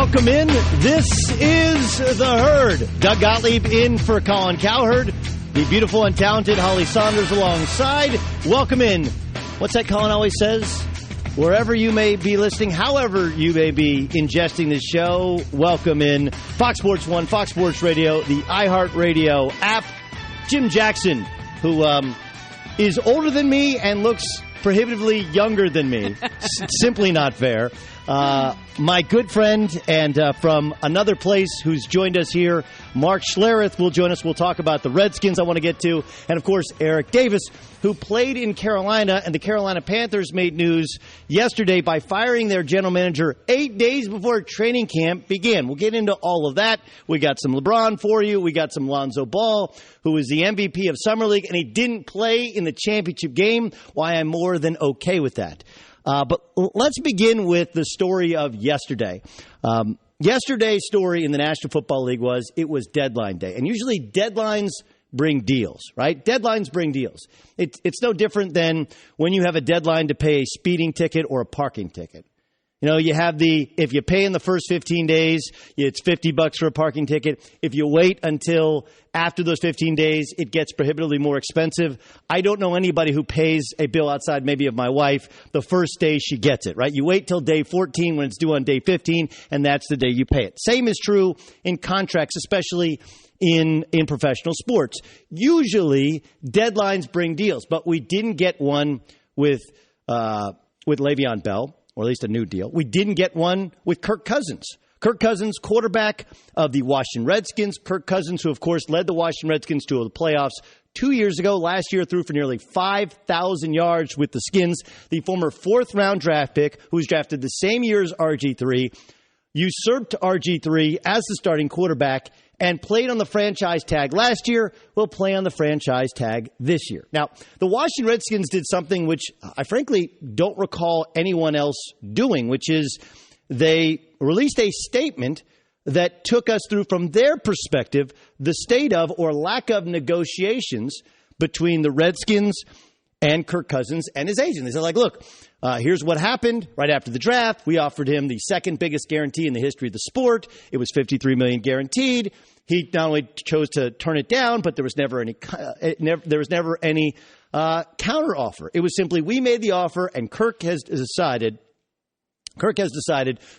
Welcome in. This is The Herd. Doug Gottlieb in for Colin Kapernick. The beautiful and talented Holly Saunders alongside. Welcome in. What's that Colin always says? Wherever you may be listening, however you may be ingesting this show, welcome in. Fox Sports 1, Fox Sports Radio, the iHeartRadio app. Jim Jackson, who is older than me and looks prohibitively younger than me. Simply not fair. My good friend and from another place who's joined us here, Mark Schlereth will join us. We'll talk about the Redskins I want to get to. And, of course, Eric Davis, who played in Carolina. And the Carolina Panthers made news yesterday by firing their general manager 8 days before training camp began. We'll get into all of that. We got some LeBron for you. We got some Lonzo Ball, who was the MVP of Summer League, and he didn't play in the championship game. Why I'm more than okay with that. But let's begin with the story of yesterday. Yesterday's story in the National Football League was deadline day. And usually deadlines bring deals, right? Deadlines bring deals. It's no different than when you have a deadline to pay a speeding ticket or a parking ticket. You know, you have if you pay in the first 15 days, it's $50 for a parking ticket. If you wait until after those 15 days, it gets prohibitively more expensive. I don't know anybody who pays a bill outside maybe of my wife the first day she gets it, right? You wait till day 14 when it's due on day 15, and that's the day you pay it. Same is true in contracts, especially in professional sports. Usually, deadlines bring deals, but we didn't get one with Le'Veon Bell. Or at least a new deal. We didn't get one with Kirk Cousins. Kirk Cousins, quarterback of the Washington Redskins. Kirk Cousins, who, of course, led the Washington Redskins to the playoffs 2 years ago. Last year, threw for nearly 5,000 yards with the Skins. The former fourth-round draft pick, who was drafted the same year as RG3, usurped RG3 as the starting quarterback and played on the franchise tag last year, will play on the franchise tag this year. Now, the Washington Redskins did something which I frankly don't recall anyone else doing, which is they released a statement that took us through, from their perspective, the state of or lack of negotiations between the Redskins and Kirk Cousins and his agent. They said, like, look, here's what happened right after the draft. We offered him the second biggest guarantee in the history of the sport. It was $53 million guaranteed. He not only chose to turn it down, but there was never any counter offer. It was simply, we made the offer, and Kirk has decided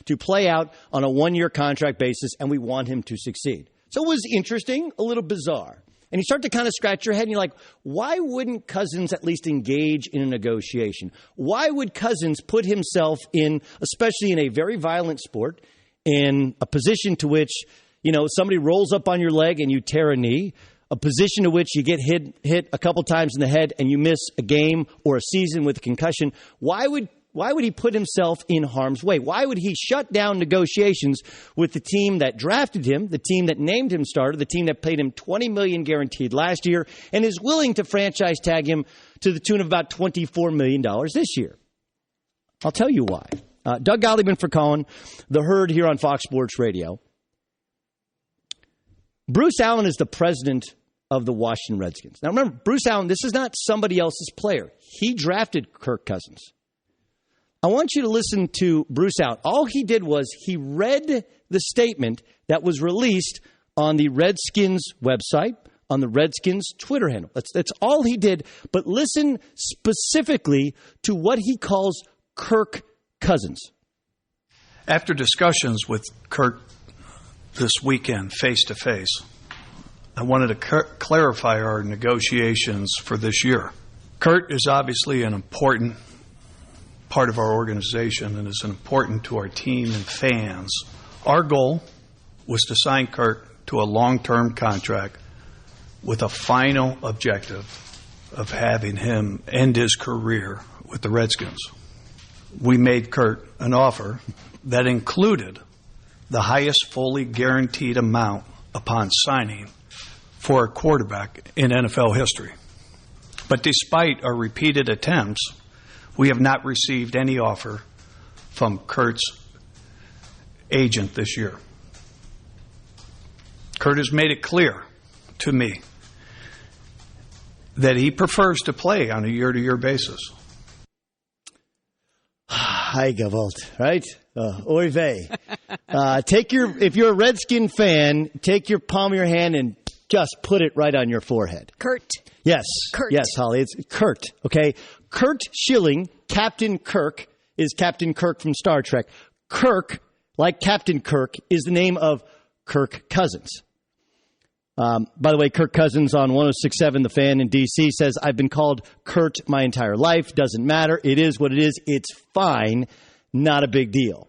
to play out on a one-year contract basis, and we want him to succeed. So it was interesting, a little bizarre. And you start to kind of scratch your head and you're like, why wouldn't Cousins at least engage in a negotiation? Why would Cousins put himself in, especially in a very violent sport, in a position to which, you know, somebody rolls up on your leg and you tear a knee, a position to which you get hit a couple times in the head and you miss a game or a season with a concussion? Why would he put himself in harm's way? Why would he shut down negotiations with the team that drafted him, the team that named him starter, the team that paid him $20 million guaranteed last year, and is willing to franchise tag him to the tune of about $24 million this year? I'll tell you why. Doug Gottlieb for Colin, the Herd here on Fox Sports Radio. Bruce Allen is the president of the Washington Redskins. Now remember, Bruce Allen, this is not somebody else's player. He drafted Kirk Cousins. I want you to listen to Bruce Allen. All he did was he read the statement that was released on the Redskins website, on the Redskins Twitter handle. That's all he did. But listen specifically to what he calls Kirk Cousins. After discussions with Kirk this weekend, face-to-face, I wanted to clarify our negotiations for this year. Kurt is obviously an important part of our organization and is important to our team and fans. Our goal was to sign Kurt to a long-term contract with a final objective of having him end his career with the Redskins. We made Kurt an offer that included the highest fully guaranteed amount upon signing for a quarterback in NFL history. But despite our repeated attempts, we have not received any offer from Kurt's agent this year. Kurt has made it clear to me that he prefers to play on a year-to-year basis. Hi, Gewalt, right? Oy vey. If you're a Redskin fan, take your palm of your hand and just put it right on your forehead. Kurt. Yes. Kurt. Yes, Holly. It's Kurt. Okay. Kurt Schilling, Captain Kirk, is Captain Kirk from Star Trek. Kirk, like Captain Kirk, is the name of Kirk Cousins. By the way, Kirk Cousins on 106.7 The Fan in D.C. says, I've been called Kurt my entire life. Doesn't matter. It is what it is. It's fine. Not a big deal.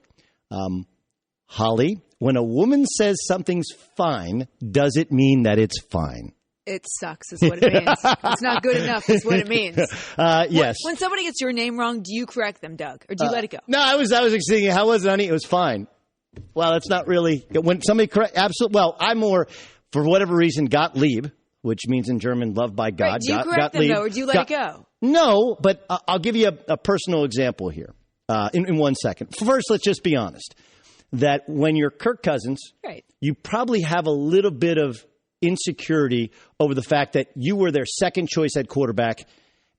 Holly, when a woman says something's fine, does it mean that it's fine? It sucks is what it means. It's not good enough is what it means. Yes. When somebody gets your name wrong, do you correct them, Doug? Or do you let it go? No, I was thinking, how was it, honey? It was fine. Well, it's not really. When somebody correct, absolutely. Well, I'm more, for whatever reason, Gottlieb, which means in German, loved by God. Right. Do you correct them, though, or do you let it go? No, but I'll give you a personal example here in 1 second. First, let's just be honest. That when you're Kirk Cousins, right, you probably have a little bit of insecurity over the fact that you were their second choice at quarterback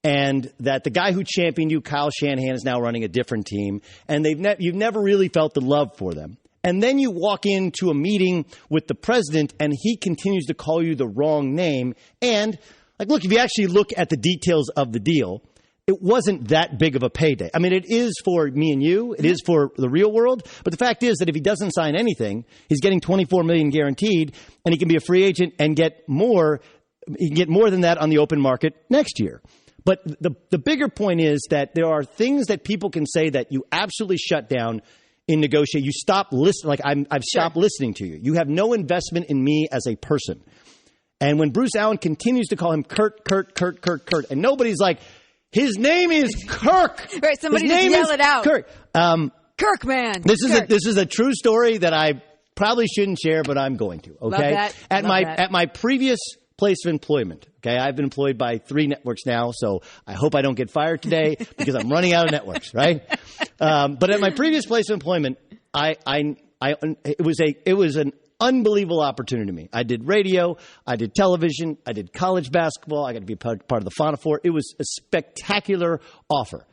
and that the guy who championed you, Kyle Shanahan, is now running a different team, and you've never really felt the love for them. And then you walk into a meeting with the president, and he continues to call you the wrong name. And, look, if you actually look at the details of the deal, it wasn't that big of a payday. I mean, it is for me and you. It is for the real world. But the fact is that if he doesn't sign anything, he's getting $24 million guaranteed, and he can be a free agent and get more. He can get more than that on the open market next year. But the bigger point is that there are things that people can say that you absolutely shut down in negotiate. You stop listening. Like I've stopped listening to you. You have no investment in me as a person. And when Bruce Allen continues to call him Kurt, and nobody's like, his name is Kirk. Right, somebody just yell it out. Kirk. Kirk, man. This is a true story that I probably shouldn't share, but I'm going to. Okay. Love that. At my previous place of employment. Okay, I've been employed by 3 networks now, so I hope I don't get fired today because I'm running out of networks. Right. But at my previous place of employment, it was an unbelievable opportunity to me. I did radio, I did television, I did college basketball. I got to be part of the Final Four. It was a spectacular offer.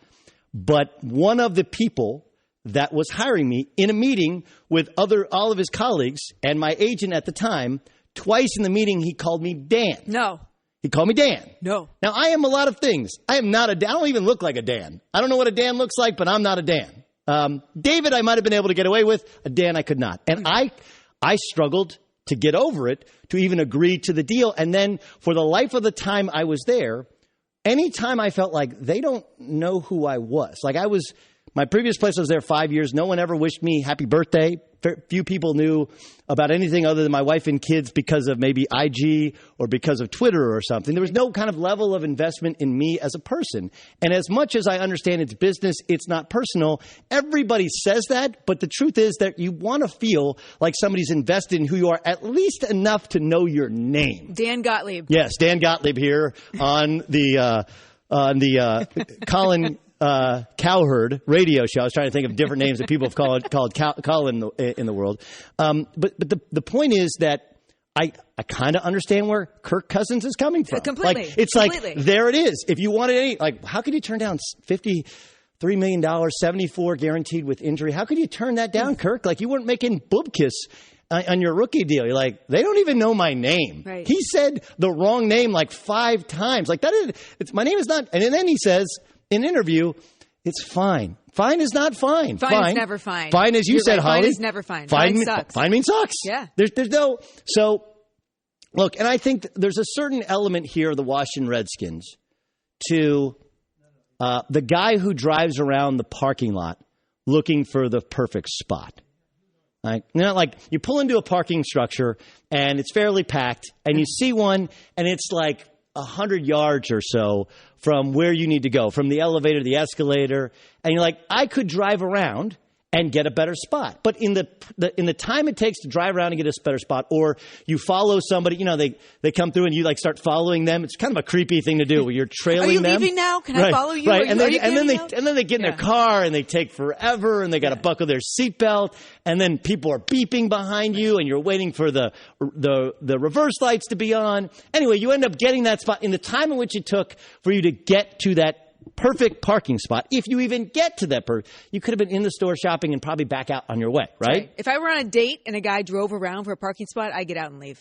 But one of the people that was hiring me in a meeting with all of his colleagues and my agent at the time, twice in the meeting, he called me Dan. No. He called me Dan. No. Now, I am a lot of things. I am not a Dan. I don't even look like a Dan. I don't know what a Dan looks like, but I'm not a Dan. David, I might have been able to get away with. A Dan, I could not. And I struggled to get over it, to even agree to the deal. And then for the life of the time I was there, anytime I felt like they don't know who I was. Like my previous place, I was there 5 years. No one ever wished me happy birthday. Few people knew about anything other than my wife and kids because of maybe IG or because of Twitter or something. There was no kind of level of investment in me as a person. And as much as I understand it's business, it's not personal. Everybody says that, but the truth is that you want to feel like somebody's invested in who you are, at least enough to know your name. Dan Gottlieb. Yes, Dan Gottlieb here on the Colin Cowherd radio show. I was trying to think of different names that people have called Colin in the world. But the point is that I kind of understand where Kirk Cousins is coming from. Completely. Like there it is. If you wanted how could you turn down $53 million, 74 guaranteed with injury? How could you turn that down, Kirk? Like you weren't making bubkiss on your rookie deal. You're like, they don't even know my name. Right. He said the wrong name like 5 times. Like my name is not. And then he says, in an interview, it's fine. Fine is not fine. Fine is never fine. Fine, as you said, right. Holly. Fine is never fine. Fine sucks. Fine means sucks. Yeah. There's no. So, look, and I think there's a certain element here of the Washington Redskins to the guy who drives around the parking lot looking for the perfect spot. Like you pull into a parking structure and it's fairly packed, and you see one, and it's like 100 yards or so from where you need to go, from the elevator to the escalator. And you're like, I could drive around and get a better spot. But in the time it takes to drive around and get a better spot, or you follow somebody, they come through and you start following them. It's kind of a creepy thing to do where you're trailing them. Are you leaving now? Can I follow you? Right. And then they get in their Yeah. car and they take forever, and they got to buckle their seatbelt, and then people are beeping behind you, and you're waiting for the reverse lights to be on. Anyway, you end up getting that spot in the time in which it took for you to get to that perfect parking spot. If you even get to that you could have been in the store shopping and probably back out on your way, right? If I were on a date and a guy drove around for a parking spot, I'd get out and leave.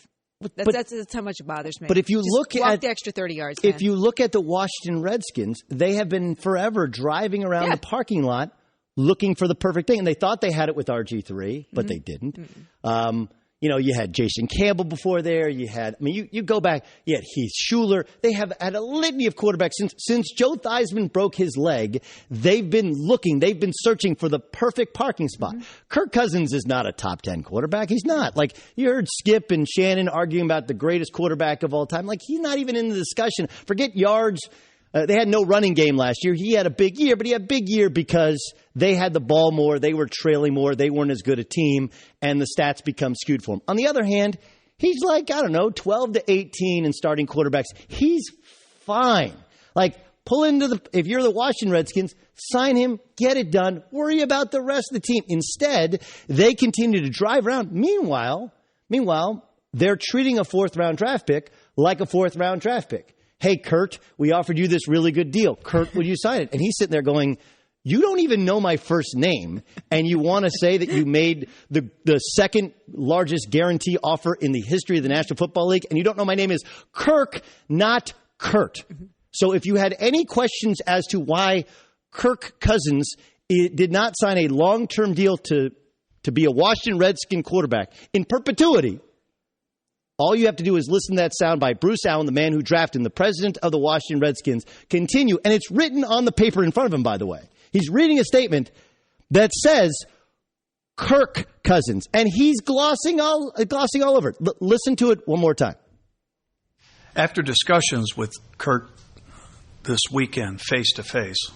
That's how much it bothers me. But if you walk the extra 30 yards, man. If you look at the Washington Redskins, they have been forever driving around the parking lot looking for the perfect thing. And they thought they had it with RG3, but they didn't. You had Jason Campbell before there. You go back, you had Heath Schuler. They have had a litany of quarterbacks. Since Joe Theismann broke his leg, they've been searching for the perfect parking spot. Kirk Cousins is not a top 10 quarterback. He's not. Like, you heard Skip and Shannon arguing about the greatest quarterback of all time. Like, he's not even in the discussion. Forget yards. They had no running game last year. He had a big year, but he had a big year because they had the ball more. They were trailing more. They weren't as good a team, and the stats become skewed for him. On the other hand, he's like, 12 to 18 in starting quarterbacks. He's fine. Like, if you're the Washington Redskins, sign him, get it done, worry about the rest of the team. Instead, they continue to drive around. Meanwhile, they're treating a fourth-round draft pick like a fourth-round draft pick. Hey, Kurt, we offered you this really good deal. Kurt, would you sign it? And he's sitting there going, you don't even know my first name, and you want to say that you made the second largest guarantee offer in the history of the National Football League, and you don't know my name is Kirk, not Kurt. So if you had any questions as to why Kirk Cousins did not sign a long-term deal to be a Washington Redskin quarterback in perpetuity, all you have to do is listen to that sound by Bruce Allen, the man who drafted him, the president of the Washington Redskins. Continue. And it's written on the paper in front of him, by the way. He's reading a statement that says Kirk Cousins, and he's glossing all over it. Listen to it one more time. After discussions with Kirk this weekend, face-to-face,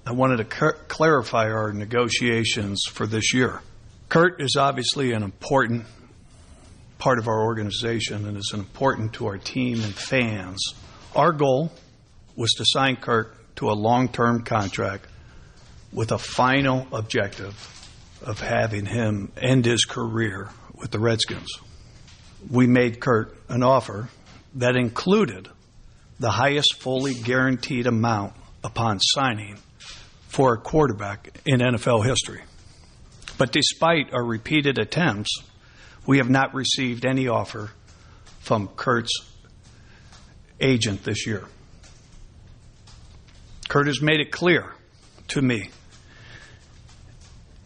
I wanted to clarify our negotiations for this year. Kurt is obviously an important part of our organization and is important to our team and fans. Our goal was to sign Kirk to a long-term contract with a final objective of having him end his career with the Redskins. We made Kirk an offer that included the highest fully guaranteed amount upon signing for a quarterback in NFL history. But despite our repeated attempts, we have not received any offer from Kurt's agent this year. Kurt has made it clear to me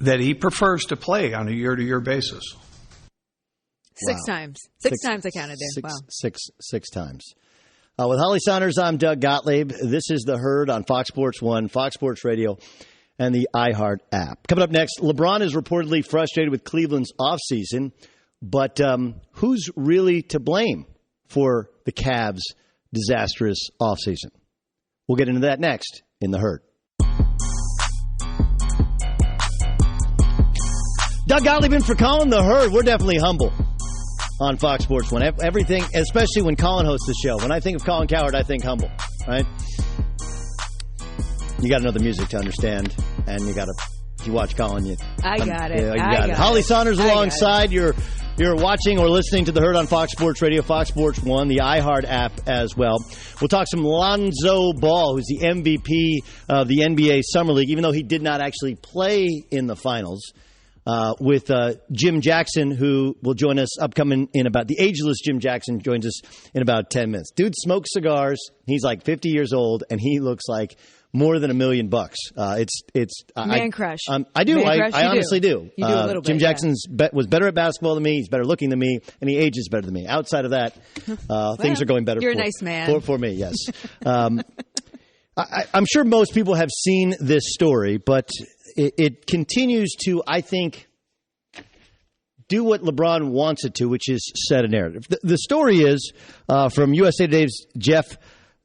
that he prefers to play on a year-to-year basis. Six times. Six times I counted it. Wow. Six times. With Holly Saunders, I'm Doug Gottlieb. This is The Herd on Fox Sports 1, Fox Sports Radio, and the iHeart app. Coming up next, LeBron is reportedly frustrated with Cleveland's offseason. But who's really to blame for the Cavs' disastrous offseason? We'll get into that next in The Herd. Doug Gottlieb in for Colin, The Herd. We're definitely humble on Fox Sports 1. Everything, especially when Colin hosts the show. When I think of Colin Cowherd, I think humble, right? You got to know the music to understand, and you got to, if you watch Colin, I got it. You got it. Holly Saunders alongside. You're watching or listening to The Herd on Fox Sports Radio, Fox Sports 1, the iHeart app as well. We'll talk some Lonzo Ball, who's the MVP of the NBA Summer League, even though he did not actually play in the finals, with Jim Jackson, who will join us upcoming in about the ageless Jim Jackson joins us in about 10 minutes. Dude smokes cigars. He's like 50 years old, and he looks like more than $1 million. It's man crush. I do. Man crush, I honestly do. You do a little bit. Jim Jackson was better at basketball than me. He's better looking than me, and he ages better than me. Outside of that, things are going better. You're a nice man for me. Yes. I'm sure most people have seen this story, but it continues to, I think, do what LeBron wants it to, which is set a narrative. The story is from USA Today's Jeff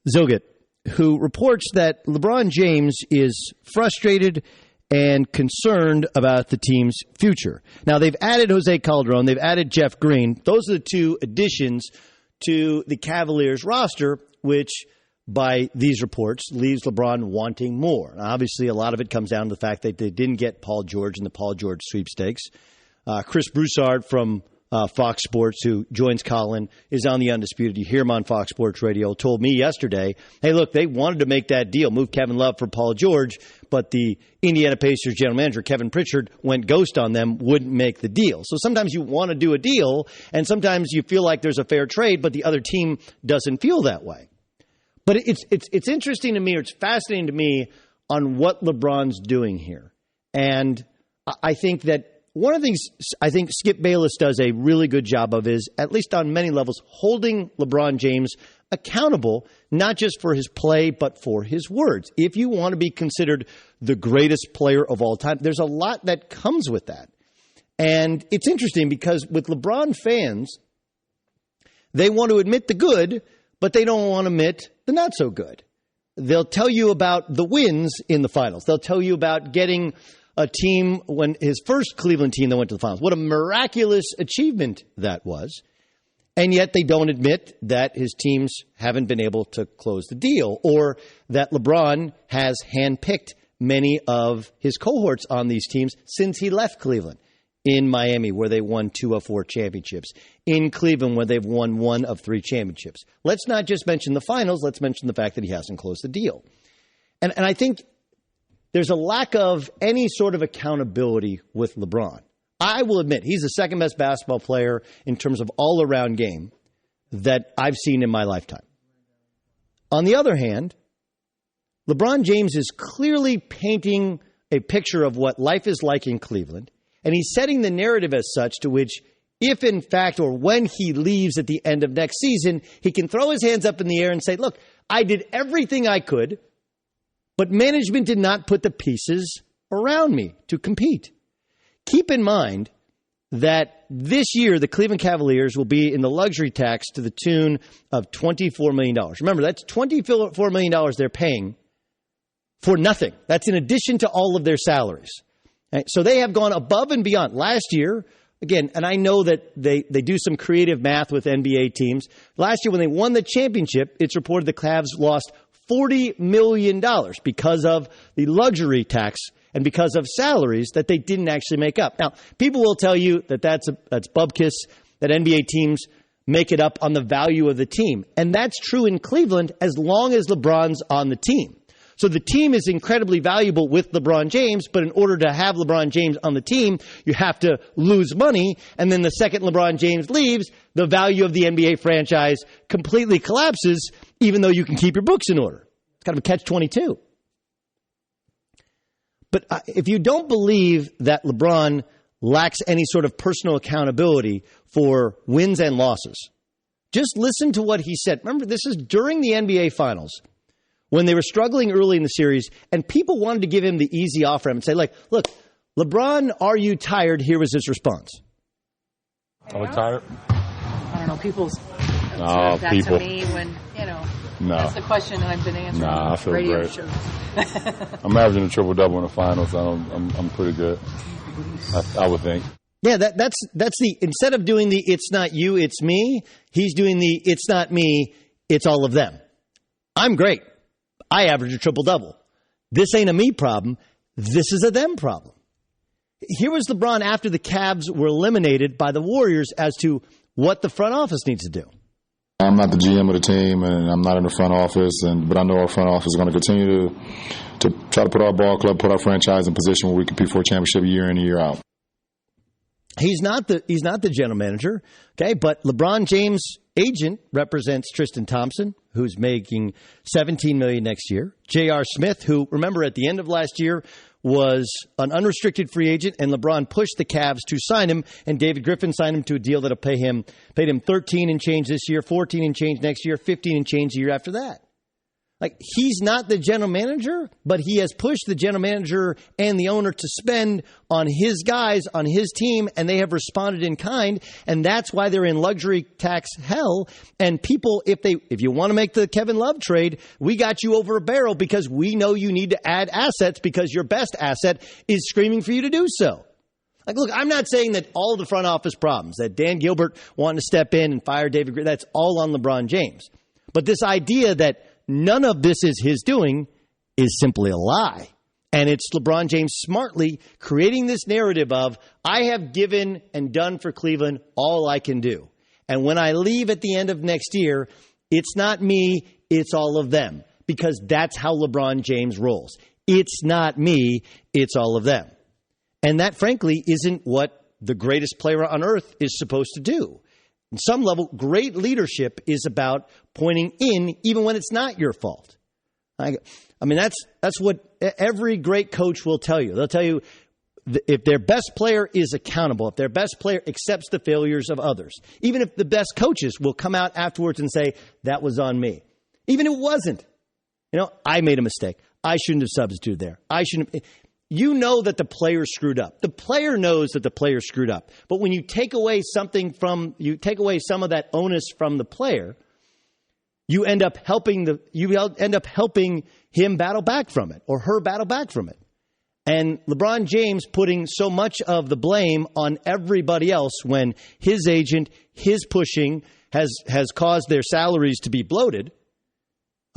Zogett, who reports that LeBron James is frustrated and concerned about the team's future. Now, they've added Jose Calderon. They've added Jeff Green. Those are the two additions to the Cavaliers roster, which, by these reports, leaves LeBron wanting more. Now, obviously, a lot of it comes down to the fact that they didn't get Paul George in the Paul George sweepstakes. Chris Broussard from Fox Sports, who joins Colin, is on the Undisputed. You hear him on Fox Sports Radio, told me yesterday, hey, look, they wanted to make that deal, move Kevin Love for Paul George, but the Indiana Pacers general manager, Kevin Pritchard, went ghost on them, wouldn't make the deal. So sometimes you want to do a deal, and sometimes you feel like there's a fair trade, but the other team doesn't feel that way. But it's interesting to me, or it's fascinating to me, on what LeBron's doing here. And I think that one of the things I think Skip Bayless does a really good job of is, at least on many levels, holding LeBron James accountable, not just for his play, but for his words. If you want to be considered the greatest player of all time, there's a lot that comes with that. And it's interesting because with LeBron fans, they want to admit the good, but they don't want to admit the not so good. They'll tell you about the wins in the finals. They'll tell you about getting a team, when his first Cleveland team that went to the finals, what a miraculous achievement that was. And yet they don't admit that his teams haven't been able to close the deal, or that LeBron has handpicked many of his cohorts on these teams since he left Cleveland. In Miami, where they won 2 of 4 championships. In Cleveland, where they've won 1 of 3 championships. Let's not just mention the finals. Let's mention the fact that he hasn't closed the deal. And I think there's a lack of any sort of accountability with LeBron. I will admit, he's the second best basketball player in terms of all-around game that I've seen in my lifetime. On the other hand, LeBron James is clearly painting a picture of what life is like in Cleveland, and he's setting the narrative as such to which, if in fact or when he leaves at the end of next season, he can throw his hands up in the air and say, look, I did everything I could, but management did not put the pieces around me to compete. Keep in mind that this year the Cleveland Cavaliers will be in the luxury tax to the tune of $24 million. Remember, that's $24 million they're paying for nothing. That's in addition to all of their salaries. So they have gone above and beyond. Last year, again, and I know that they do some creative math with NBA teams. Last year when they won the championship, it's reported the Cavs lost $40 million because of the luxury tax and because of salaries that they didn't actually make up. Now, people will tell you that that's bubkiss, that NBA teams make it up on the value of the team. And that's true in Cleveland as long as LeBron's on the team. So the team is incredibly valuable with LeBron James, but in order to have LeBron James on the team, you have to lose money. And then the second LeBron James leaves, the value of the NBA franchise completely collapses, even though you can keep your books in order. It's kind of a catch-22. But if you don't believe that LeBron lacks any sort of personal accountability for wins and losses, just listen to what he said. Remember, this is during the NBA Finals, when they were struggling early in the series, and people wanted to give him the easy off-ramp and say, like, look, LeBron, are you tired? Here was his response. Are we tired? I don't know. People No, that people. to me when, No. that's the question I've been answering. Nah, I feel radio great. shows. I'm averaging a triple-double in the finals. I'm pretty good, I would think. Yeah, that's the, instead of doing the it's not you, it's me, he's doing the it's not me, it's all of them. I'm great. I average a triple-double. This ain't a me problem. This is a them problem. Here was LeBron after the Cavs were eliminated by the Warriors as to what the front office needs to do. I'm not the GM of the team, and I'm not in the front office, but I know our front office is going to continue to try to put our ball club, put our franchise in position where we compete for a championship year in and year out. He's not the general manager, okay? But LeBron James' agent represents Tristan Thompson, who's making $17 million next year. J.R. Smith, who, remember, at the end of last year was an unrestricted free agent, and LeBron pushed the Cavs to sign him, and David Griffin signed him to a deal that'll paid him 13 and change this year, 14 and change next year, 15 and change the year after that. Like, he's not the general manager, but he has pushed the general manager and the owner to spend on his guys, on his team, and they have responded in kind, and that's why they're in luxury tax hell. And people, if you want to make the Kevin Love trade, we got you over a barrel because we know you need to add assets because your best asset is screaming for you to do so. Like, look, I'm not saying that all the front office problems, that Dan Gilbert wanting to step in and fire David Griffin, that's all on LeBron James. But this idea that none of this is his doing is simply a lie. And it's LeBron James smartly creating this narrative of, I have given and done for Cleveland all I can do. And when I leave at the end of next year, it's not me, it's all of them. Because that's how LeBron James rolls. It's not me, it's all of them. And that, frankly, isn't what the greatest player on earth is supposed to do. On some level, great leadership is about pointing in even when it's not your fault. I mean, that's what every great coach will tell you. They'll tell you if their best player is accountable, if their best player accepts the failures of others, even if the best coaches will come out afterwards and say, that was on me. Even if it wasn't. I made a mistake. I shouldn't have substituted there. You know that the player screwed up. The player knows that the player screwed up. But when you take away some of that onus from the player, you end up helping him battle back from it or her battle back from it. And LeBron James putting so much of the blame on everybody else when his agent, his pushing has caused their salaries to be bloated,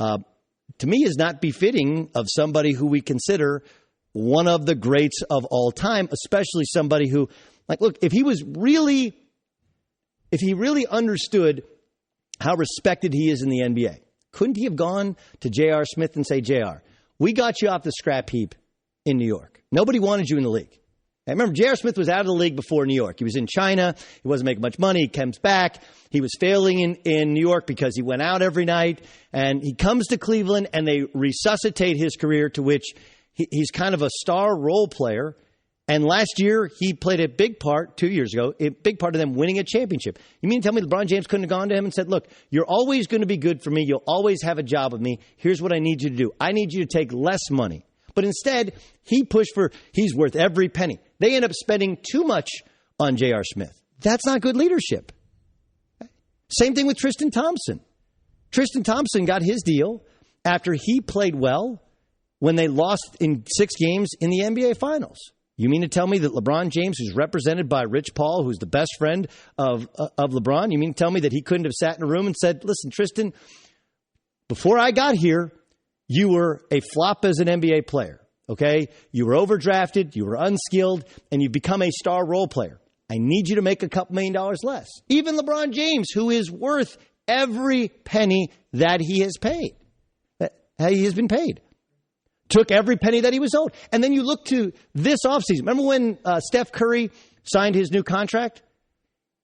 to me is not befitting of somebody who we consider one of the greats of all time, especially somebody who, look, if he really understood how respected he is in the NBA, couldn't he have gone to J.R. Smith and say, J.R., we got you off the scrap heap in New York. Nobody wanted you in the league. I remember J.R. Smith was out of the league before New York. He was in China. He wasn't making much money. He comes back. He was failing in New York because he went out every night. And he comes to Cleveland, and they resuscitate his career, to which he's kind of a star role player. And last year, he played a big part, 2 years ago, a big part of them winning a championship. You mean to tell me LeBron James couldn't have gone to him and said, look, you're always going to be good for me. You'll always have a job with me. Here's what I need you to do. I need you to take less money. But instead, he pushed for he's worth every penny. They end up spending too much on J.R. Smith. That's not good leadership. Same thing with Tristan Thompson. Tristan Thompson got his deal after he played well when they lost in 6 games in the NBA Finals. You mean to tell me that LeBron James, who's represented by Rich Paul, who's the best friend of LeBron, you mean to tell me that he couldn't have sat in a room and said, listen, Tristan, before I got here, you were a flop as an NBA player, okay? You were overdrafted, you were unskilled, and you've become a star role player. I need you to make a couple $1 million less. Even LeBron James, who is worth every penny that he has paid, that he has been paid, took every penny that he was owed. And then you look to this offseason. Remember when Steph Curry signed his new contract?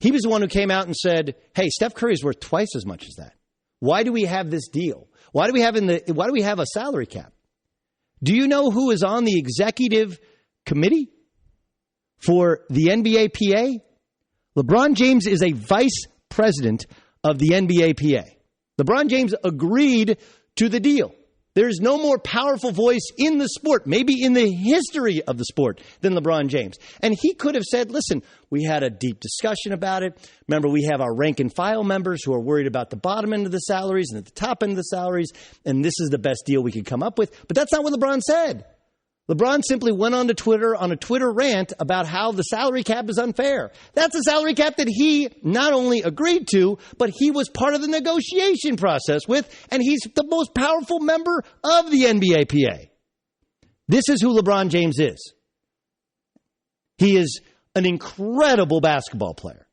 He was the one who came out and said, hey, Steph Curry is worth twice as much as that. Why do we have this deal? Why do we have a salary cap? Do you know who is on the executive committee for the NBA PA? LeBron James is a vice president of the NBA PA. LeBron James agreed to the deal. There's no more powerful voice in the sport, maybe in the history of the sport, than LeBron James. And he could have said, listen, we had a deep discussion about it. Remember, we have our rank and file members who are worried about the bottom end of the salaries and at the top end of the salaries, and this is the best deal we could come up with. But that's not what LeBron said. LeBron simply went on a Twitter rant about how the salary cap is unfair. That's a salary cap that he not only agreed to, but he was part of the negotiation process with, and he's the most powerful member of the NBA PA. This is who LeBron James is. He is an incredible basketball player,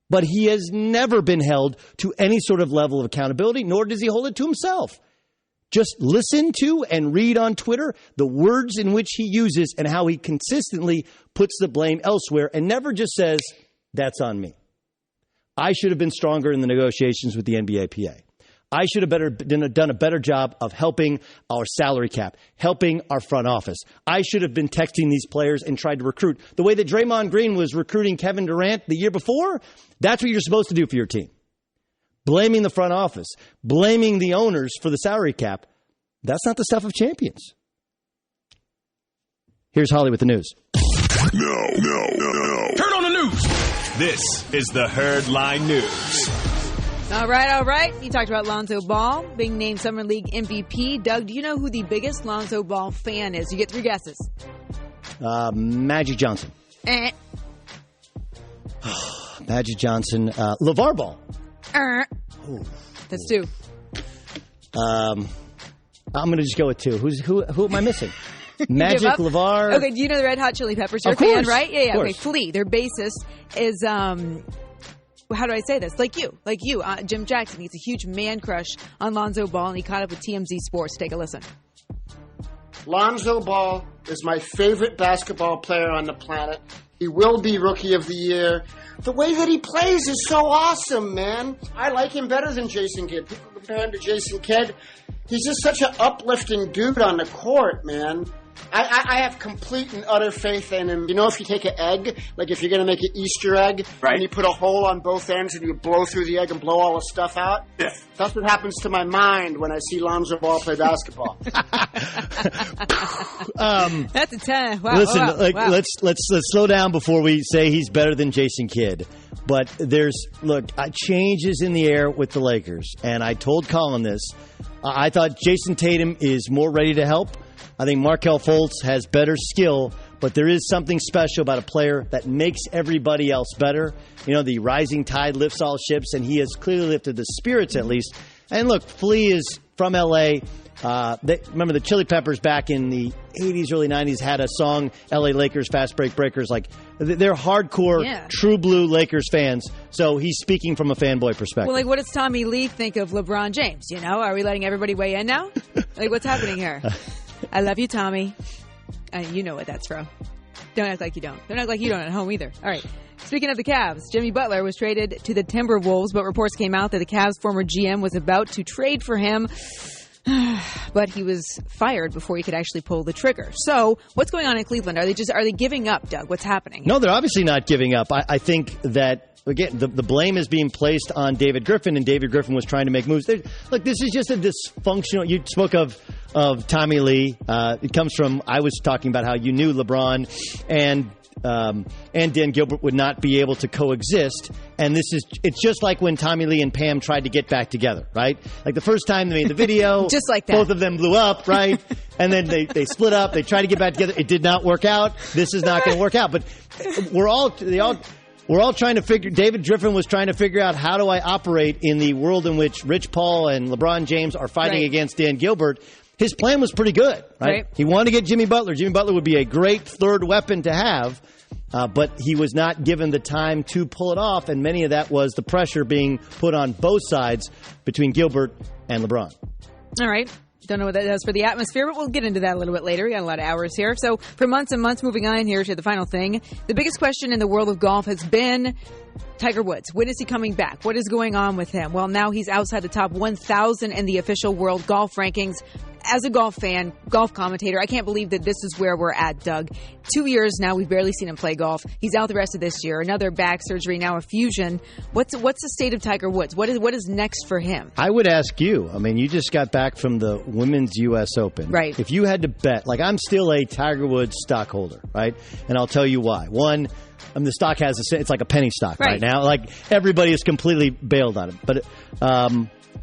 but he has never been held to any sort of level of accountability, nor does he hold it to himself. Just listen to and read on Twitter the words in which he uses and how he consistently puts the blame elsewhere and never just says, that's on me. I should have been stronger in the negotiations with the NBA PA. I should have done a better job of helping our salary cap, helping our front office. I should have been texting these players and tried to recruit. The way that Draymond Green was recruiting Kevin Durant the year before, that's what you're supposed to do for your team. Blaming the front office, blaming the owners for the salary cap, that's not the stuff of champions. Here's Holly with the news. No. Turn on the news. This is the Herd Line News. All right. You talked about Lonzo Ball being named Summer League MVP. Doug, do you know who the biggest Lonzo Ball fan is? You get 3 guesses. Magic Johnson. Magic Johnson. LeVar Ball. That's 2. I'm going to just go with 2. Who am I missing? Magic LeVar. Okay, do you know the Red Hot Chili Peppers? You're Of course. a fan, right? Yeah. Of Okay, course. Flea, their bassist is how do I say this? Like you, Jim Jackson. He's a huge man crush on Lonzo Ball, and he caught up with TMZ Sports. Take a listen. Lonzo Ball is my favorite basketball player on the planet. He will be Rookie of the Year. The way that he plays is so awesome, man. I like him better than Jason Kidd. People compare him to Jason Kidd. He's just such an uplifting dude on the court, man. I have complete and utter faith in him. You know, if you take an egg, like if you're going to make an Easter egg, and you put a hole on both ends and you blow through the egg and blow all the stuff out, that's what happens to my mind when I see Lonzo Ball play basketball. That's a 10. Wow. Listen, wow. let's slow down before we say he's better than Jason Kidd. But there's changes in the air with the Lakers, and I told Colin this. I thought Jason Tatum is more ready to help. I think Markelle Fultz has better skill, but there is something special about a player that makes everybody else better. You know, the rising tide lifts all ships, and he has clearly lifted the spirits at least. And look, Flea is from L.A. Remember the Chili Peppers back in the 80s, early 90s had a song, L.A. Lakers, Fast Break Breakers. Like, they're hardcore, true blue Lakers fans. So he's speaking from a fanboy perspective. Well, like, what does Tommy Lee think of LeBron James? You know, are we letting everybody weigh in now? Like, what's happening here? I love you, Tommy. You know what that's from. Don't act like you don't. Don't act like you don't at home either. All right. Speaking of the Cavs, Jimmy Butler was traded to the Timberwolves, but reports came out that the Cavs' former GM was about to trade for him, but he was fired before he could actually pull the trigger. So, what's going on in Cleveland? Are they giving up, Doug? What's happening? No, they're obviously not giving up. I think that, again, the blame is being placed on David Griffin, and David Griffin was trying to make moves. Look, this is just a dysfunctional. You spoke of Tommy Lee. It comes from, I was talking about how you knew LeBron and Dan Gilbert would not be able to coexist. And it's just like when Tommy Lee and Pam tried to get back together, right? Like the first time they made the video, just like that. Both of them blew up, right? And then they split up. They tried to get back together. It did not work out. This is not going to work out. But we're all trying to figure. David Griffin was trying to figure out, how do I operate in the world in which Rich Paul and LeBron James are fighting against Dan Gilbert? His plan was pretty good, right? He wanted to get Jimmy Butler. Jimmy Butler would be a great third weapon to have, but he was not given the time to pull it off, and many of that was the pressure being put on both sides between Gilbert and LeBron. All right. Don't know what that does for the atmosphere, but we'll get into that a little bit later. We got a lot of hours here. So for months and months, moving on here to the final thing, the biggest question in the world of golf has been Tiger Woods. When is he coming back? What is going on with him? Well, now he's outside the top 1,000 in the official world golf rankings. As a golf fan, golf commentator, I can't believe that this is where we're at, Doug. 2 years now, we've barely seen him play golf. He's out the rest of this year. Another back surgery, now a fusion. What's the state of Tiger Woods? What is next for him? I would ask you. I mean, you just got back from the Women's U.S. Open. Right. If you had to bet, like, I'm still a Tiger Woods stockholder, right? And I'll tell you why. One, the stock it's like a penny stock right now. Like, everybody is completely bailed on it.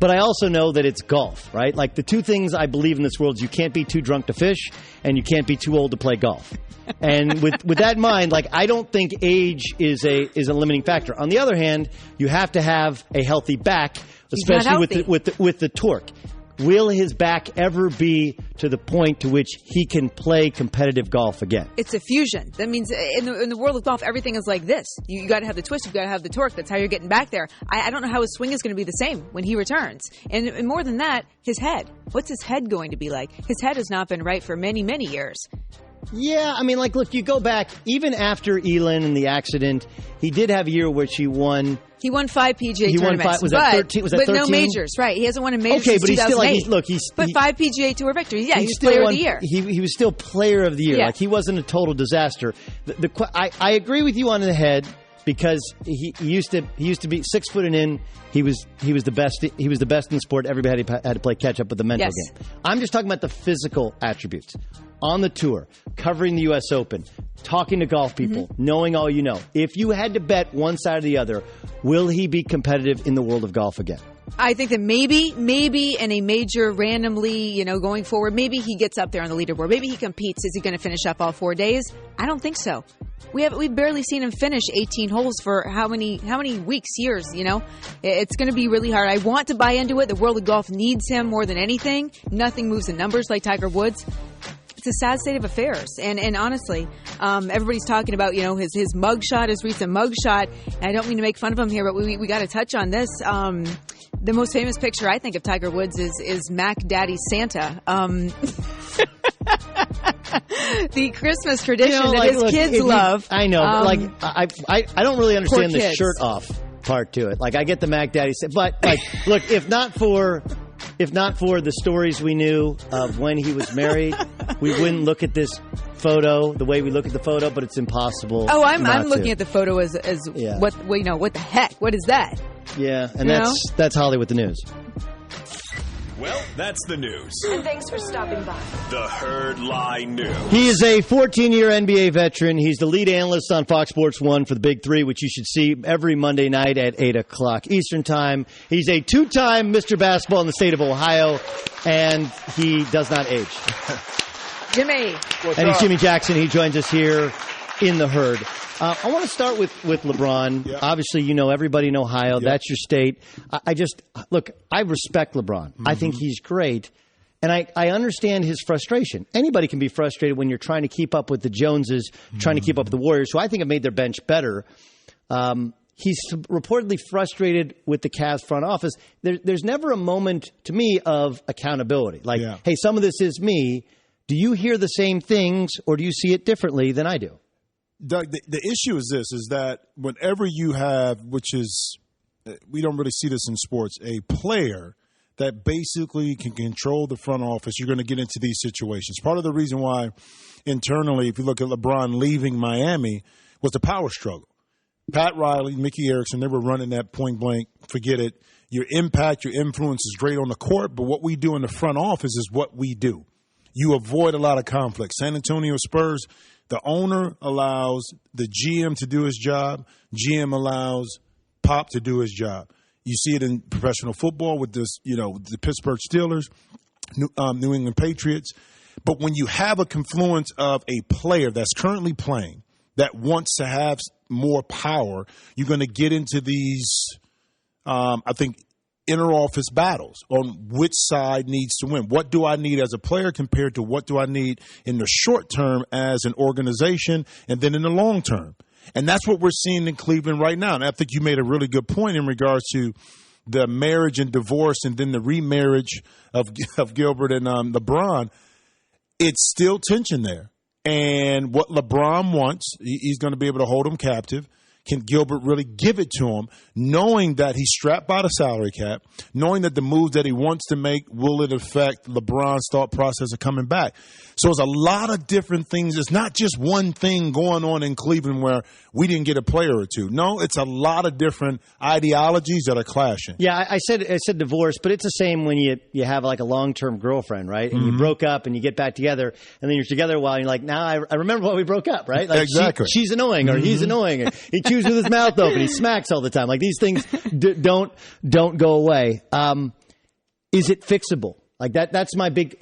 But I also know that it's golf, right? Like, the two things I believe in this world is you can't be too drunk to fish and you can't be too old to play golf. And with that in mind, like, I don't think age is a limiting factor. On the other hand, you have to have a healthy back, especially with the torque. Will his back ever be to the point to which he can play competitive golf again? It's a fusion. That means in the world of golf, everything is like this. You got to have the twist. You've got to have the torque. That's how you're getting back there. I don't know how his swing is going to be the same when he returns. And more than that, his head. What's his head going to be like? His head has not been right for many, many years. Yeah, I mean, like, look, you go back, even after Elin and the accident, he did have a year which he won. He won 5 PGA tournaments. Was that 13? Was that 13? But no majors, right. He hasn't won a major since 2008. But he's still, 5 PGA Tour victories. Yeah, he was player of the year. He was still player of the year. Yeah. Like, he wasn't a total disaster. I agree with you on the head, because he used to be 6 foot and in. He was the best. He was the best in the sport. Everybody had to play catch up with the mental game. I'm just talking about the physical attributes. On the tour, covering the U.S. Open, talking to golf people, knowing all you know. If you had to bet one side or the other, will he be competitive in the world of golf again? I think that maybe in a major randomly, going forward, maybe he gets up there on the leaderboard. Maybe he competes. Is he going to finish up all 4 days? I don't think so. We've barely seen him finish 18 holes for how many weeks, years, It's going to be really hard. I want to buy into it. The world of golf needs him more than anything. Nothing moves in numbers like Tiger Woods. it's a sad state of affairs. And honestly, everybody's talking about, his mugshot, his recent mugshot. And I don't mean to make fun of him here, but we got to touch on this. The most famous picture I think of Tiger Woods is Mac Daddy Santa. The Christmas tradition that his kids love. I know, I don't really understand the shirt off part to it. Like, I get the Mac Daddy, but look, if not for the stories we knew of when he was married, we wouldn't look at this photo the way we look at the photo. But it's impossible. Oh, I'm looking at the photo as what the heck? What is that? Yeah, and that's Hollywood the news. Well, that's the news. And thanks for stopping by. The Herd Lie News. He is a 14-year NBA veteran. He's the lead analyst on Fox Sports 1 for the Big Three, which you should see every Monday night at 8 o'clock Eastern Time. He's a two-time Mr. Basketball in the state of Ohio, and he does not age. Jimmy. He's Jimmy Jackson. He joins us here in the Herd. I want to start with LeBron. Yep. Obviously, everybody in Ohio. Yep. That's your state. I respect LeBron. Mm-hmm. I think he's great. And I understand his frustration. Anybody can be frustrated when you're trying to keep up with the Joneses, trying to keep up with the Warriors, who I think have made their bench better. He's reportedly frustrated with the Cavs front office. There's never a moment, to me, of accountability. Hey, some of this is me. Do you hear the same things, or do you see it differently than I do? Doug, the issue is this, is that whenever you have, which is, we don't really see this in sports, a player that basically can control the front office, you're going to get into these situations. Part of the reason why internally, if you look at LeBron leaving Miami, was the power struggle. Pat Riley, Mickey Erickson, they were running that point blank, forget it. Your impact, your influence is great on the court, but what we do in the front office is what we do. You avoid a lot of conflict. San Antonio Spurs, the owner allows the GM to do his job. GM allows Pop to do his job. You see it in professional football with this, the Pittsburgh Steelers, New England Patriots. But when you have a confluence of a player that's currently playing that wants to have more power, you're going to get into these, I think, inter-office battles on which side needs to win. What do I need as a player compared to what do I need in the short term as an organization and then in the long term? And that's what we're seeing in Cleveland right now. And I think you made a really good point in regards to the marriage and divorce and then the remarriage of Gilbert and LeBron. It's still tension there. And what LeBron wants, he's going to be able to hold him captive. Can Gilbert really give it to him, knowing that he's strapped by the salary cap, knowing that the moves that he wants to make, will it affect LeBron's thought process of coming back? So it's a lot of different things. It's not just one thing going on in Cleveland where we didn't get a player or two. No, it's a lot of different ideologies that are clashing. Yeah, I said divorce, but it's the same when you have like a long-term girlfriend, right? And you broke up and you get back together, and then you're together a while, and you're like, now I remember why we broke up, right? Like exactly. She's annoying, or he's annoying. And he chews with his mouth open. He smacks all the time. Like, these things don't go away. Is it fixable? Like that's my big,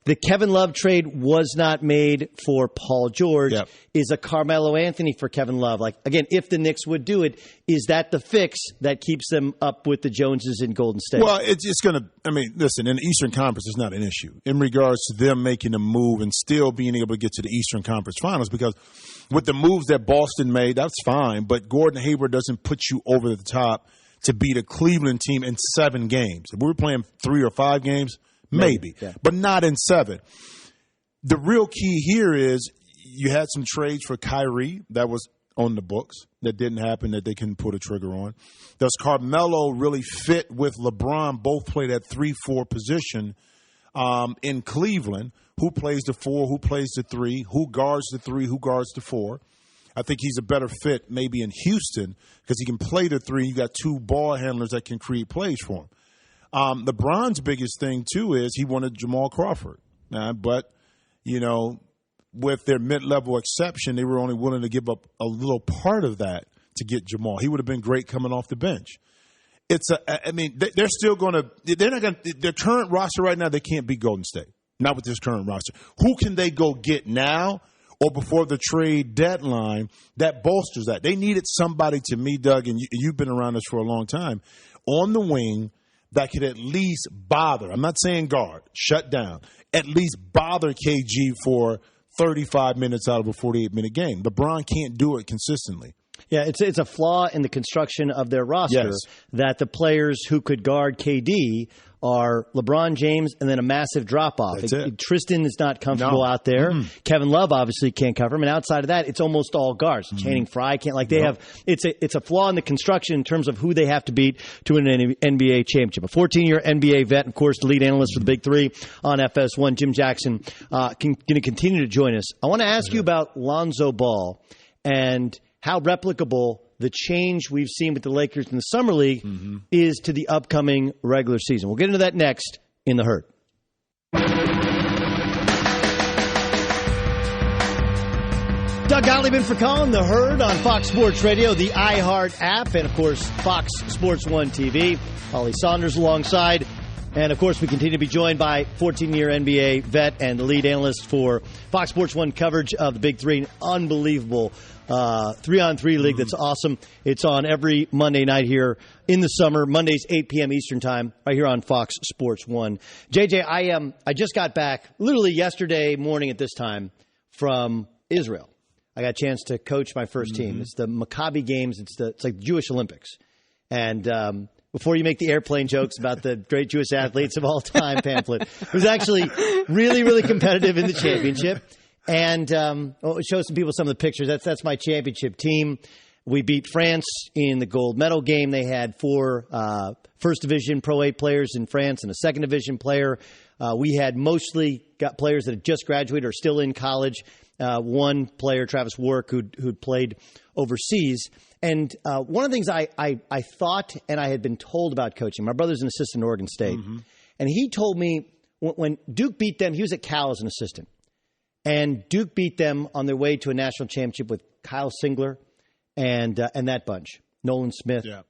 the Kevin Love trade was not made for Paul George. Yep. Is a Carmelo Anthony for Kevin Love? Like, again, if the Knicks would do it, is that the fix that keeps them up with the Joneses in Golden State? Well, it's going to, listen, in the Eastern Conference, it's not an issue in regards to them making a move and still being able to get to the Eastern Conference Finals, because with the moves that Boston made, that's fine, but Gordon Hayward doesn't put you over the top to beat a Cleveland team in 7 games. If we were playing 3 or 5 games, maybe, yeah, but not in 7. The real key here is you had some trades for Kyrie that was on the books that didn't happen, that they couldn't put a trigger on. Does Carmelo really fit with LeBron? Both play that 3-4 position in Cleveland. Who plays the 4? Who plays the 3? Who guards the 3? Who guards the 4? I think he's a better fit maybe in Houston because he can play the 3. You got 2 ball handlers that can create plays for him. LeBron's biggest thing, too, is he wanted Jamal Crawford. But, with their mid-level exception, they were only willing to give up a little part of that to get Jamal. He would have been great coming off the bench. They're still going to – they're not going to – their current roster right now, they can't beat Golden State. Not with this current roster. Who can they go get now or before the trade deadline that bolsters that? They needed somebody, to me, Doug, and you've been around us for a long time, on the wing that could at least bother, I'm not saying guard, shut down, at least bother KG for 35 minutes out of a 48-minute game. LeBron can't do it consistently. Yeah, it's a flaw in the construction of their roster that the players who could guard KD are LeBron James and then a massive drop-off. Tristan is not comfortable out there. Kevin Love obviously can't cover him. And outside of that, it's almost all guards. Channing Frye can't. Like, they have – it's a flaw in the construction in terms of who they have to beat to win an NBA championship. A 14-year NBA vet, of course, the lead analyst for the Big Three on FS1, Jim Jackson, going to continue to join us. I want to ask you about Lonzo Ball and how replicable the change we've seen with the Lakers in the Summer League is to the upcoming regular season. We'll get into that next in The Herd. Doug Gottlieb in for Colin, The Herd on Fox Sports Radio, the iHeart app, and, of course, Fox Sports 1 TV. Holly Saunders alongside. And, of course, we continue to be joined by 14-year NBA vet and the lead analyst for Fox Sports 1 coverage of the Big Three. An unbelievable 3-on-3 league that's awesome. It's on every Monday night here in the summer, Mondays 8 p.m. Eastern Time, right here on Fox Sports 1. JJ, I just got back literally yesterday morning at this time from Israel. I got a chance to coach my first team. It's the Maccabi Games. It's like the Jewish Olympics. And before you make the airplane jokes about the great Jewish athletes of all time pamphlet, it was actually really, really competitive in the championship. And show some people some of the pictures. That's my championship team. We beat France in the gold medal game. They had 4 first division Pro A players in France and a second division player. We had mostly got players that had just graduated or still in college. One player, Travis Warwick, who'd played overseas. And one of the things I thought and I had been told about coaching, my brother's an assistant at Oregon State. And he told me when Duke beat them, he was at Cal as an assistant. And Duke beat them on their way to a national championship with Kyle Singler and that bunch, Nolan Smith. Yeah.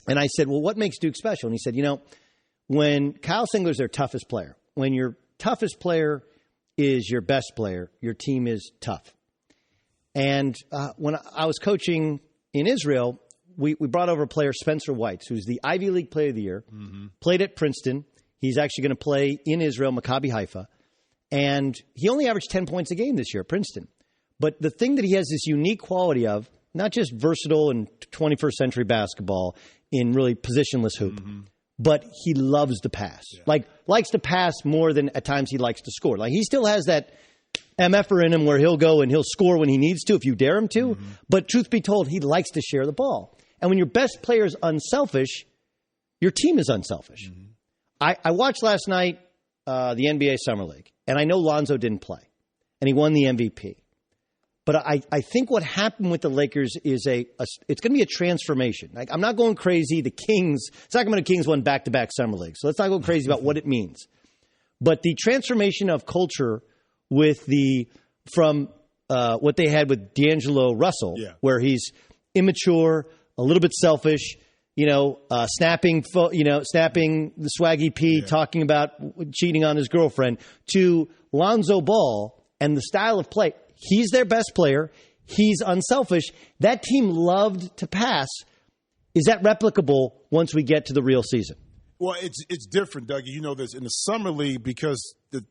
And I said, well, what makes Duke special? And he said, when Kyle Singler's their toughest player, when your toughest player is your best player, your team is tough. And when I was coaching in Israel, we brought over a player, Spencer Whites, who's the Ivy League Player of the Year, played at Princeton. He's actually going to play in Israel, Maccabi Haifa. And he only averaged 10 points a game this year at Princeton. But the thing that he has this unique quality of, not just versatile in 21st century basketball in really positionless hoop, but he loves to pass. Yeah. Likes to pass more than at times he likes to score. Like, he still has that MFer in him where he'll go and he'll score when he needs to if you dare him to. But truth be told, he likes to share the ball. And when your best player is unselfish, your team is unselfish. I watched last night the NBA Summer League. And I know Lonzo didn't play, and he won the MVP. But I think what happened with the Lakers is it's going to be a transformation. Like, I'm not going crazy. The Kings, Sacramento Kings won back-to-back Summer Leagues, so let's not go crazy about what it means. But the transformation of culture with from what they had with D'Angelo Russell, where he's immature, a little bit selfish, snapping the swaggy P, talking about cheating on his girlfriend, to Lonzo Ball and the style of play. He's their best player. He's unselfish. That team loved to pass. Is that replicable once we get to the real season? Well, it's different, Dougie. You know this. In the Summer League, because the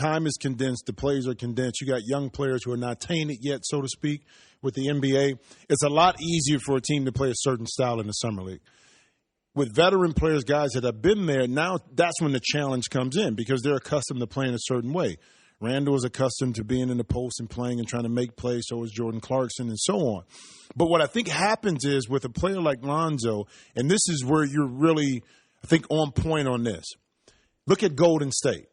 time is condensed, the players are condensed, you got young players who are not tainted yet, so to speak. With the NBA, it's a lot easier for a team to play a certain style in the Summer League. With veteran players, guys that have been there, now that's when the challenge comes in because they're accustomed to playing a certain way. Randall is accustomed to being in the post and playing and trying to make plays, so is Jordan Clarkson and so on. But what I think happens is with a player like Lonzo, and this is where you're really, I think, on point on this. Look at Golden State.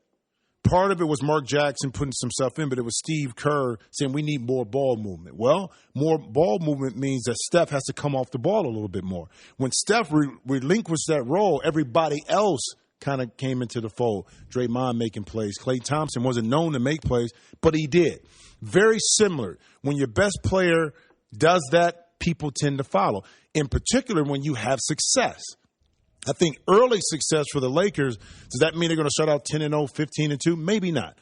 Part of it was Mark Jackson putting some stuff in, but it was Steve Kerr saying we need more ball movement. Well, more ball movement means that Steph has to come off the ball a little bit more. When Steph relinquished that role, everybody else kind of came into the fold. Draymond making plays. Klay Thompson wasn't known to make plays, but he did. Very similar. When your best player does that, people tend to follow. In particular, when you have success. I think early success for the Lakers, does that mean they're going to start out 10-0, 15-2? Maybe not.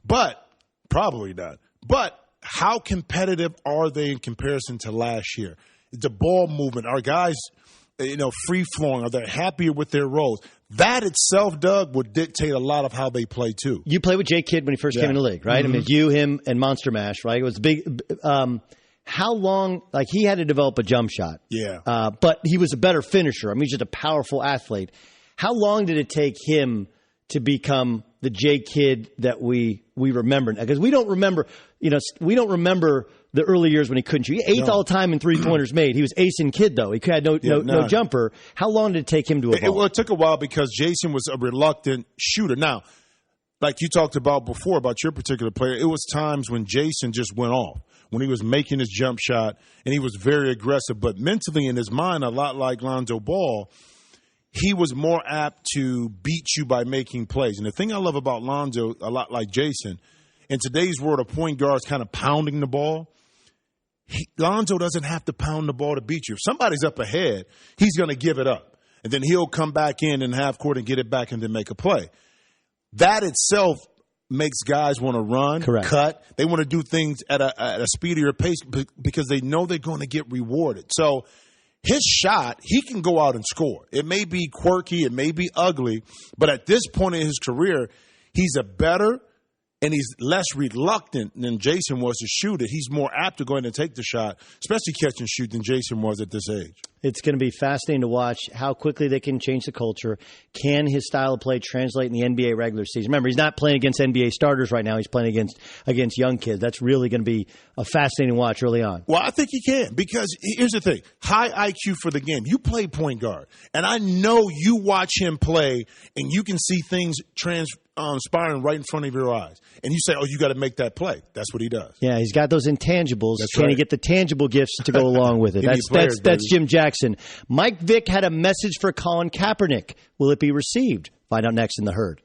But, probably not. But how competitive are they in comparison to last year? The ball movement. Our guys free flowing? Are they happier with their roles? That itself, Doug, would dictate a lot of how they play too. You played with Jay Kidd when he first came in the league, right? Mm-hmm. I mean, you, him, and Monster Mash, right? It was big. How long? Like, he had to develop a jump shot. Yeah. But he was a better finisher. I mean, he's just a powerful athlete. How long did it take him to become the Jay Kidd that we remember? Because we don't remember, we don't remember the early years when he couldn't shoot. He eighth all the time in three-pointers made. He was ace and Kid, though. He had no jumper. How long did it take him to evolve? It took a while because Jason was a reluctant shooter. Now, like you talked about before about your particular player, it was times when Jason just went off, when he was making his jump shot, and he was very aggressive. But mentally in his mind, a lot like Lonzo Ball, he was more apt to beat you by making plays. And the thing I love about Lonzo, a lot like Jason, in today's world of point guards kind of pounding the ball, Lonzo doesn't have to pound the ball to beat you. If somebody's up ahead, he's going to give it up. And then he'll come back in half court and get it back and then make a play. That itself makes guys want to run, cut. They want to do things at a speedier pace because they know they're going to get rewarded. So his shot, he can go out and score. It may be quirky, it may be ugly, but at this point in his career, he's a better and he's less reluctant than Jason was to shoot it. He's more apt to go in and take the shot, especially catch and shoot, than Jason was at this age. It's going to be fascinating to watch how quickly they can change the culture. Can his style of play translate in the NBA regular season? Remember, he's not playing against NBA starters right now. He's playing against young kids. That's really going to be a fascinating watch early on. Well, I think he can because here's the thing. High IQ for the game. You play point guard, and I know you watch him play, and you can see things transpiring right in front of your eyes. And you say, oh, you got to make that play. That's what he does. Yeah, he's got those intangibles. That's Can right. he get the tangible gifts to go along with it? That's Jim Jackson. Mike Vick had a message for Colin Kaepernick. Will it be received? Find out next in The Herd.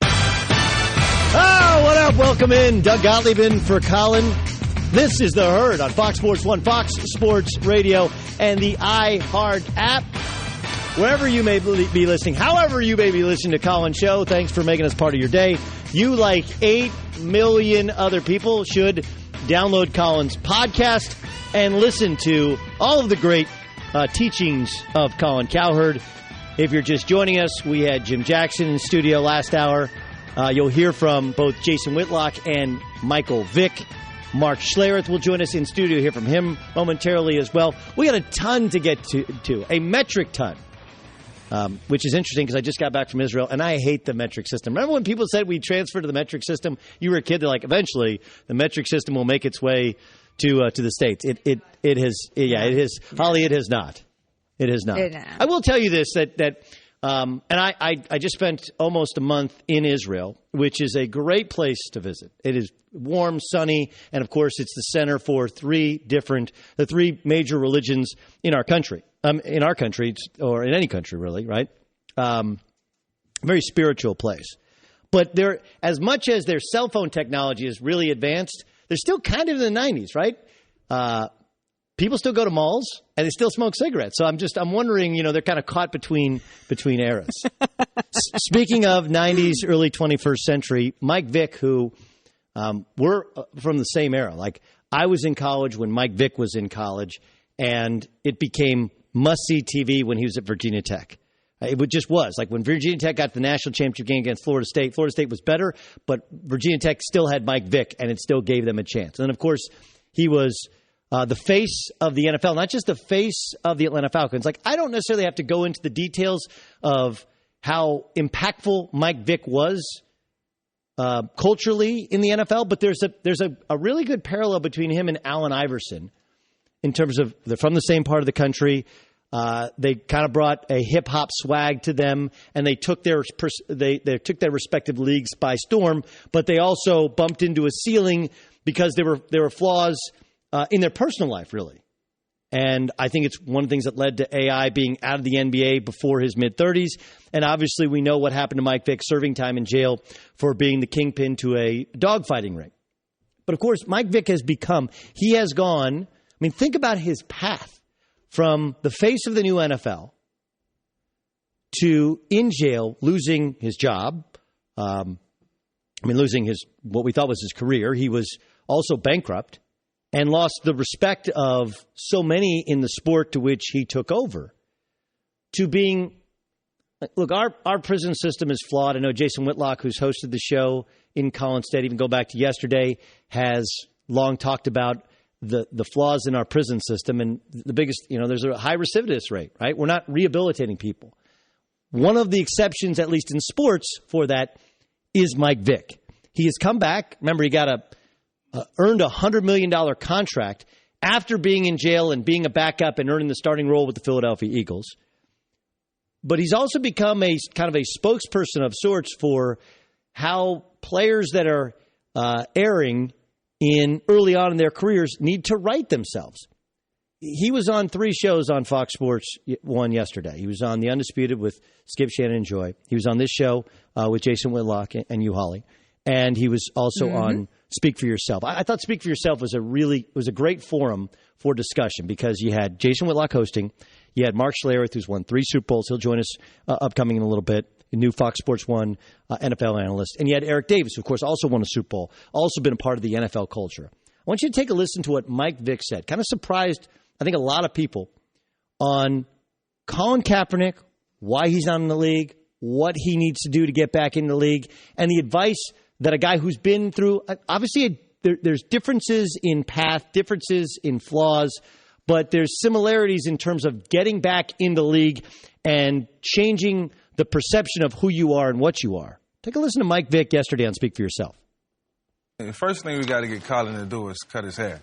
Oh, what up? Welcome in. Doug Gottlieb in for Colin. This is The Herd on Fox Sports 1, Fox Sports Radio, and the iHeart app. Wherever you may be listening, however you may be listening to Colin's show, thanks for making us part of your day. You, like 8 million other people, should download Colin's podcast and listen to all of the great teachings of Colin Cowherd. If you're just joining us, we had Jim Jackson in studio last hour. You'll hear from both Jason Whitlock and Michael Vick. Mark Schlereth will join us in studio, hear from him momentarily as well. We got a ton to get to a metric ton. Which is interesting because I just got back from Israel, and I hate the metric system. Remember when people said we transfer to the metric system? You were a kid, they're like, eventually the metric system will make its way to the States. It has. Holly, it has not. It has not. I will tell you this, and I just spent almost a month in Israel, which is a great place to visit. It is warm, sunny, and of course it's the center for the three major religions in our country. In our country, or in any country, really, right? Very spiritual place. But as much as their cell phone technology is really advanced, they're still kind of in the 90s, right? People still go to malls, and they still smoke cigarettes. So I'm wondering, they're kind of caught between eras. Speaking of 90s, early 21st century, Mike Vick, who we're from the same era. Like, I was in college when Mike Vick was in college, and it became must-see TV when he was at Virginia Tech. It just was. Like, when Virginia Tech got the national championship game against Florida State was better, but Virginia Tech still had Mike Vick, and it still gave them a chance. And then, of course, he was the face of the NFL, not just the face of the Atlanta Falcons. Like, I don't necessarily have to go into the details of how impactful Mike Vick was culturally in the NFL, but there's a really good parallel between him and Allen Iverson in terms of they're from the same part of the country. They kind of brought a hip hop swag to them, and they took their respective leagues by storm. But they also bumped into a ceiling because there were flaws in their personal life, really. And I think it's one of the things that led to AI being out of the NBA before his mid-30s. And obviously, we know what happened to Mike Vick, serving time in jail for being the kingpin to a dogfighting ring. But of course, Mike Vick has gone. I mean, think about his path from the face of the new NFL to in jail, losing his job. Losing what we thought was his career. He was also bankrupt and lost the respect of so many in the sport to which he took over. to being – look, our prison system is flawed. I know Jason Whitlock, who's hosted the show in Collins State, even go back to yesterday, has long talked about the flaws in our prison system. And the biggest – there's a high recidivist rate, right? We're not rehabilitating people. One of the exceptions, at least in sports, for that is Mike Vick. He has come back. Remember, he got earned a $100 million contract after being in jail and being a backup and earning the starting role with the Philadelphia Eagles. But he's also become a kind of a spokesperson of sorts for how players that are erring early on in their careers need to right themselves. He was on 3 shows on Fox Sports 1 yesterday. He was on The Undisputed with Skip Shannon and Joy. He was on this show with Jason Whitlock and you, Holly. And he was also on Speak for Yourself. I thought Speak for Yourself was a great forum for discussion because you had Jason Whitlock hosting. You had Mark Schlereth, who's won 3 Super Bowls. He'll join us upcoming in a little bit. A new Fox Sports 1 NFL analyst. And you had Eric Davis, who, of course, also won a Super Bowl, also been a part of the NFL culture. I want you to take a listen to what Mike Vick said. Kind of surprised, I think, a lot of people on Colin Kaepernick, why he's not in the league, what he needs to do to get back in the league, and the advice that a guy who's been through, obviously there's differences in path, differences in flaws, but there's similarities in terms of getting back in the league and changing the perception of who you are and what you are. Take a listen to Mike Vick yesterday on Speak for Yourself. The first thing we got to get Colin to do is cut his hair.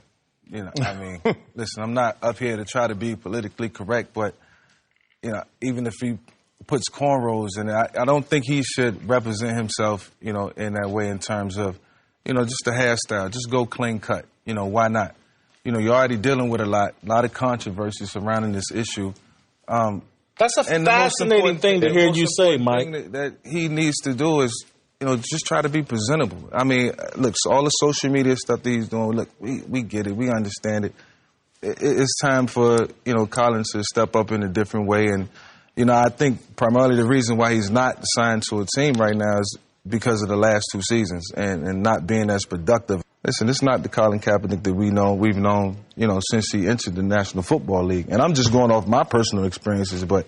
Listen, I'm not up here to try to be politically correct, but, even if he puts cornrows in it, I don't think he should represent himself, in that way in terms of, just the hairstyle. Just go clean cut. Why not? You're already dealing with a lot of controversy surrounding this issue. That's a fascinating thing to hear you say, Mike. That he needs to do is, just try to be presentable. I mean, look, so all the social media stuff that he's doing, look, we get it. We understand it. It's time for, Colin to step up in a different way. And, I think primarily the reason why he's not signed to a team right now is because of the last 2 seasons and not being as productive. Listen, it's not the Colin Kaepernick that we've known, since he entered the National Football League. And I'm just going off my personal experiences, but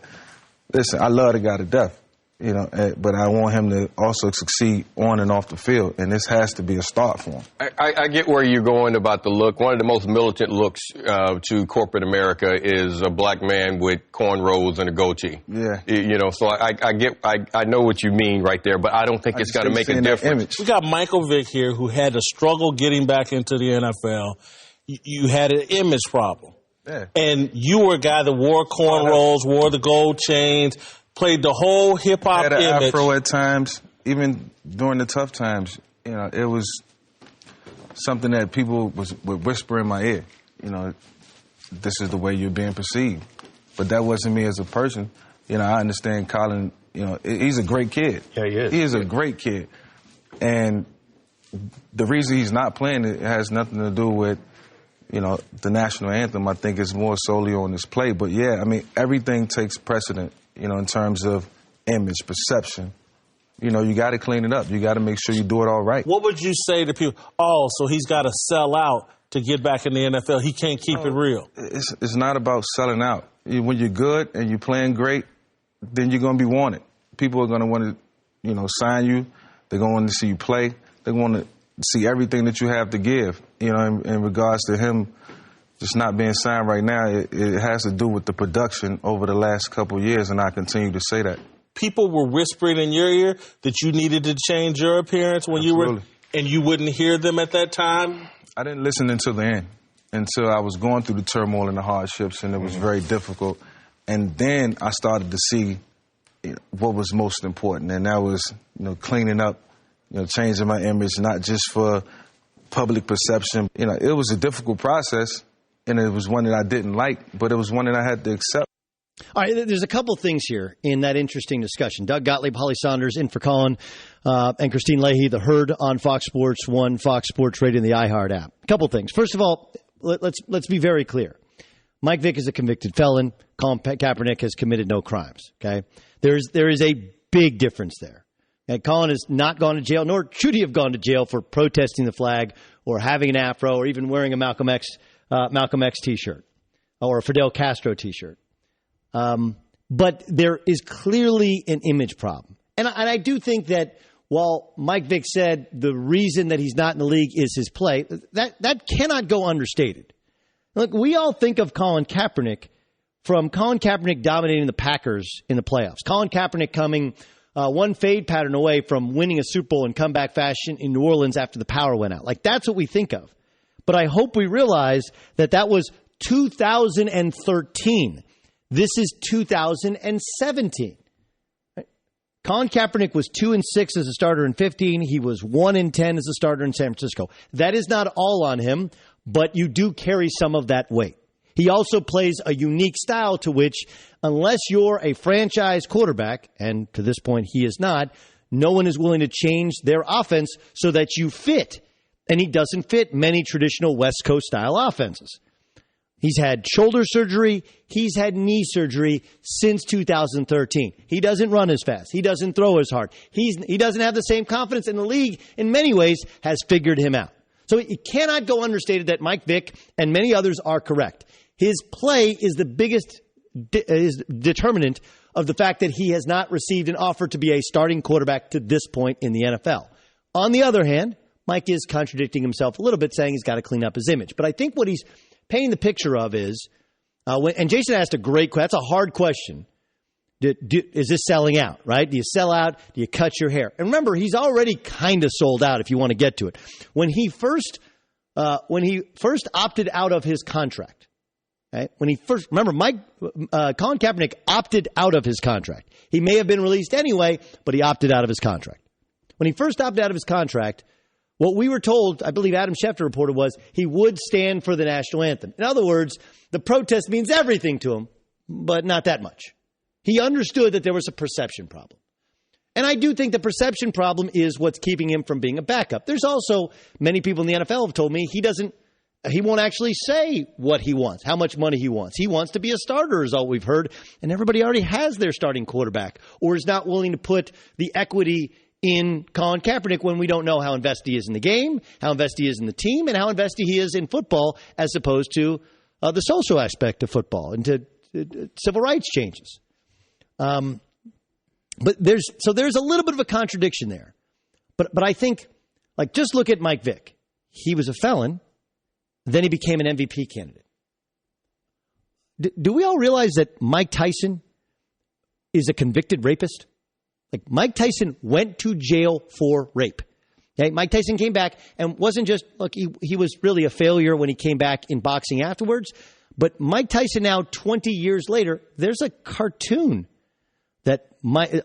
listen, I love the guy to death, but I want him to also succeed on and off the field, and this has to be a start for him. I get where you're going about the look. One of the most militant looks to corporate America is a black man with cornrows and a goatee. Yeah. So I know what you mean right there, but I don't think it's going to make a difference. We got Michael Vick here who had to struggle getting back into the NFL. You had an image problem. Yeah. And you were a guy that wore cornrows, wore the gold chains, played the whole hip-hop image. Had an afro image. at times, even during the tough times. It was something that people would whisper in my ear. This is the way you're being perceived. But that wasn't me as a person. I understand Colin, he's a great kid. Yeah, he is. He is a great kid. And the reason he's not playing, it has nothing to do with, the national anthem. I think it's more solely on his play. But, yeah, I mean, everything takes precedent, in terms of image, perception. You got to clean it up. You got to make sure you do it all right. What would you say to people? So he's got to sell out to get back in the NFL. He can't keep it real. It's not about selling out. When you're good and you're playing great, then you're going to be wanted. People are going to want to, sign you. They're going to want to see you play. They want to see everything that you have to give. In regards to him just not being signed right now, it has to do with the production over the last couple of years, and I continue to say that. People were whispering in your ear that you needed to change your appearance when Absolutely. you were, and you wouldn't hear them at that time? I didn't listen until the end, until I was going through the turmoil and the hardships, and it was very difficult. And then I started to see what was most important, and that was, cleaning up, changing my image, not just for public perception. It was a difficult process, and it was one that I didn't like, but it was one that I had to accept. All right, there's a couple things here in that interesting discussion. Doug Gottlieb, Holly Saunders, in for Colin, and Christine Leahy, the Herd on Fox Sports 1, Fox Sports Radio, and the iHeart app. A couple things. First of all, let's be very clear. Mike Vick is a convicted felon. Colin Kaepernick has committed no crimes. Okay, there is a big difference there. And Colin has not gone to jail, nor should he have gone to jail for protesting the flag or having an afro or even wearing a Malcolm X T-shirt or a Fidel Castro T-shirt. but there is clearly an image problem. And I do think that while Mike Vick said the reason that he's not in the league is his play, that cannot go understated. Look, we all think of Colin Kaepernick from Colin Kaepernick dominating the Packers in the playoffs. Colin Kaepernick coming one fade pattern away from winning a Super Bowl in comeback fashion in New Orleans after the power went out. Like, that's what we think of. But I hope we realize that was 2013. This is 2017. Colin Kaepernick was 2-6 as a starter in 15. He was 1-10 as a starter in San Francisco. That is not all on him, but you do carry some of that weight. He also plays a unique style to which, unless you're a franchise quarterback, and to this point he is not, no one is willing to change their offense so that you fit. And he doesn't fit many traditional West Coast style offenses. He's had shoulder surgery. He's had knee surgery since 2013. He doesn't run as fast. He doesn't throw as hard. He doesn't have the same confidence in the league. In many ways, has figured him out. So it cannot go understated that Mike Vick and many others are correct. His play is the biggest determinant of the fact that he has not received an offer to be a starting quarterback to this point in the NFL. On the other hand, Mike is contradicting himself a little bit, saying he's got to clean up his image. But I think what he's painting the picture of is, and Jason asked a great question. That's a hard question. Is this selling out, right? Do you sell out? Do you cut your hair? And remember, he's already kind of sold out if you want to get to it. When he first opted out of his contract, right? Colin Kaepernick opted out of his contract. He may have been released anyway, but he opted out of his contract. When he first opted out of his contract, what we were told, I believe Adam Schefter reported, was he would stand for the national anthem. In other words, the protest means everything to him, but not that much. He understood that there was a perception problem. And I do think the perception problem is what's keeping him from being a backup. There's also many people in the NFL have told me he won't actually say what he wants, how much money he wants. He wants to be a starter is all we've heard. And everybody already has their starting quarterback or is not willing to put the equity in Colin Kaepernick when we don't know how invested he is in the game, how invested he is in the team, and how invested he is in football as opposed to the social aspect of football and to civil rights changes. But there's a little bit of a contradiction there. But I think, like, just look at Mike Vick. He was a felon. Then he became an MVP candidate. Do we all realize that Mike Tyson is a convicted rapist? Like, Mike Tyson went to jail for rape. Okay? Mike Tyson came back and wasn't just, look, he was really a failure when he came back in boxing afterwards. But Mike Tyson now, 20 years later, there's a cartoon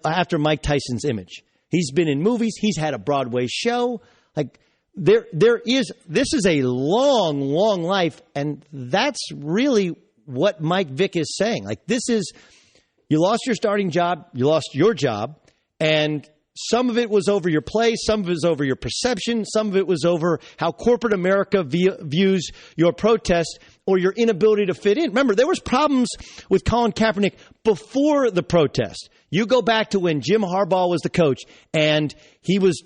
after Mike Tyson's image. He's been in movies. He's had a Broadway show. Like, this is a long, long life. And that's really what Mike Vick is saying. Like, you lost your starting job. You lost your job. And some of it was over your play. Some of it was over your perception. Some of it was over how corporate America views your protest or your inability to fit in. Remember, there was problems with Colin Kaepernick before the protest. You go back to when Jim Harbaugh was the coach and he was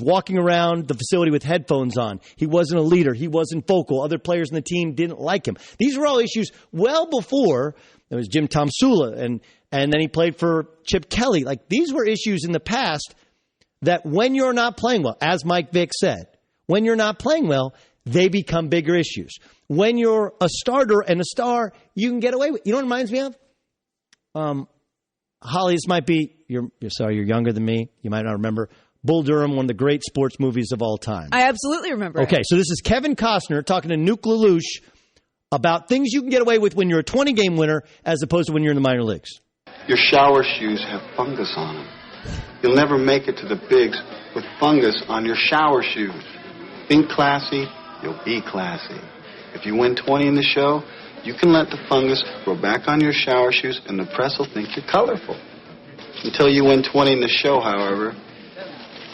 walking around the facility with headphones on. He wasn't a leader. He wasn't vocal. Other players in the team didn't like him. These were all issues well before there was Jim Tomsula and then he played for Chip Kelly. Like, these were issues in the past that when you're not playing well, as Mike Vick said, when you're not playing well, they become bigger issues. When you're a starter and a star, you can get away with. You know what it reminds me of? Holly, this might be, you're younger than me. You might not remember. Bull Durham, one of the great sports movies of all time. I absolutely remember. Okay, so this is Kevin Costner talking to Nuke LaLoosh about things you can get away with when you're a 20-game winner as opposed to when you're in the minor leagues. Your shower shoes have fungus on them. You'll never make it to the bigs with fungus on your shower shoes. Think classy, you'll be classy. If you win 20 in the show, you can let the fungus grow back on your shower shoes and the press will think you're colorful. Until you win 20 in the show, however,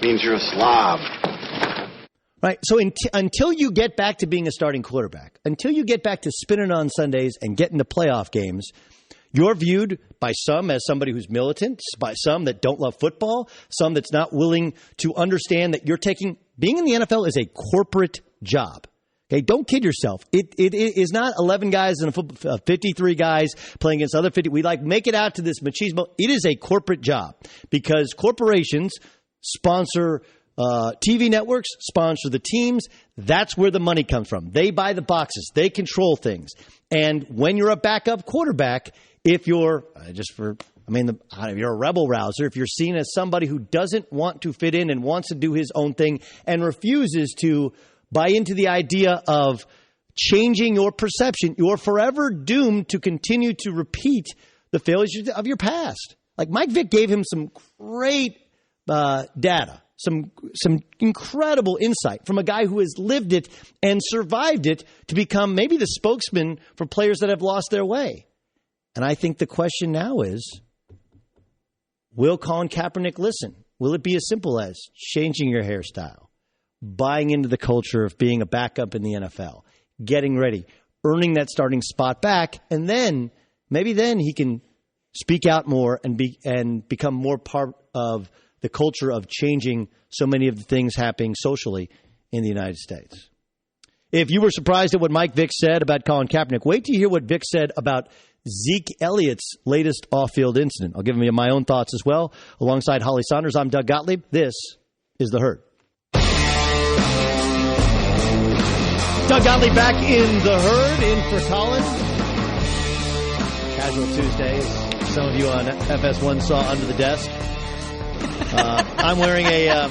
means you're a slob. Right. So until you get back to being a starting quarterback, until you get back to spinning on Sundays and getting to playoff games, you're viewed by some as somebody who's militant, by some that don't love football, some that's not willing to understand that being in the NFL is a corporate job. Okay, don't kid yourself. It is not 11 guys and 53 guys playing against other 50. We make it out to this machismo. It is a corporate job because corporations sponsor TV networks, sponsor the teams. That's where the money comes from. They buy the boxes. They control things. And when you're a backup quarterback, if you're you're a rebel rouser, if you're seen as somebody who doesn't want to fit in and wants to do his own thing and refuses to buy into the idea of changing your perception, you're forever doomed to continue to repeat the failures of your past. Like Mike Vick gave him some great data, some incredible insight from a guy who has lived it and survived it to become maybe the spokesman for players that have lost their way. And I think the question now is, will Colin Kaepernick listen? Will it be as simple as changing your hairstyle, buying into the culture of being a backup in the NFL, getting ready, earning that starting spot back, and then maybe then he can speak out more and become more part of the culture of changing so many of the things happening socially in the United States. If you were surprised at what Mike Vick said about Colin Kaepernick, wait till you hear what Vick said about Zeke Elliott's latest off-field incident. I'll give you my own thoughts as well. Alongside Holly Saunders, I'm Doug Gottlieb. This is The Herd. Doug Gottlieb back in The Herd, in for Colin. Casual Tuesdays. Some of you on FS1 saw under the desk. I'm wearing a...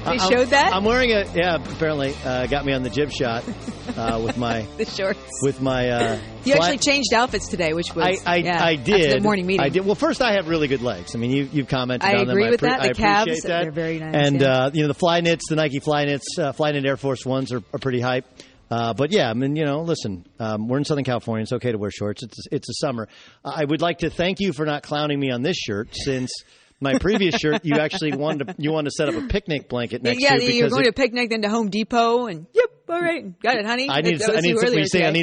They showed that? I'm wearing apparently got me on the jib shot with my... the shorts. With my... you actually changed outfits today, which was... I did. After the morning meeting. I did. Well, first, I have really good legs. I mean, you've commented on them. I agree with that. The calves, that. they're very nice. And, the Fly Knits, the Nike Fly Knits, Fly Knit Air Force Ones are pretty hype. But yeah, I mean, listen, we're in Southern California. It's okay to wear shorts. It's a summer. I would like to thank you for not clowning me on this shirt since... My previous shirt, you actually wanted to set up a picnic blanket next to. Yeah, you're going to picnic, then to Home Depot, and all right, got it, honey. I need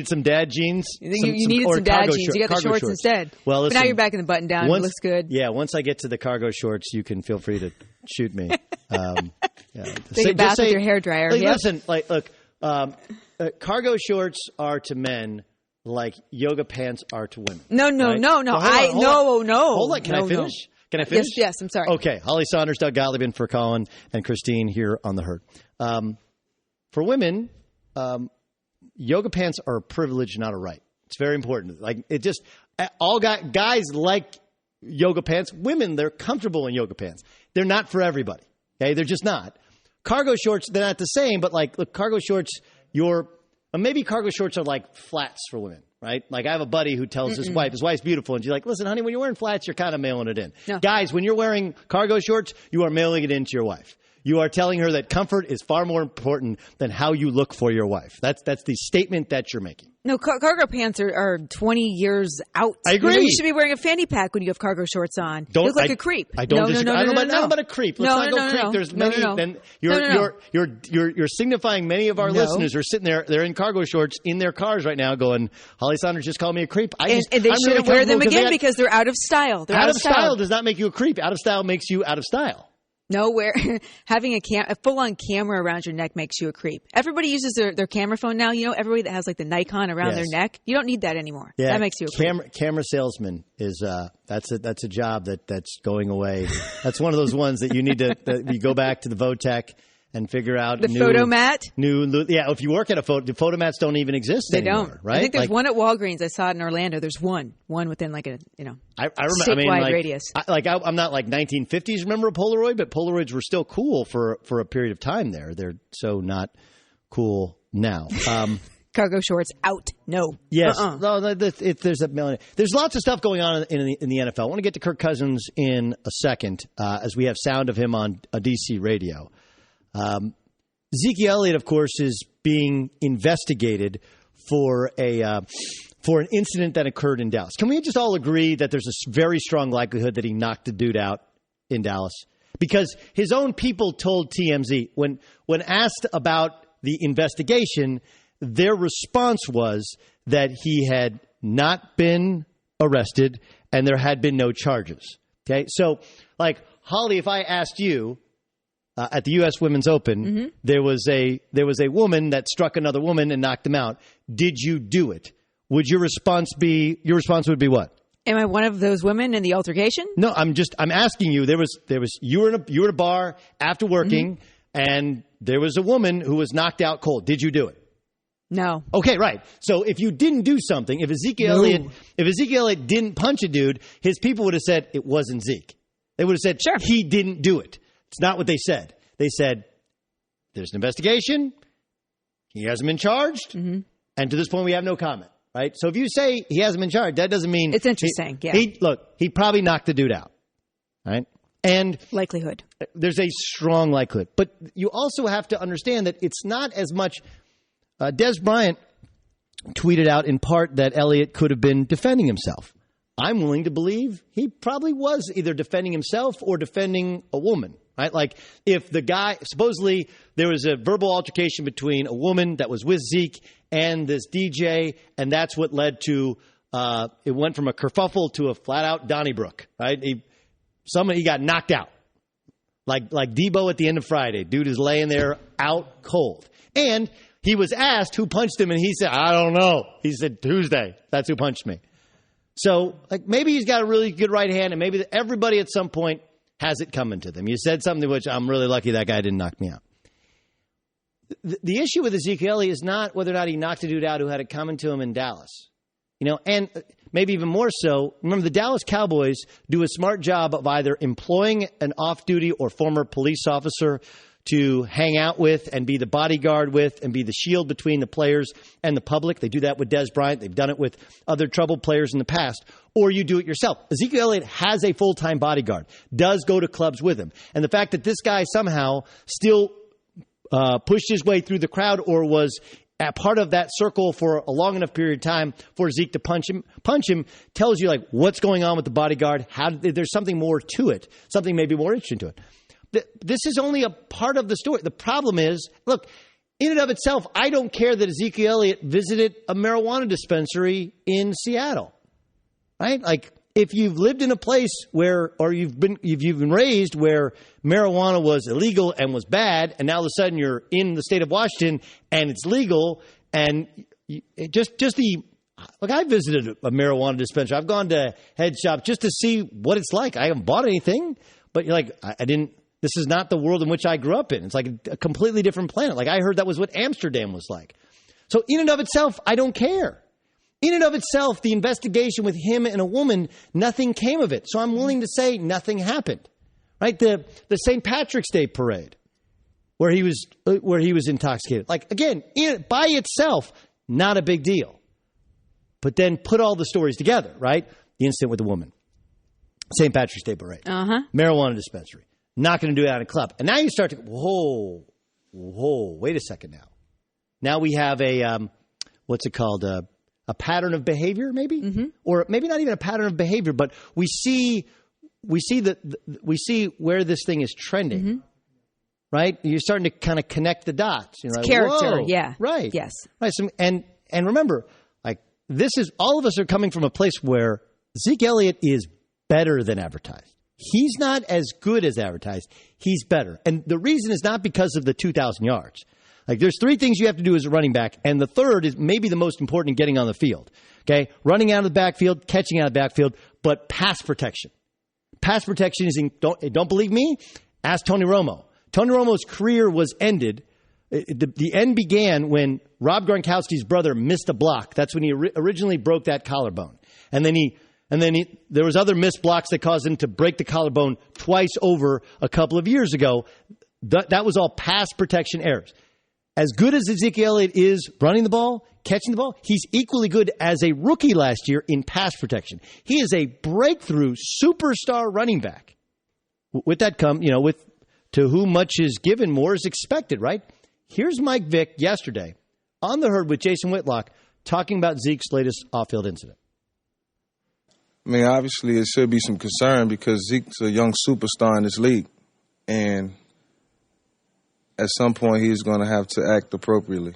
some dad jeans. You needed some dad jeans. You got the shorts instead. Well, listen, but now you're back in the button down. It looks good. Yeah, once I get to the cargo shorts, you can feel free to shoot me. Take a bath with your hairdryer. Listen, look, cargo shorts are to men like yoga pants are to women. No. Hold on, can I finish? Can I finish? Yes, I'm sorry. Okay. Holly Saunders, Doug Gottlieb in for Colin and Christine here on The Herd. For women, yoga pants are a privilege, not a right. It's very important. Guys like yoga pants. Women, they're comfortable in yoga pants. They're not for everybody. Okay? They're just not. Cargo shorts, they're not the same, but look, cargo shorts, maybe cargo shorts are like flats for women. Right? Like I have a buddy who tells his wife's beautiful, and she's like, listen, honey, when you're wearing flats, you're kind of mailing it in. No. Guys, when you're wearing cargo shorts, you are mailing it in to your wife. You are telling her that comfort is far more important than how you look for your wife. That's the statement that you're making. No, cargo pants are 20 years out. I agree. You should be wearing a fanny pack when you have cargo shorts on. You look like a creep. I don't disagree. I don't know about a creep. Let's not go creep. There's many. Then you're signifying many of our listeners are sitting there. They're in cargo shorts in their cars right now, going, "Holly Saunders just called me a creep." And they shouldn't wear them again because they're out of style. Out of style does not make you a creep. Out of style makes you out of style. No, having a full-on camera around your neck makes you a creep. Everybody uses their camera phone now. Everybody that has the Nikon around their neck. You don't need that anymore. Yeah, that makes you a creep. Camera salesman is that's a job that's going away. That's one of those ones that you need to you go back to the Votech and figure out the photomat. If you work at the photomats don't even exist anymore. They don't. Right? I think there's one at Walgreens. I saw it in Orlando. There's one within I remember, statewide radius. I'm not 1950s. Remember a Polaroid, but Polaroids were still cool for a period of time there. They're so not cool now. Cargo shorts out. No. Yes. No. There's lots of stuff going on in the NFL. I want to get to Kirk Cousins in a second as we have sound of him on a DC radio. Zeke Elliott, of course, is being investigated for an incident that occurred in Dallas. Can we just all agree that there's a very strong likelihood that he knocked the dude out in Dallas? Because his own people told TMZ when asked about the investigation, their response was that he had not been arrested and there had been no charges. Okay, so Holly, if I asked you, at the U.S. Women's Open, there was a woman that struck another woman and knocked them out. Did you do it? Would your response would be what? Am I one of those women in the altercation? No, I'm asking you. You were in a bar after working, and there was a woman who was knocked out cold. Did you do it? No. Okay, right. So if you didn't do something, if Ezekiel Elliott didn't punch a dude, his people would have said it wasn't Zeke. They would have said, sure, he didn't do it. It's not what they said. They said, there's an investigation. He hasn't been charged. And to this point, we have no comment. Right? So if you say he hasn't been charged, that doesn't mean... It's interesting, He probably knocked the dude out. Right? And... likelihood. There's a strong likelihood. But you also have to understand that it's not as much... Des Bryant tweeted out in part that Elliott could have been defending himself. I'm willing to believe he probably was either defending himself or defending a woman. Right? Like if the guy, supposedly there was a verbal altercation between a woman that was with Zeke and this DJ, and that's what led to, it went from a kerfuffle to a flat out Donnybrook, right? He got knocked out. Like Debo at the end of Friday. Dude is laying there out cold. And he was asked who punched him, and he said, I don't know. He said, Tuesday. That's who punched me. So maybe he's got a really good right hand, and maybe everybody at some point has it coming to them. You said something which I'm really lucky that guy didn't knock me out. The issue with Ezekiel Elliott is not whether or not he knocked a dude out who had it coming to him in Dallas. And maybe even more so, remember the Dallas Cowboys do a smart job of either employing an off-duty or former police officer to hang out with and be the bodyguard with and be the shield between the players and the public. They do that with Des Bryant. They've done it with other troubled players in the past. Or you do it yourself. Ezekiel Elliott has a full-time bodyguard, does go to clubs with him. And the fact that this guy somehow still pushed his way through the crowd or was a part of that circle for a long enough period of time for Zeke to punch him tells you what's going on with the bodyguard. There's something more to it, something maybe more interesting to it. This is only a part of the story. The problem is, look, in and of itself, I don't care that Ezekiel Elliott visited a marijuana dispensary in Seattle, right? Like, if you've lived in a place where, or you've been raised where marijuana was illegal and was bad, and now all of a sudden you're in the state of Washington and it's legal, and I visited a marijuana dispensary. I've gone to head shop just to see what it's like. I haven't bought anything, but I didn't. This is not the world in which I grew up in. It's like a completely different planet. Like I heard that was what Amsterdam was like. So in and of itself, I don't care. In and of itself, the investigation with him and a woman, nothing came of it. So I'm willing to say nothing happened. Right? The St. Patrick's Day parade where he was intoxicated. Like again, by itself, not a big deal. But then put all the stories together, right? The incident with the woman. St. Patrick's Day parade. Marijuana dispensary. Not going to do it at a club. And now you start to, whoa, wait a second now. Now we have a, what's it called? A pattern of behavior, maybe? Or maybe not even a pattern of behavior, but we see where this thing is trending. Right? You're starting to kind of connect the dots. Character, whoa, yeah. Right. Yes. Right. So, and remember, this is, all of us are coming from a place where Zeke Elliott is better than advertised. He's not as good as advertised. He's better. And the reason is not because of the 2,000 yards. There's three things you have to do as a running back, and the third is maybe the most important in getting on the field. Okay? Running out of the backfield, catching out of the backfield, but pass protection. Pass protection is, don't believe me? Ask Tony Romo. Tony Romo's career was ended. The end began when Rob Gronkowski's brother missed a block. That's when he originally broke that collarbone. And then there was other missed blocks that caused him to break the collarbone twice over a couple of years ago. That was all pass protection errors. As good as Ezekiel Elliott is running the ball, catching the ball, he's equally good as a rookie last year in pass protection. He is a breakthrough superstar running back. With that to whom much is given, more is expected, right? Here's Mike Vick yesterday on The Herd with Jason Whitlock talking about Zeke's latest off-field incident. I mean, obviously, it should be some concern because Zeke's a young superstar in this league. And at some point, he's going to have to act appropriately.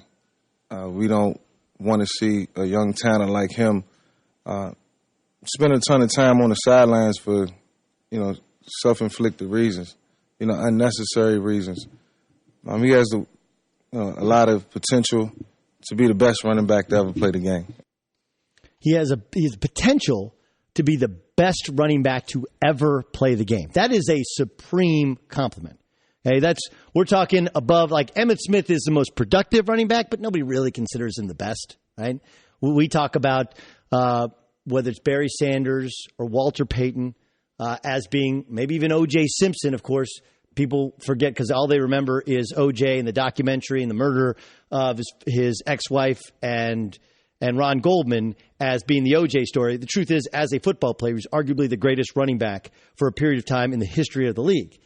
We don't want to see a young talent like him spend a ton of time on the sidelines for, self-inflicted reasons. unnecessary reasons. He has a lot of potential to be the best running back to ever play the game. He has potential to be the best running back to ever play the game. That is a supreme compliment. Okay, we're talking above, like Emmitt Smith is the most productive running back, but nobody really considers him the best, right? We talk about whether it's Barry Sanders or Walter Payton as being maybe even O.J. Simpson, of course. People forget because all they remember is O.J. and the documentary and the murder of his ex-wife and Ron Goldman as being the O.J. story. The truth is, as a football player, he was arguably the greatest running back for a period of time in the history of the league.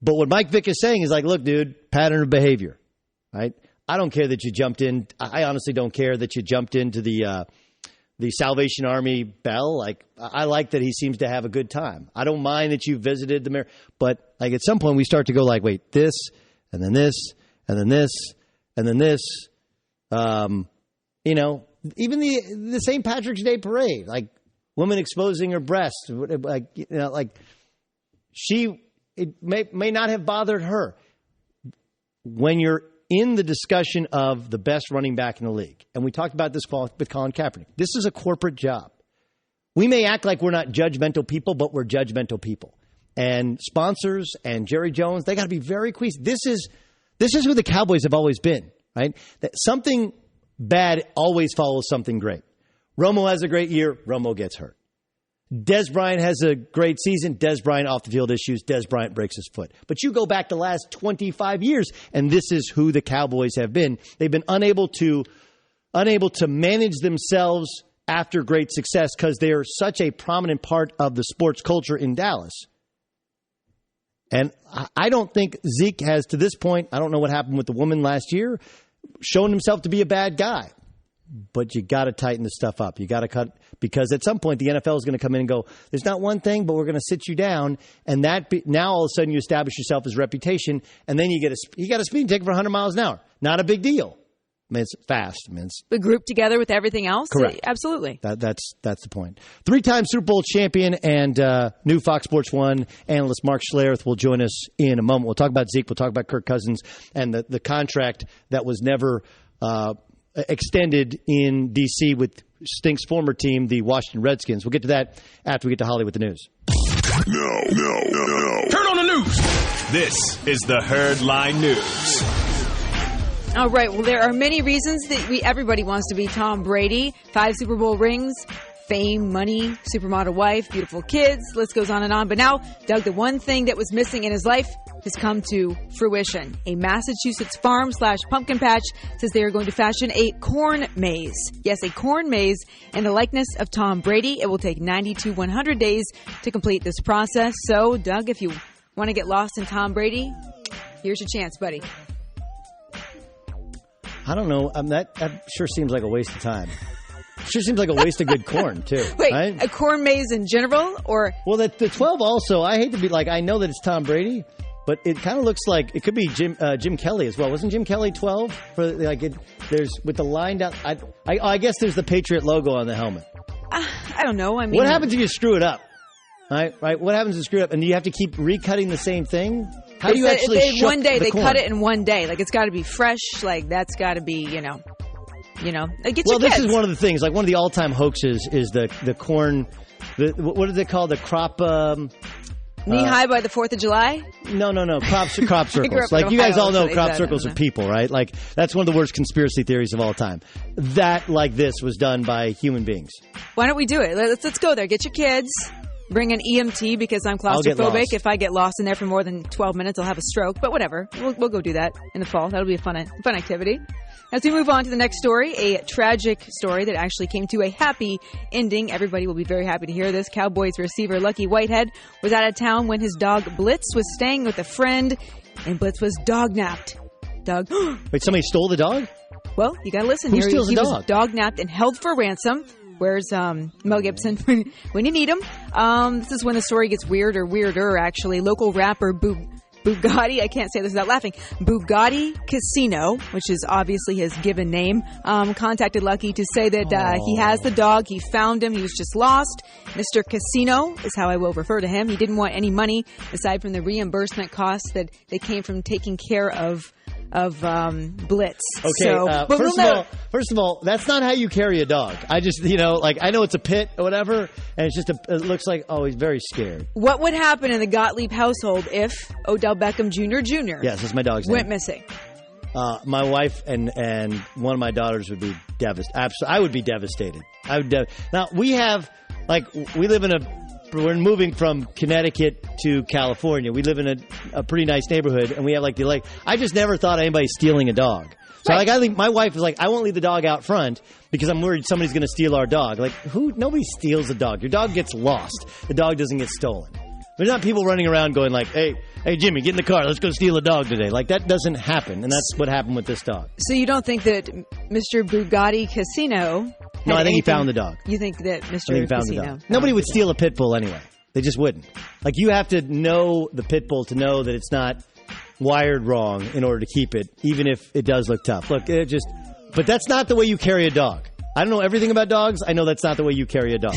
But what Mike Vick is saying is like, look, dude, pattern of behavior, right? I don't care that you jumped in. I honestly don't care that you jumped into the Salvation Army bell. Like, I like that he seems to have a good time. I don't mind that you visited the mayor. But like at some point we start to go like, wait, this, and then this, and then this, and then this. Even the St. Patrick's Day parade, like women exposing her breasts, it may not have bothered her. When you're in the discussion of the best running back in the league, and we talked about this with Colin Kaepernick, this is a corporate job. We may act like we're not judgmental people, but we're judgmental people. And sponsors and Jerry Jones, they got to be very queasy. This is who the Cowboys have always been, right? That something bad always follows something great. Romo has a great year, Romo gets hurt. Dez Bryant has a great season. Dez Bryant off the field issues. Dez Bryant breaks his foot. But you go back the last 25 years, and this is who the Cowboys have been. They've been unable to manage themselves after great success because they are such a prominent part of the sports culture in Dallas. And I don't think Zeke has, to this point, I don't know what happened with the woman last year, shown himself to be a bad guy. But you got to tighten the stuff up. You got to cut, because at some point the NFL is going to come in and go, there's not one thing, but we're going to sit you down. And now all of a sudden you establish yourself as reputation, and then you got a speeding ticket for 100 miles an hour. Not a big deal. I mean, it's fast. I mean, it's the group together with everything else. Correct. Absolutely. That's the point. 3-time Super Bowl champion and new Fox Sports 1 analyst Mark Schlereth will join us in a moment. We'll talk about Zeke. We'll talk about Kirk Cousins and the contract that was never extended in D.C. with Stink's former team, the Washington Redskins. We'll get to that after we get to Holly with the news. No. Turn on the news. This is the Herd Line News. All right. Well, there are many reasons that everybody wants to be Tom Brady. 5 Super Bowl rings, fame, money, supermodel wife, beautiful kids. List goes on and on. But now, Doug, the one thing that was missing in his life has come to fruition. A Massachusetts farm/pumpkin patch says they are going to fashion a corn maze. Yes, a corn maze in the likeness of Tom Brady. It will take 90 to 100 days to complete this process. So, Doug, if you want to get lost in Tom Brady, here's your chance, buddy. I don't know. That sure seems like a waste of time. Sure seems like a waste of good corn, too. Wait, right? A corn maze in general? Or well, the 12 also, I hate to be like, I know that it's Tom Brady, but it kind of looks like it could be Jim Kelly as well. Wasn't Jim Kelly 12? For like there's with the line down. I guess there's the Patriot logo on the helmet. I don't know. I mean, what happens if you screw it up? Right? What happens if you screw it up? And do you have to keep recutting the same thing? How do you actually one day the they corn? cut it in one day. Like it's got to be fresh. Like that's got to be get well, this is one of the things. Like one of the all-time hoaxes is the corn. What do they call the crop? Knee high by the 4th of July? No. Crop circles. Like you guys all know, crop circles are people, right? Like that's one of the worst conspiracy theories of all time. That like this was done by human beings. Why don't we do it? Let's go there. Get your kids. Bring an EMT because I'm claustrophobic. If I get lost in there for more than 12 minutes, I'll have a stroke. But whatever. We'll go do that in the fall. That'll be a fun activity. As we move on to the next story, a tragic story that actually came to a happy ending. Everybody will be very happy to hear this. Cowboys receiver Lucky Whitehead was out of town when his dog Blitz was staying with a friend, and Blitz was dog-napped. Doug. Wait, somebody stole the dog? Well, you got to listen Who here. steals He the was dog? dog-napped and held for ransom. Where's Mel Gibson when you need him? This is when the story gets weirder, actually. Local rapper Bugatti, I can't say this without laughing, Bugatti Casino, which is obviously his given name, contacted Lucky to say that he has the dog. He found him. He was just lost. Mr. Casino is how I will refer to him. He didn't want any money aside from the reimbursement costs that they came from taking care of Blitz. Okay, so, first of all, that's not how you carry a dog. I just, I know it's a pit or whatever, and it's just it looks like, he's very scared. What would happen in the Gottlieb household if Odell Beckham Jr. Yes, that's my dog's went name. missing? My wife and one of my daughters would be devastated. I would be devastated. Now, we're moving from Connecticut to California. We live in a pretty nice neighborhood, and we have I just never thought of anybody stealing a dog. So I think my wife was like, I won't leave the dog out front because I'm worried somebody's going to steal our dog. Nobody steals a dog. Your dog gets lost. The dog doesn't get stolen. There's not people running around going hey, Jimmy, get in the car. Let's go steal a dog today. That doesn't happen, and that's what happened with this dog. So you don't think that Mr. Bugatti Casino... No, I think he found the dog. You think that Mr. found the dog. Nobody would steal a pit bull anyway. They just wouldn't. You have to know the pit bull to know that it's not wired wrong in order to keep it, even if it does look tough. But that's not the way you carry a dog. I don't know everything about dogs. I know that's not the way you carry a dog.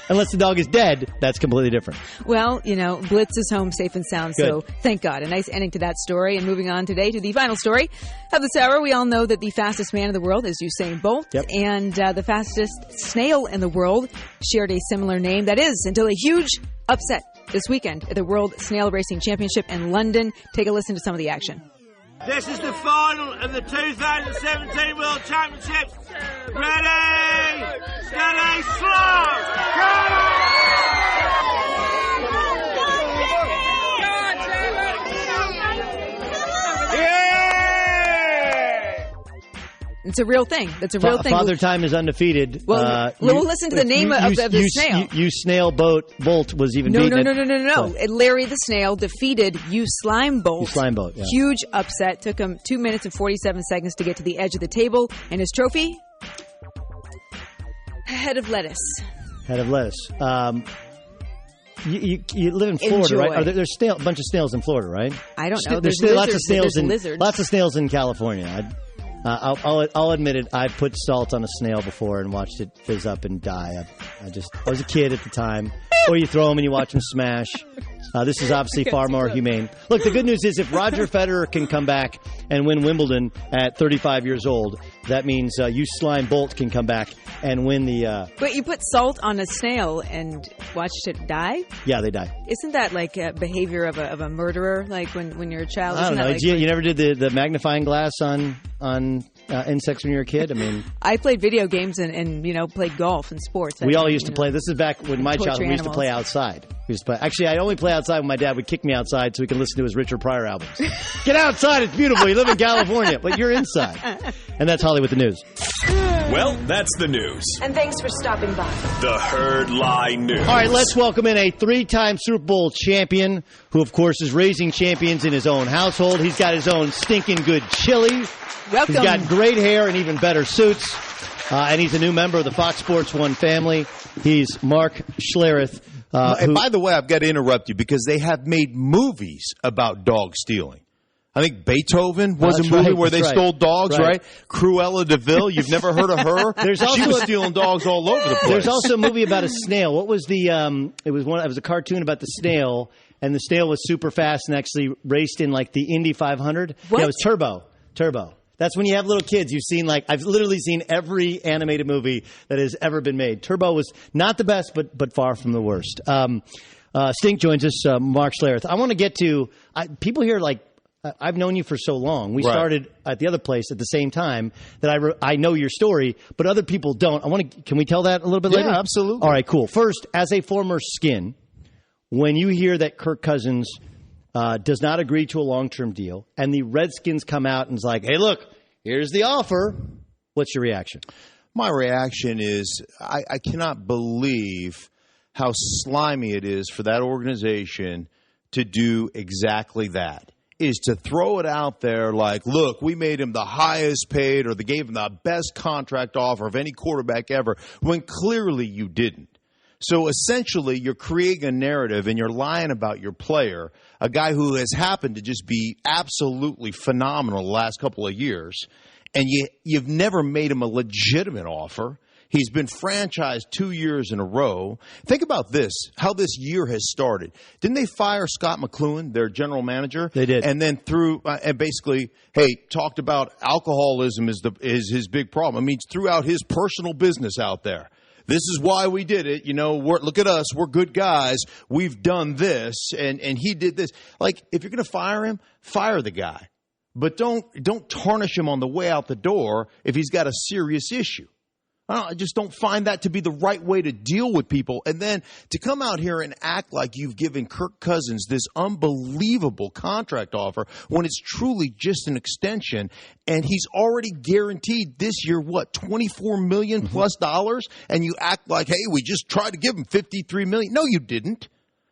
Unless the dog is dead, that's completely different. Well, Blitz is home safe and sound, so thank God. A nice ending to that story. And moving on today to the final story of this hour, we all know that the fastest man in the world is Usain Bolt. Yep. And the fastest snail in the world shared a similar name. That is, until a huge upset this weekend at the World Snail Racing Championship in London. Take a listen to some of the action. This is the final of the 2017 World Championships. Ready, steady, slow, It's a real thing. That's a real thing. Father Time is undefeated. Well, we'll listen to the name of the snail. Bolt was even beaten. No. Larry the Snail defeated Usain Bolt. Usain Bolt, yeah. Huge upset. Took him 2 minutes and 47 seconds to get to the edge of the table. And his trophy? A head of lettuce. Head of lettuce. You live in Florida, Enjoy. right? There's a bunch of snails in Florida, right? I don't know. There's lots of snails lots of snails in California. I'll admit it. I put salt on a snail before and watched it fizz up and die. I was a kid at the time. Or you throw them and you watch them smash. This is obviously far more humane. Look, the good news is if Roger Federer can come back and win Wimbledon at 35 years old, that means Usain Bolt can come back and win the... But you put salt on a snail and watched it die? Yeah, they die. Isn't that like a behavior of a murderer, like when you're a child? I don't know. You never did the magnifying glass on insects when you were a kid? I mean... I played video games and played golf and sports. We all used to play. This is back when my childhood, we used to play outside. Actually, I only play outside when my dad would kick me outside so we could listen to his Richard Pryor albums. Get outside. It's beautiful. You live in California, but you're inside. And that's Holly with the news. Well, that's the news. And thanks for stopping by. The Herd Line News. All right, let's welcome in a 3-time Super Bowl champion who, of course, is raising champions in his own household. He's got his own stinking good chili. Welcome. He's got great hair and even better suits. And he's a new member of the Fox Sports 1 family. He's Mark Schlereth. And by the way, I've got to interrupt you because they have made movies about dog stealing. I think Beethoven was a movie where they stole dogs, right? Cruella de Vil, you've never heard of her? She was stealing dogs all over the place. There's also a movie about a snail. What was the? It was a cartoon about the snail, and the snail was super fast and actually raced in like the Indy 500. What? Yeah, it was Turbo. That's when you have little kids. You've seen I've literally seen every animated movie that has ever been made. Turbo was not the best, but far from the worst. Stink joins us, Mark Schlereth. I want to get to people here I've known you for so long. We started at the other place at the same time that I know your story, but other people don't. Can we tell that a little bit later? Yeah, absolutely. All right, cool. First, as a former Skin, when you hear that Kirk Cousins does not agree to a long-term deal, and the Redskins come out and is like, hey, look, here's the offer, what's your reaction? My reaction is I cannot believe how slimy it is for that organization to do exactly that. Is to throw it out there like, look, we made him the highest paid or they gave him the best contract offer of any quarterback ever, when clearly you didn't. So essentially, you're creating a narrative and you're lying about your player, a guy who has happened to just be absolutely phenomenal the last couple of years, and you've never made him a legitimate offer. He's been franchised 2 years in a row. Think about this, how this year has started. Didn't they fire Scott McCloughan, their general manager? They did. And then and basically, talked about alcoholism is his big problem. I mean, threw out his personal business out there. This is why we did it. Look at us. We're good guys. We've done this, and he did this. Like, if you're going to fire him, fire the guy. But don't tarnish him on the way out the door if he's got a serious issue. I just don't find that to be the right way to deal with people. And then to come out here and act like you've given Kirk Cousins this unbelievable contract offer when it's truly just an extension, and he's already guaranteed this year, $24 million plus dollars, and you act like, hey, we just tried to give him $53 million. No, you didn't.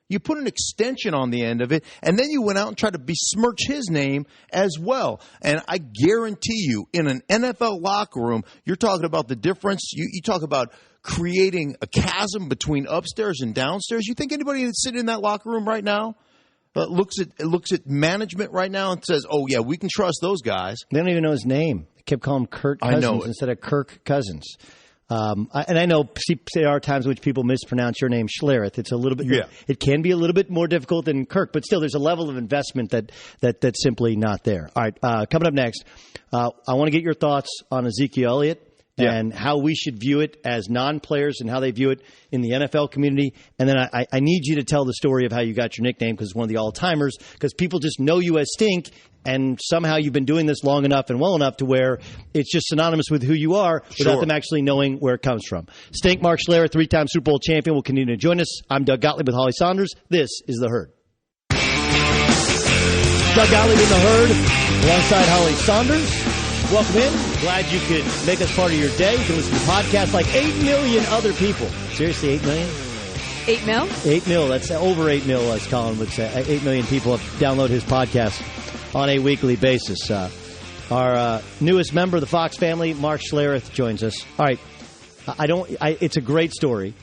You put an extension on the end of it, and then you went out and tried to besmirch his name as well. And I guarantee you, in an NFL locker room, you're talking about the difference. You talk about creating a chasm between upstairs and downstairs. You think anybody that's sitting in that locker room right now looks at management right now and says, oh, yeah, we can trust those guys? They don't even know his name. They kept calling him Kirk Cousins instead of Kirk Cousins. And I know there are times in which people mispronounce your name, Schlereth. It's a little bit, it can be a little bit more difficult than Kirk, but still, there's a level of investment that's simply not there. All right, coming up next, I want to get your thoughts on Ezekiel Elliott and how we should view it as non-players and how they view it in the NFL community. And then I need you to tell the story of how you got your nickname, because it's one of the all-timers, because people just know you as Stink. And somehow you've been doing this long enough and well enough to where it's just synonymous with who you are without them actually knowing where it comes from. Stink Mark Schlereth, three-time Super Bowl champion, will continue to join us. I'm Doug Gottlieb with Holly Saunders. This is The Herd. Doug Gottlieb in The Herd alongside Holly Saunders. Welcome in. Glad you could make us part of your day. You can listen to podcasts like 8 million other people. Seriously, 8 million? 8 mil? 8 mil. That's over 8 mil, as Colin would say. 8 million people have downloaded his podcast on a weekly basis. Our newest member of the Fox family, Mark Schlereth, joins us. All right, it's a great story,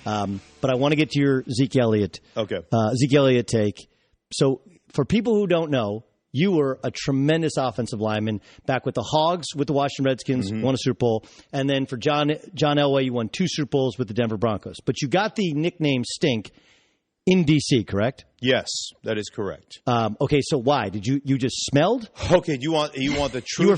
but I want to get to your Zeke Elliott take. So, for people who don't know, you were a tremendous offensive lineman back with the Hogs, with the Washington Redskins, won a Super Bowl, and then for John Elway, you won 2 Super Bowls with the Denver Broncos. But you got the nickname Stink in D.C., correct? Yes, that is correct. Okay, so why did you just smelled? Okay, you want the truth? You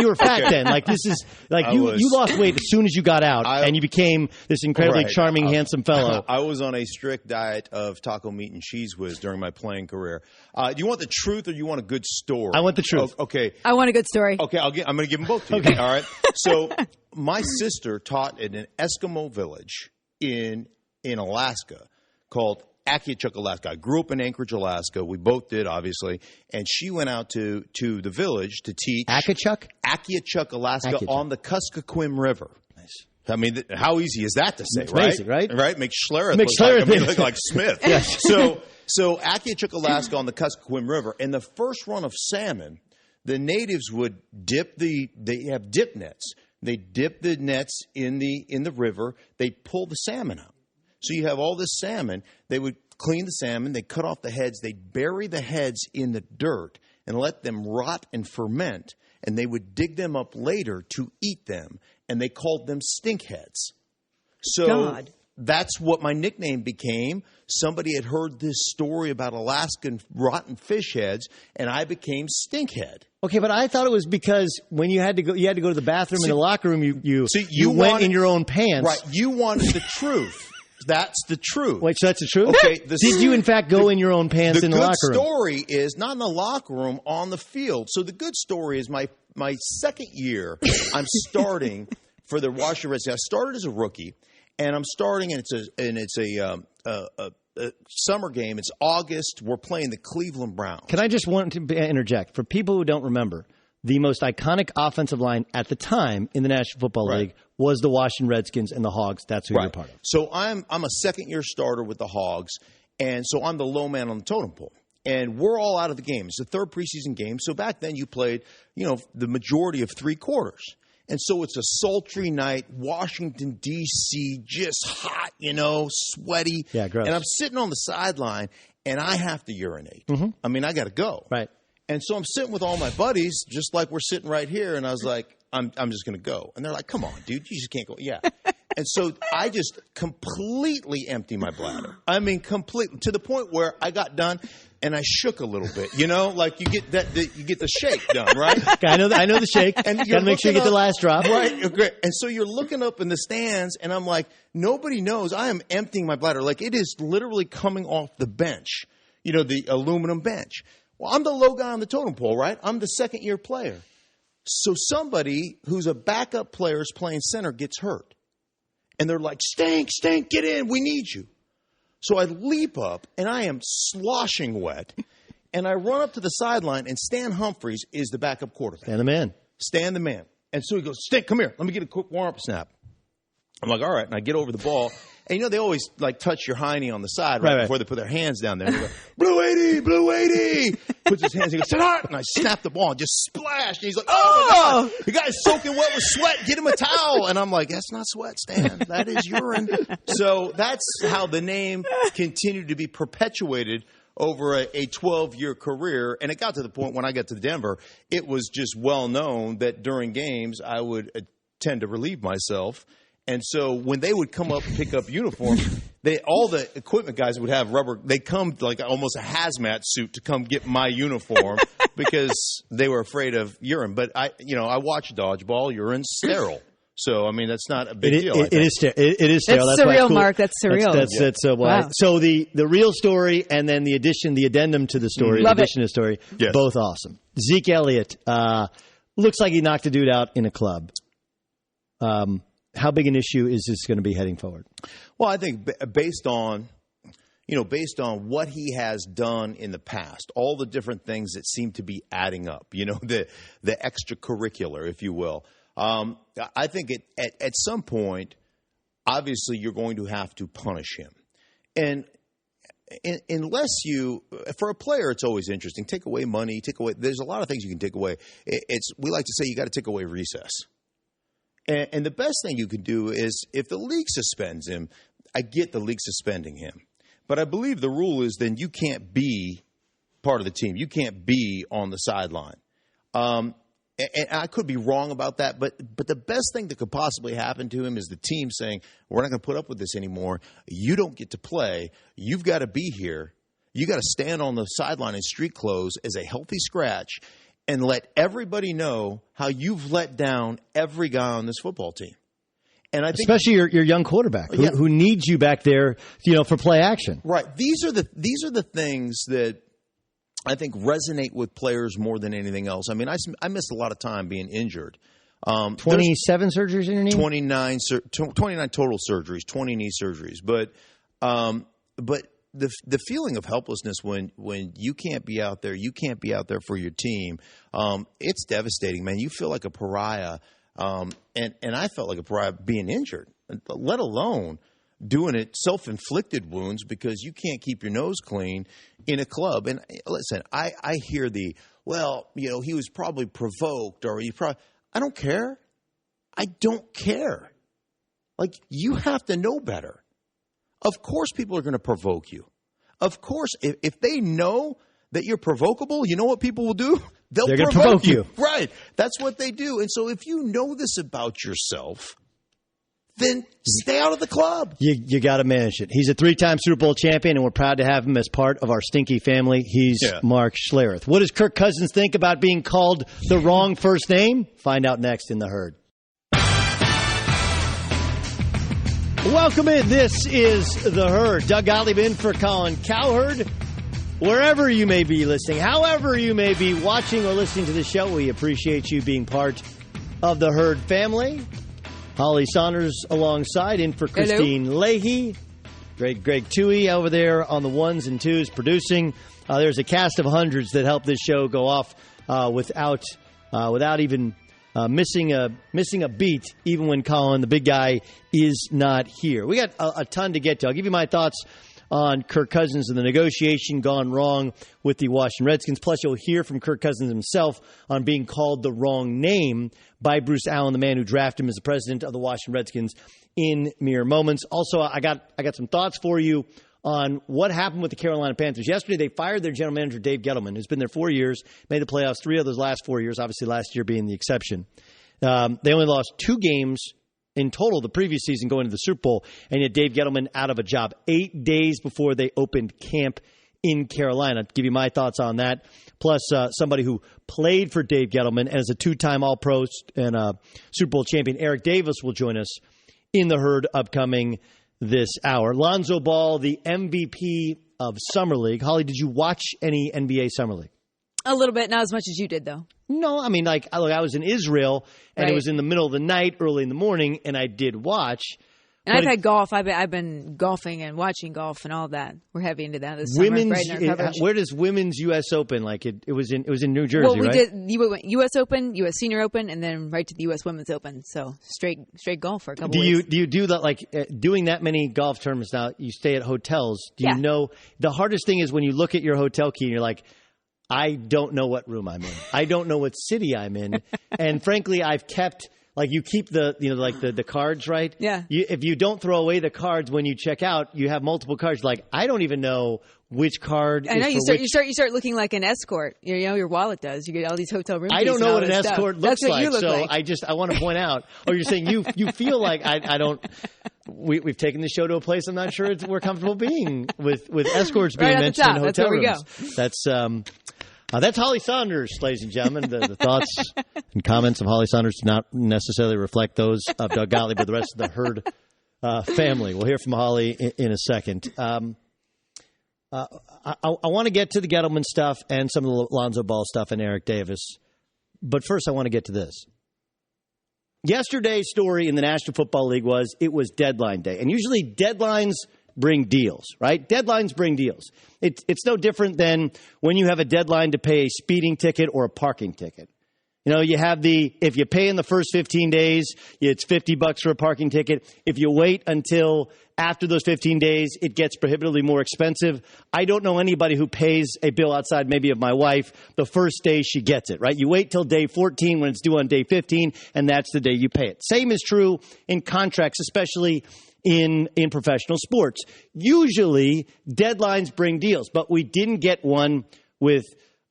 were fat then. Like, this is like you lost weight as soon as you got out, and you became this incredibly charming, handsome fellow. I was on a strict diet of taco meat and cheese whiz during my playing career. Do you want the truth or do you want a good story? I want the truth. Okay. I want a good story. Okay, I'm going to give them both to you. Okay. All right. So my sister taught in an Eskimo village in Alaska called Akiachuk, Alaska. I grew up in Anchorage, Alaska. We both did, obviously. And she went out to the village to teach. Akiachuk, Alaska, on the Kuskokwim River. Nice. I mean, how easy is that to say, right? Basic, right? Right? Make Schlereth look like Smith. Yes. So Akiachuk, Alaska, on the Kuskokwim River. And the first run of salmon, the natives would they have dip nets. They dip the nets in the river. They pull the salmon out. So you have all this salmon. They would clean the salmon. They cut off the heads. They'd bury the heads in the dirt and let them rot and ferment. And they would dig them up later to eat them. And they called them stink heads. So that's what my nickname became. Somebody had heard this story about Alaskan rotten fish heads, and I became Stinkhead. Okay, but I thought it was because when you had to go to the bathroom in the locker room, you went in your own pants. Right. You wanted the truth. That's the truth. Wait, so that's the truth? Okay. Did you, in fact, go in your own pants in the locker room? The good story is not in the locker room, on the field. So the good story is my second year, I'm starting for the Washington Redskins. I started as a rookie, and I'm starting, and it's a summer game. It's August. We're playing the Cleveland Browns. Can I just want to interject? For people who don't remember, the most iconic offensive line at the time in the National Football League was the Washington Redskins and the Hogs. That's who you're part of. So I'm a second-year starter with the Hogs, and so I'm the low man on the totem pole. And we're all out of the game. It's the third preseason game. So back then you played, the majority of 3 quarters. And so it's a sultry night, Washington, D.C., just hot, sweaty. Yeah, gross. And I'm sitting on the sideline, and I have to urinate. Mm-hmm. I mean, I got to go. Right. And so I'm sitting with all my buddies, just like we're sitting right here, and I was like, I'm just going to go. And they're like, come on, dude, you just can't go. Yeah. And so I just completely empty my bladder. I mean, completely, to the point where I got done and I shook a little bit. Like you get you get the shake done, right? I know the shake. And you got to make sure you get the last drop. Right. Okay. And so you're looking up in the stands, and I'm like, nobody knows I am emptying my bladder. Like it is literally coming off the bench, the aluminum bench. Well, I'm the low guy on the totem pole, right? I'm the second-year player. So somebody who's a backup player is playing center gets hurt. And they're like, Stink, get in. We need you. So I leap up, and I am sloshing wet. And I run up to the sideline, and Stan Humphries is the backup quarterback. Stan the man. And so he goes, Stink, come here. Let me get a quick warm-up snap. I'm like, all right. And I get over the ball. And, they always, touch your hiney on the side right before they put their hands down there. And they go, Blue 80. Puts his hands, he goes, sit hard. And I snap the ball and just splashed. And he's like, oh, my God. The guy's soaking wet with sweat. Get him a towel. And I'm like, that's not sweat, Stan. That is urine. So that's how the name continued to be perpetuated over a 12-year career. And it got to the point when I got to Denver, it was just well known that during games I would tend to relieve myself. And so when they would come up and pick up uniforms, all the equipment guys would have rubber. They come like almost a hazmat suit to come get my uniform because they were afraid of urine. But I watch dodgeball. Urine's sterile. So, I mean, that's not a big deal. It is sterile. That's surreal, cool. Mark. That's surreal. That's wow. So the real story and then the addendum to the story, Love the addition to the story, both awesome. Zeke Elliott looks like he knocked a dude out in a club. How big an issue is this going to be heading forward? Well, I think based on what he has done in the past, all the different things that seem to be adding up, the extracurricular, if you will. I think at some point, obviously, you're going to have to punish him. And unless for a player, it's always interesting. Take away money, there's a lot of things you can take away. We like to say you got to take away recess. And the best thing you can do is if the league suspends him, I get the league suspending him. But I believe the rule is then you can't be part of the team. You can't be on the sideline. And I could be wrong about that, but the best thing that could possibly happen to him is the team saying, we're not going to put up with this anymore. You don't get to play. You've got to be here. You got to stand on the sideline in street clothes as a healthy scratch and let everybody know how you've let down every guy on this football team. And I think, especially your young quarterback who needs you back there, for play action. Right. These are the things that I think resonate with players more than anything else. I mean, I missed a lot of time being injured. 27 surgeries in your knee? 29 total surgeries, 20 knee surgeries. But the feeling of helplessness when you can't be out there, for your team, it's devastating, man. You feel like a pariah, and I felt like a pariah being injured, let alone doing it self-inflicted wounds because you can't keep your nose clean in a club. And listen, I hear he was probably provoked or I don't care. I don't care. Like, you have to know better. Of course people are going to provoke you. Of course, if they know that you're provocable, you know what people will do? They're going to provoke you. Right. That's what they do. And so if you know this about yourself, then stay out of the club. You got to manage it. He's a 3-time Super Bowl champion, and we're proud to have him as part of our stinky family. He's Mark Schlereth. What does Kirk Cousins think about being called the wrong first name? Find out next in The Herd. Welcome in. This is The Herd. Doug Gottlieb in for Colin Cowherd. Wherever you may be listening, however you may be watching or listening to the show, we appreciate you being part of The Herd family. Holly Saunders alongside, in for Christine Leahy. Greg Toohey over there on the ones and twos producing. There's a cast of hundreds that help this show go off without even missing a beat, even when Colin, the big guy, is not here. We got a ton to get to. I'll give you my thoughts on Kirk Cousins and the negotiation gone wrong with the Washington Redskins. Plus, you'll hear from Kirk Cousins himself on being called the wrong name by Bruce Allen, the man who drafted him as the president of the Washington Redskins, in mere moments. Also, I got some thoughts for you on what happened with the Carolina Panthers. Yesterday, they fired their general manager, Dave Gettleman, who's been there 4 years, made the playoffs 3 of those last 4 years, obviously last year being the exception. They only lost 2 games in total the previous season going to the Super Bowl, and yet Dave Gettleman out of a job 8 days before they opened camp in Carolina. I'll give you my thoughts on that. Plus, somebody who played for Dave Gettleman and is a 2-time All-Pro and Super Bowl champion, Eric Davis, will join us in the Herd upcoming this hour. Lonzo Ball, the MVP of Summer League. Holly, did you watch any NBA Summer League? A little bit, not as much as you did, though. No, I mean, I was in Israel, and It was in the middle of the night, early in the morning, and I did watch. And I've had golf. I've been golfing and watching golf and all that. We're heavy into that this summer. Where does Women's U.S. Open? Like it was in New Jersey, well, we right? We went U.S. Open, U.S. Senior Open, and then right to the U.S. Women's Open. So straight golf for a couple weeks. Do you do that, like doing that many golf tournaments now? You stay at hotels. Do you know the hardest thing is when you look at your hotel key and you're like, I don't know what room I'm in. I don't know what city I'm in. And frankly, I've kept. Like you keep the cards, right? Yeah. If you don't throw away the cards when you check out, you have multiple cards. Like I don't even know which card. I know you start looking like an escort. You know your wallet does. You get all these hotel rooms. I don't know what an escort looks like. That's what you look like. I want to point out. Oh, you're saying you feel like I don't. We've taken the show to a place I'm not sure we're comfortable being with escorts being mentioned in hotel rooms. That's where we go. That's Holly Saunders, ladies and gentlemen. The thoughts and comments of Holly Saunders do not necessarily reflect those of Doug Gottlieb, but the rest of the Herd family. We'll hear from Holly in a second. I want to get to the Gettleman stuff and some of the Lonzo Ball stuff and Eric Davis. But first, I want to get to this. Yesterday's story in the National Football League was deadline day. And usually deadlines bring deals, right? Deadlines bring deals. It's no different than when you have a deadline to pay a speeding ticket or a parking ticket. You know, you have if you pay in the first 15 days, it's $50 for a parking ticket. If you wait until after those 15 days, it gets prohibitively more expensive. I don't know anybody who pays a bill outside maybe of my wife the first day she gets it, right? You wait till day 14 when it's due on day 15, and that's the day you pay it. Same is true in contracts, especially in professional sports. Usually, deadlines bring deals, but we didn't get one with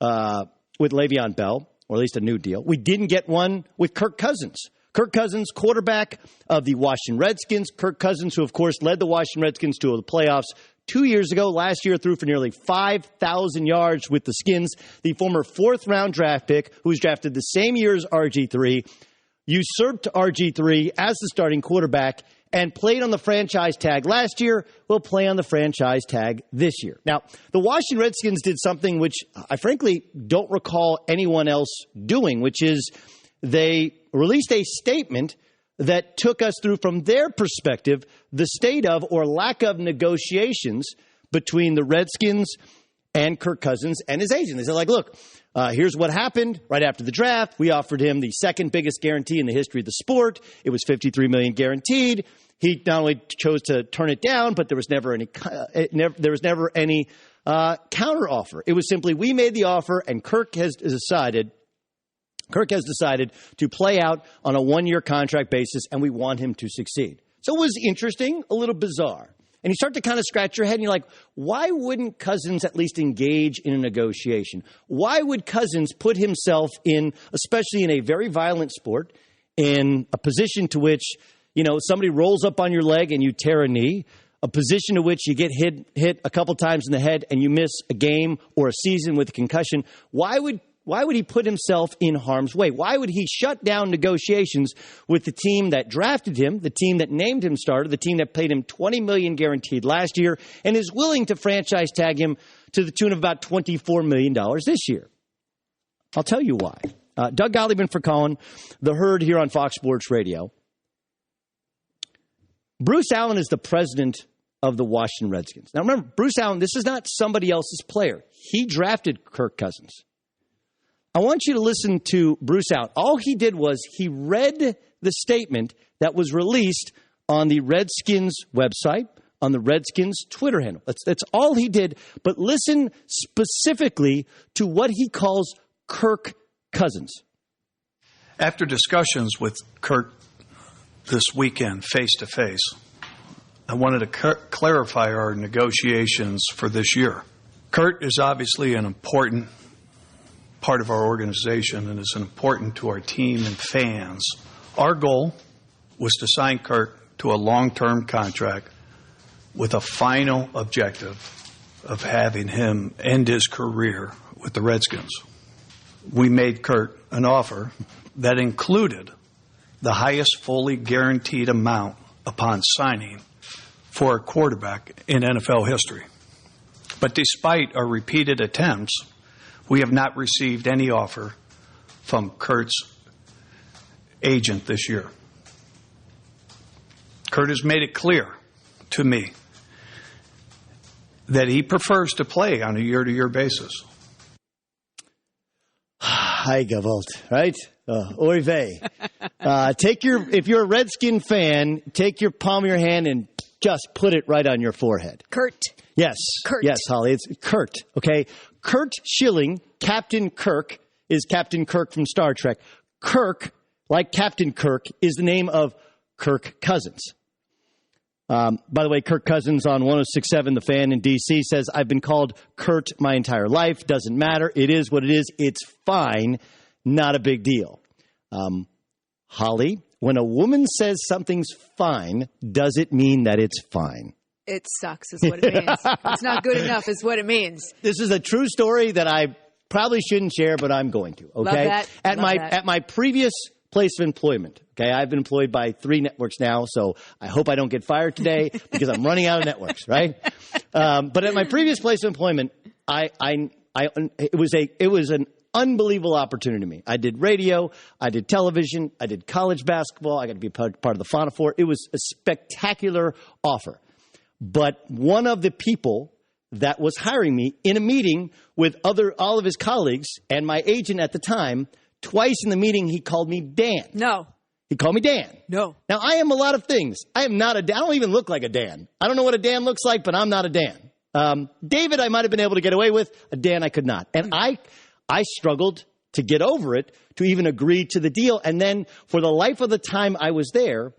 Le'Veon Bell, or at least a new deal. We didn't get one with Kirk Cousins. Kirk Cousins, quarterback of the Washington Redskins. Kirk Cousins, who, of course, led the Washington Redskins to the playoffs 2 years ago. Last year, threw for nearly 5,000 yards with the Skins. The former 4th-round draft pick, who was drafted the same year as RG3, usurped RG3 as the starting quarterback and played on the franchise tag last year, will play on the franchise tag this year. Now, the Washington Redskins did something which I frankly don't recall anyone else doing, which is they released a statement that took us through, from their perspective, the state of or lack of negotiations between the Redskins and Kirk Cousins and his agent. They said, like, look, here's what happened right after the draft. We offered him the second biggest guarantee in the history of the sport. It was $53 million guaranteed. He not only chose to turn it down, but there was never any counter offer. It was simply, we made the offer, and Kirk has decided to play out on a 1-year contract basis, and we want him to succeed. So it was interesting, a little bizarre. And you start to kind of scratch your head, and you're like, why wouldn't Cousins at least engage in a negotiation? Why would Cousins put himself in, especially in a very violent sport, in a position to which, you know, somebody rolls up on your leg and you tear a knee, a position to which you get hit a couple times in the head and you miss a game or a season with a concussion? Why would he put himself in harm's way? Why would he shut down negotiations with the team that drafted him, the team that named him starter, the team that paid him $20 million guaranteed last year, and is willing to franchise tag him to the tune of about $24 million this year? I'll tell you why. Doug Gottlieb in for Colin, the Herd here on Fox Sports Radio. Bruce Allen is the president of the Washington Redskins. Now remember, Bruce Allen, this is not somebody else's player. He drafted Kirk Cousins. I want you to listen to Bruce Allen. All he did was he read the statement that was released on the Redskins website, on the Redskins Twitter handle. That's all he did. But listen specifically to what he calls Kirk Cousins. After discussions with Kirk this weekend, face-to-face, I wanted to clarify our negotiations for this year. Kurt is obviously an important part of our organization and is important to our team and fans. Our goal was to sign Kurt to a long-term contract with a final objective of having him end his career with the Redskins. We made Kurt an offer that included the highest fully guaranteed amount upon signing for a quarterback in NFL history. But despite our repeated attempts, we have not received any offer from Kurt's agent this year. Kurt has made it clear to me that he prefers to play on a year-to-year basis. Hi, Gavolt, right? Oy vey. If you're a Redskin fan, take your palm of your hand and just put it right on your forehead. Kurt. Yes. Kurt. Yes, Holly. It's Kurt, okay? Kurt Schilling, Captain Kirk, is Captain Kirk from Star Trek. Kirk, like Captain Kirk, is the name of Kirk Cousins. By the way, Kirk Cousins on 106.7 The Fan in D.C. says, I've been called Kurt my entire life. Doesn't matter. It is what it is. It's fine. Not a big deal. Holly, when a woman says something's fine, does it mean that it's fine? It sucks is what it means. It's not good enough is what it means. This is a true story that I probably shouldn't share, but I'm going to. Okay. Love that. At my previous place of employment, okay, I've been employed by 3 networks now, so I hope I don't get fired today because I'm running out of networks, right? But at my previous place of employment, it was an unbelievable opportunity to me. I did radio, I did television, I did college basketball, I got to be part of the Final Four. It was a spectacular offer. But one of the people that was hiring me in a meeting with all of his colleagues and my agent at the time, twice in the meeting he called me Dan. No. He called me Dan. No. Now, I am a lot of things. I am not a Dan. I don't even look like a Dan. I don't know what a Dan looks like, but I'm not a Dan. David, I might have been able to get away with. A Dan, I could not. And I struggled to get over it, to even agree to the deal. And then for the life of the time I was there,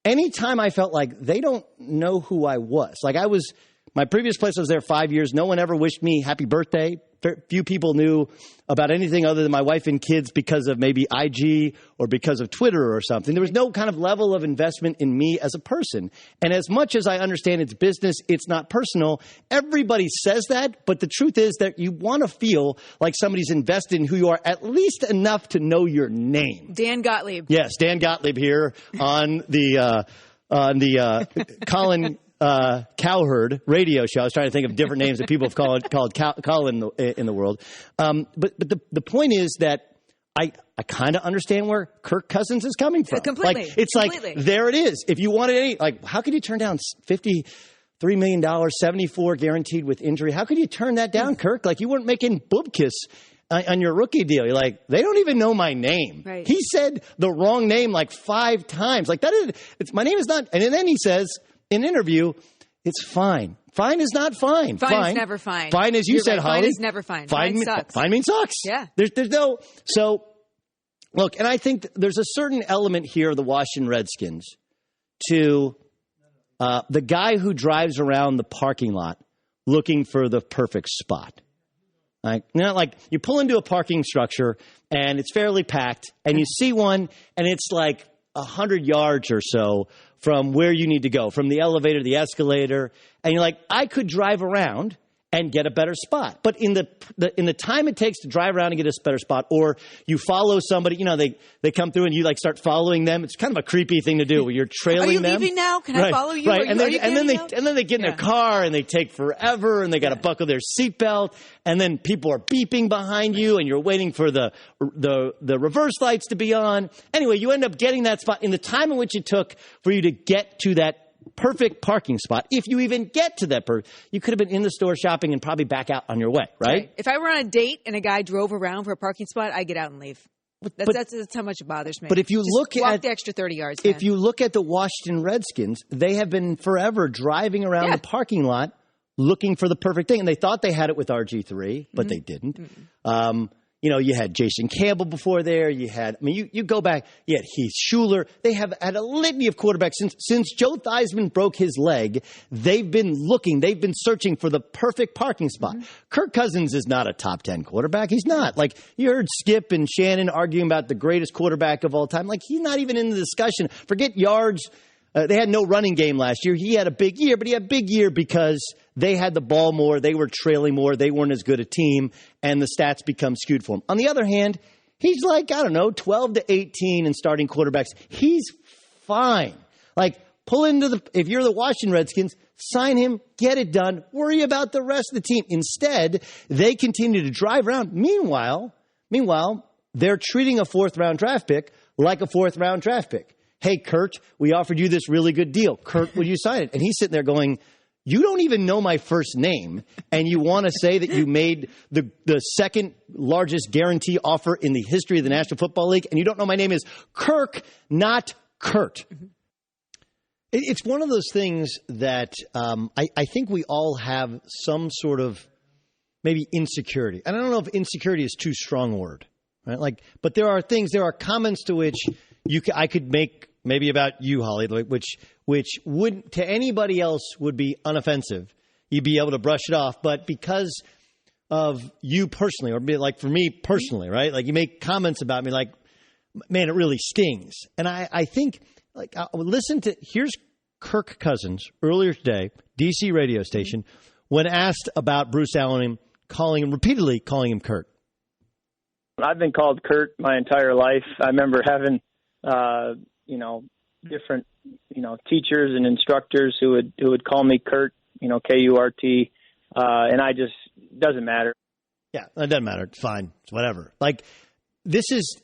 anytime I felt like they don't know who I was. Like my previous place, I was there 5 years. No one ever wished me happy birthday. Few people knew about anything other than my wife and kids because of maybe IG or because of Twitter or something. There was no kind of level of investment in me as a person. And as much as I understand it's business, it's not personal. Everybody says that, but the truth is that you want to feel like somebody's invested in who you are, at least enough to know your name. Dan Gottlieb. Yes, Dan Gottlieb here on the Colin Cowherd radio show. I was trying to think of different names that people have called Colin in the world. But the point is that I kind of understand where Kirk Cousins is coming from. Completely. Like there it is. If you wanted any, how could you turn down $53 million, 74 guaranteed with injury? How could you turn that down, Kirk? Like you weren't making bubkiss on your rookie deal. You're like, they don't even know my name. Right. He said the wrong name like 5 times. Like my name is not. And then he says, in an interview, it's fine. Fine is not fine. Fine is never fine. Fine, as you said, right. Holly. Fine is never fine. Fine sucks. Fine means sucks. Yeah. There's no. So, look, and I think there's a certain element here of the Washington Redskins to the guy who drives around the parking lot looking for the perfect spot. Like you pull into a parking structure and it's fairly packed, and you see one, and it's like 100 yards or so from where you need to go, from the elevator, the escalator, and you're like, I could drive around and get a better spot. But in the time it takes to drive around and get a better spot, or you follow somebody, they come through and you like start following them. It's kind of a creepy thing to do where you're trailing them. Are you leaving now? Can I follow you? Right. And then they get in their car and they take forever and they got to buckle their seatbelt, and then people are beeping behind you and you're waiting for the reverse lights to be on. Anyway, you end up getting that spot in the time in which it took for you to get to that perfect parking spot. If you even get to that you could have been in the store shopping and probably back out on your way, right? If I were on a date and a guy drove around for a parking spot, I'd get out and leave. That's how much it bothers me. But if you Just look walk at the extra 30 yards, man. if you look at the Washington Redskins, they have been forever driving around the parking lot looking for the perfect thing. And they thought they had it with RG3, but they didn't. You had Jason Campbell before there. You go back, you had Heath Schuler. They have had a litany of quarterbacks. Since Joe Theismann broke his leg, they've been searching for the perfect parking spot. Kirk Cousins is not a top 10 quarterback. He's not. Like, you heard Skip and Shannon arguing about the greatest quarterback of all time. Like, he's not even in the discussion. Forget yards. They had no running game last year. He had a big year, but he had a big year because they had the ball more. They were trailing more. They weren't as good a team, and the stats become skewed for him. On the other hand, he's like, 12 to 18 in starting quarterbacks. He's fine. Like, if you're the Washington Redskins, sign him, get it done, worry about the rest of the team. Instead, they continue to drive around. Meanwhile, they're treating a fourth-round draft pick like a fourth-round draft pick. Hey, Kurt, we offered you this really good deal. Kurt, would you sign it? And he's sitting there going, you don't even know my first name, and you want to say that you made the second largest guarantee offer in the history of the National Football League, and you don't know my name is Kirk, not Kurt. It's one of those things that I think we all have some sort of maybe insecurity. And I don't know if insecurity is too strong a word, right? But there are comments to which I could make maybe about you, Holly, which would to anybody else would be unoffensive. You'd be able to brush it off, but because of you personally, or like for me personally, right? Like, you make comments about me, like, man, it really stings. And I think, like, here's Kirk Cousins earlier today, DC radio station, when asked about Bruce Allen repeatedly calling him Kurt. I've been called Kurt my entire life. I remember having different, teachers and instructors who would call me Kurt, K-U-R-T, and doesn't matter. Yeah, it doesn't matter. It's fine. It's whatever. Like, it's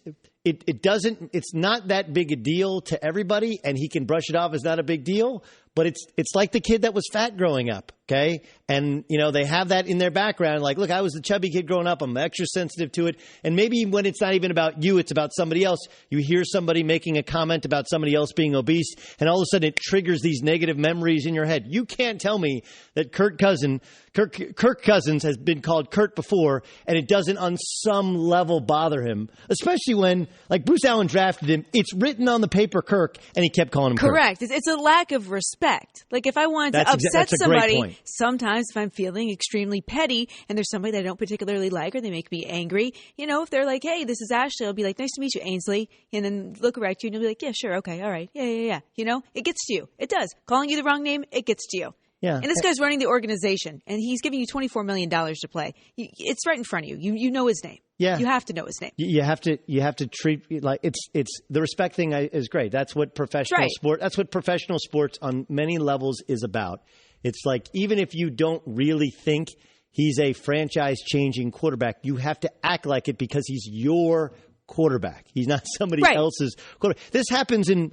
not that big a deal to everybody, and he can brush it off as not a big deal, but it's like the kid that was fat growing up, okay? And, they have that in their background. Like, look, I was the chubby kid growing up. I'm extra sensitive to it. And maybe when it's not even about you, it's about somebody else. You hear somebody making a comment about somebody else being obese, and all of a sudden it triggers these negative memories in your head. You can't tell me that Kirk Cousins has been called Kurt before, and it doesn't on some level bother him, especially when, like, Bruce Allen drafted him. It's written on the paper Kirk, and he kept calling him Correct. Kirk. It's a lack of respect. Like, if I want to upset somebody, sometimes if I'm feeling extremely petty and there's somebody that I don't particularly like or they make me angry, if they're like, hey, this is Ashley, I'll be like, nice to meet you, Ainsley. And then look right at you and you'll be like, yeah, sure, okay, all right, yeah. It gets to you. It does. Calling you the wrong name, it gets to you. Yeah. And this guy's running the organization, and he's giving you $24 million to play. It's right in front of you. You know his name. Yeah. You have to know his name. You have to treat it like it's the respect thing is great. That's what professional sport. That's what professional sports on many levels is about. It's like, even if you don't really think he's a franchise-changing quarterback, you have to act like it because he's your quarterback. He's not somebody else's quarterback. This happens in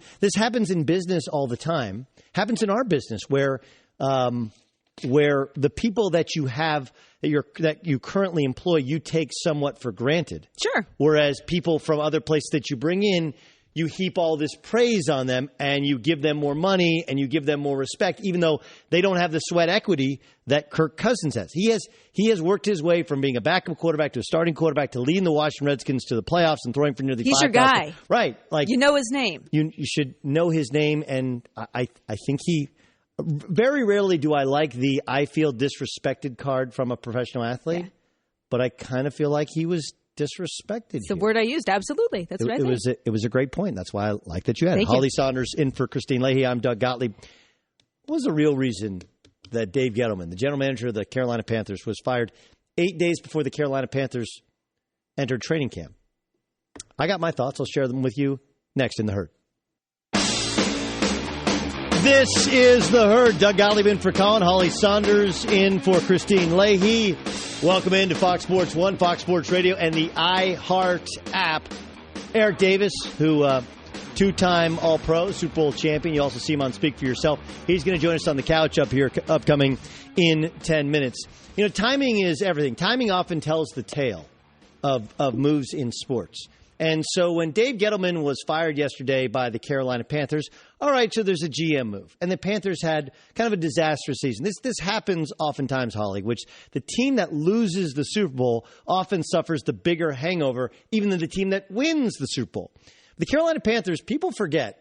business all the time. Happens in our business where the people that you have that you currently employ, you take somewhat for granted. Sure. Whereas people from other places that you bring in, you heap all this praise on them and you give them more money and you give them more respect, even though they don't have the sweat equity that Kirk Cousins has. He has worked his way from being a backup quarterback to a starting quarterback to leading the Washington Redskins to the playoffs and throwing for nearly 5,000. He's your guy. Right. Like, you know his name. You should know his name, and I think he – very rarely do I like the I feel disrespected card from a professional athlete, but I kind of feel like he was disrespected. It's the word I used. Absolutely. That's what I think. It was a great point. That's why I like that you had it. Holly Saunders in for Christine Leahy. I'm Doug Gottlieb. What was the real reason that Dave Gettleman, the general manager of the Carolina Panthers, was fired 8 days before the Carolina Panthers entered training camp? I got my thoughts. I'll share them with you next in The Herd. This is The Herd. Doug Gottlieb in for Colin. Holly Saunders in for Christine Leahy. Welcome into Fox Sports 1, Fox Sports Radio, and the iHeart app. Eric Davis, who two-time All-Pro, Super Bowl champion. You also see him on Speak for Yourself. He's going to join us on the couch up here, upcoming in 10 minutes. Timing is everything. Timing often tells the tale of moves in sports. And so when Dave Gettleman was fired yesterday by the Carolina Panthers, all right, so there's a GM move. And the Panthers had kind of a disastrous season. This happens oftentimes, Holly, which the team that loses the Super Bowl often suffers the bigger hangover, even than the team that wins the Super Bowl. The Carolina Panthers, people forget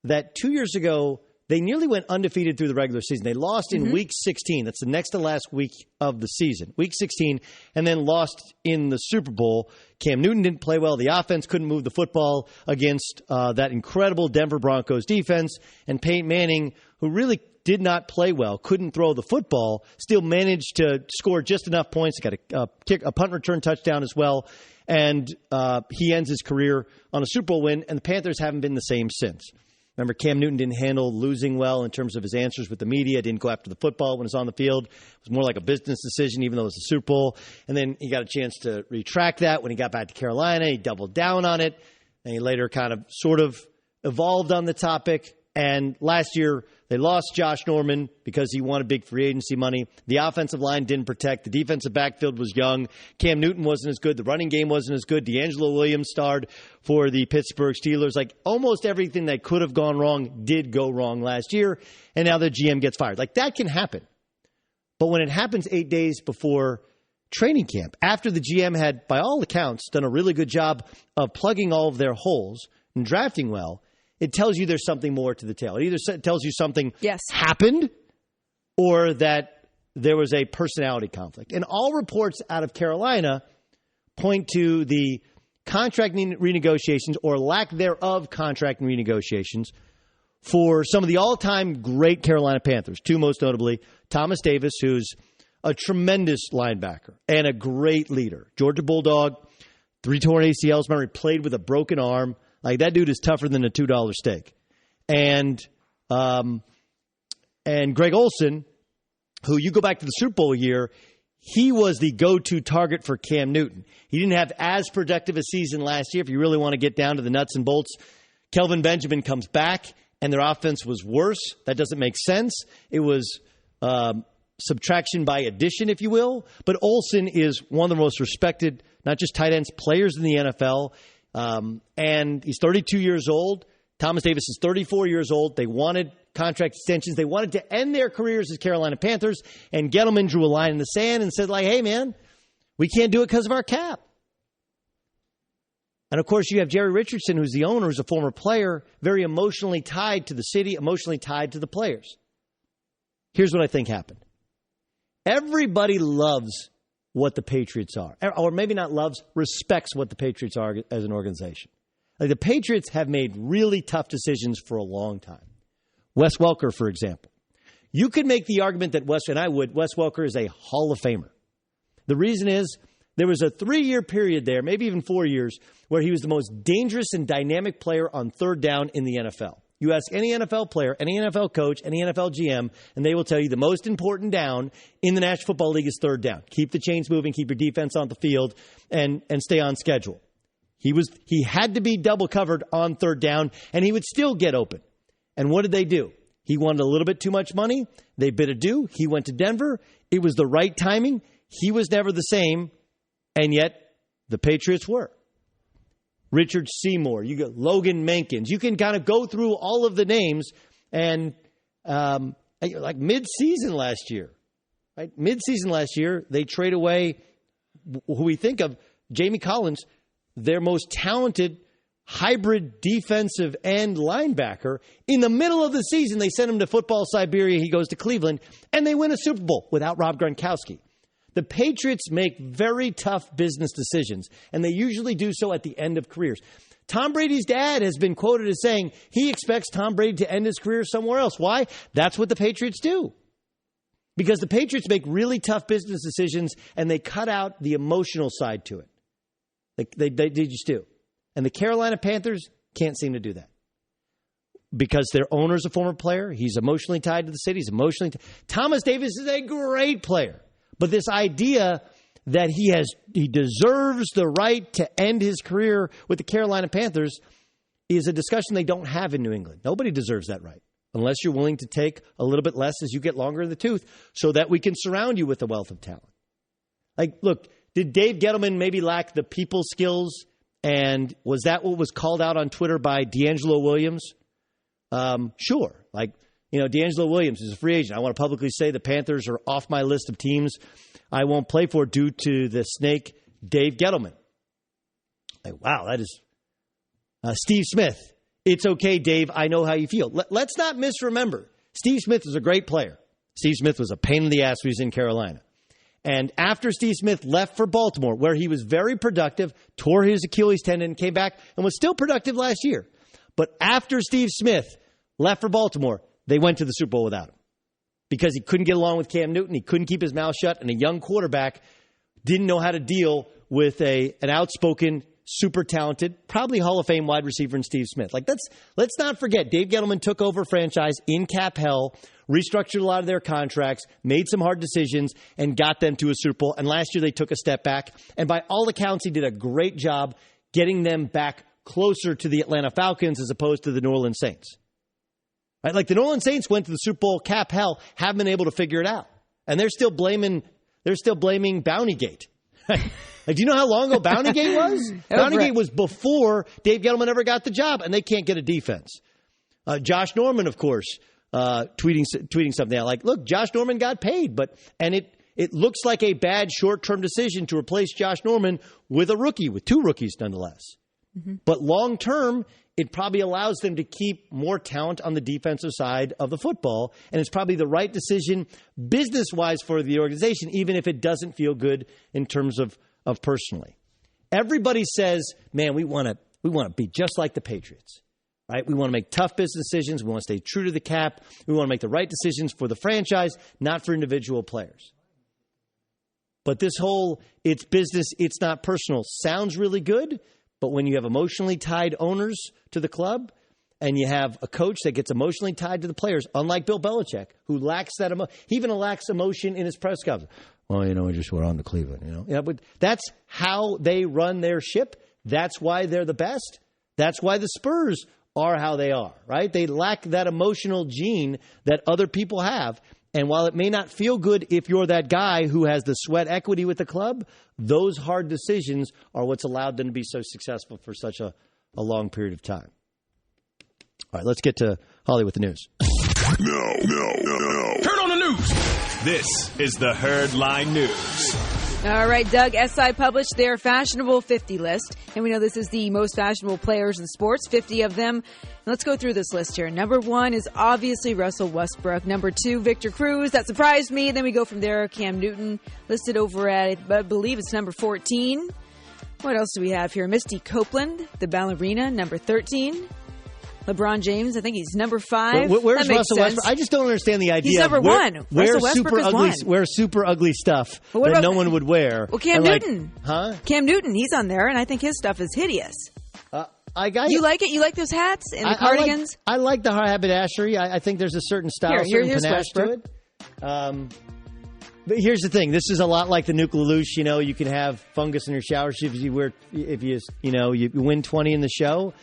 that 2 years ago, they nearly went undefeated through the regular season. They lost in Week 16. That's the next to last week of the season. Week 16, and then lost in the Super Bowl. Cam Newton didn't play well. The offense couldn't move the football against that incredible Denver Broncos defense. And Peyton Manning, who really did not play well, couldn't throw the football, still managed to score just enough points. He got a punt return touchdown as well. And he ends his career on a Super Bowl win, and the Panthers haven't been the same since. Remember, Cam Newton didn't handle losing well in terms of his answers with the media, didn't go after the football when it was on the field. It was more like a business decision, even though it was a Super Bowl. And then he got a chance to retract that when he got back to Carolina. He doubled down on it, and he later kind of sort of evolved on the topic. And last year, they lost Josh Norman because he wanted big free agency money. The offensive line didn't protect. The defensive backfield was young. Cam Newton wasn't as good. The running game wasn't as good. D'Angelo Williams starred for the Pittsburgh Steelers. Like, almost everything that could have gone wrong did go wrong last year, and now the GM gets fired. Like, that can happen. But when it happens 8 days before training camp, after the GM had, by all accounts, done a really good job of plugging all of their holes and drafting well, it tells you there's something more to the tale. It either tells you something happened or that there was a personality conflict. And all reports out of Carolina point to the contract renegotiations or lack thereof contract renegotiations for some of the all-time great Carolina Panthers, two most notably Thomas Davis, who's a tremendous linebacker and a great leader. Georgia Bulldog, 3 torn ACLs. Remember, he played with a broken arm. Like, that dude is tougher than a $2 steak. And Greg Olsen, who you go back to the Super Bowl year, he was the go-to target for Cam Newton. He didn't have as productive a season last year. If you really want to get down to the nuts and bolts, Kelvin Benjamin comes back, and their offense was worse. That doesn't make sense. It was subtraction by addition, if you will. But Olsen is one of the most respected, not just tight ends, players in the NFL. And he's 32 years old. Thomas Davis is 34 years old. They wanted contract extensions. They wanted to end their careers as Carolina Panthers. And Gettleman drew a line in the sand and said, like, hey, man, we can't do it because of our cap. And, of course, you have Jerry Richardson, who's the owner, who's a former player, very emotionally tied to the city, emotionally tied to the players. Here's what I think happened. Everybody loves what the Patriots are. Or maybe not loves, respects what the Patriots are as an organization. Like, the Patriots have made really tough decisions for a long time. Wes Welker, for example. You could make the argument that Wes Welker is a Hall of Famer. The reason is there was a 3-year period there, maybe even 4 years, where he was the most dangerous and dynamic player on third down in the NFL. You ask any NFL player, any NFL coach, any NFL GM, and they will tell you the most important down in the National Football League is third down. Keep the chains moving, keep your defense on the field, and stay on schedule. He had to be double covered on third down, and he would still get open. And what did they do? He wanted a little bit too much money. They bid adieu. He went to Denver. It was the right timing. He was never the same, and yet the Patriots were. Richard Seymour, you got Logan Mankins. You can kind of go through all of the names, and like mid-season last year, right? Mid-season last year, they trade away who we think of, Jamie Collins, their most talented hybrid defensive end linebacker. In the middle of the season, they send him to Football Siberia. He goes to Cleveland, and they win a Super Bowl without Rob Gronkowski. The Patriots make very tough business decisions, and they usually do so at the end of careers. Tom Brady's dad has been quoted as saying he expects Tom Brady to end his career somewhere else. Why? That's what the Patriots do. Because the Patriots make really tough business decisions, and they cut out the emotional side to it. They just do. And the Carolina Panthers can't seem to do that. Because their owner's a former player. He's emotionally tied to the city. Thomas Davis is a great player. But this idea that he deserves the right to end his career with the Carolina Panthers is a discussion they don't have in New England. Nobody deserves that right, unless you're willing to take a little bit less as you get longer in the tooth so that we can surround you with a wealth of talent. Like, look, did Dave Gettleman maybe lack the people skills And was that what was called out on Twitter by D'Angelo Williams? Sure. Like, D'Angelo Williams is a free agent. I want to publicly say the Panthers are off my list of teams I won't play for due to the snake, Dave Gettleman. Like, wow, that is Steve Smith. It's okay, Dave. I know how you feel. Let's not misremember. Steve Smith was a great player. Steve Smith was a pain in the ass when he was in Carolina. And after Steve Smith left for Baltimore, where he was very productive, tore his Achilles tendon, came back, and was still productive last year. But after Steve Smith left for Baltimore, they went to the Super Bowl without him. Because he couldn't get along with Cam Newton, he couldn't keep his mouth shut, and a young quarterback didn't know how to deal with an outspoken, super talented, probably Hall of Fame wide receiver in Steve Smith. Like, let's not forget, Dave Gettleman took over a franchise in cap hell, restructured a lot of their contracts, made some hard decisions, and got them to a Super Bowl. And last year they took a step back. And by all accounts, he did a great job getting them back closer to the Atlanta Falcons as opposed to the New Orleans Saints. Right? Like, the New Orleans Saints went to the Super Bowl cap hell, haven't been able to figure it out. And they're still blaming Bountygate. Like, do you know how long ago Bountygate was? Bountygate was before Dave Gettleman ever got the job, and they can't get a defense. Josh Norman, of course, tweeting something out like, look, Josh Norman got paid, and it looks like a bad short-term decision to replace Josh Norman with a rookie, with two rookies nonetheless. Mm-hmm. But long-term, it probably allows them to keep more talent on the defensive side of the football, and it's probably the right decision business-wise for the organization, even if it doesn't feel good in terms of personally. Everybody says, man, we want to be just like the Patriots. Right? We want to make tough business decisions. We want to stay true to the cap. We want to make the right decisions for the franchise, not for individual players. But this whole it's business, it's not personal sounds really good. But when you have emotionally tied owners to the club and you have a coach that gets emotionally tied to the players, unlike Bill Belichick, who lacks that he even lacks emotion in his press conference. Well, we just went on to Cleveland, Yeah, but that's how they run their ship. That's why they're the best. That's why the Spurs are how they are, right? They lack that emotional gene that other people have. And while it may not feel good if you're that guy who has the sweat equity with the club, those hard decisions are what's allowed them to be so successful for such a long period of time. All right, let's get to Holly with the news. No. Turn on the news. This is the Herd Line News. All right, Doug, SI published their fashionable 50 list. And we know this is the most fashionable players in sports, 50 of them. Let's go through this list here. Number 1 is obviously Russell Westbrook. Number 2, Victor Cruz. That surprised me. Then we go from there. Cam Newton listed over at, I believe it's number 14. What else do we have here? Misty Copeland, the ballerina, number 13. LeBron James, I think he's number 5. Where's Russell Westbrook? I just don't understand the idea. He's number 1. Russell Westbrook is 1. Wear super ugly stuff that no one would wear. Well, Cam Newton. Huh? Cam Newton, he's on there, and I think his stuff is hideous. You like it? You like those hats and the cardigans? I like the haberdashery. I think there's a certain style, certain panache to it. But here's the thing. This is a lot like the Nuke LaLoosh. You can have fungus in your shower shoes if you win 20 in the show.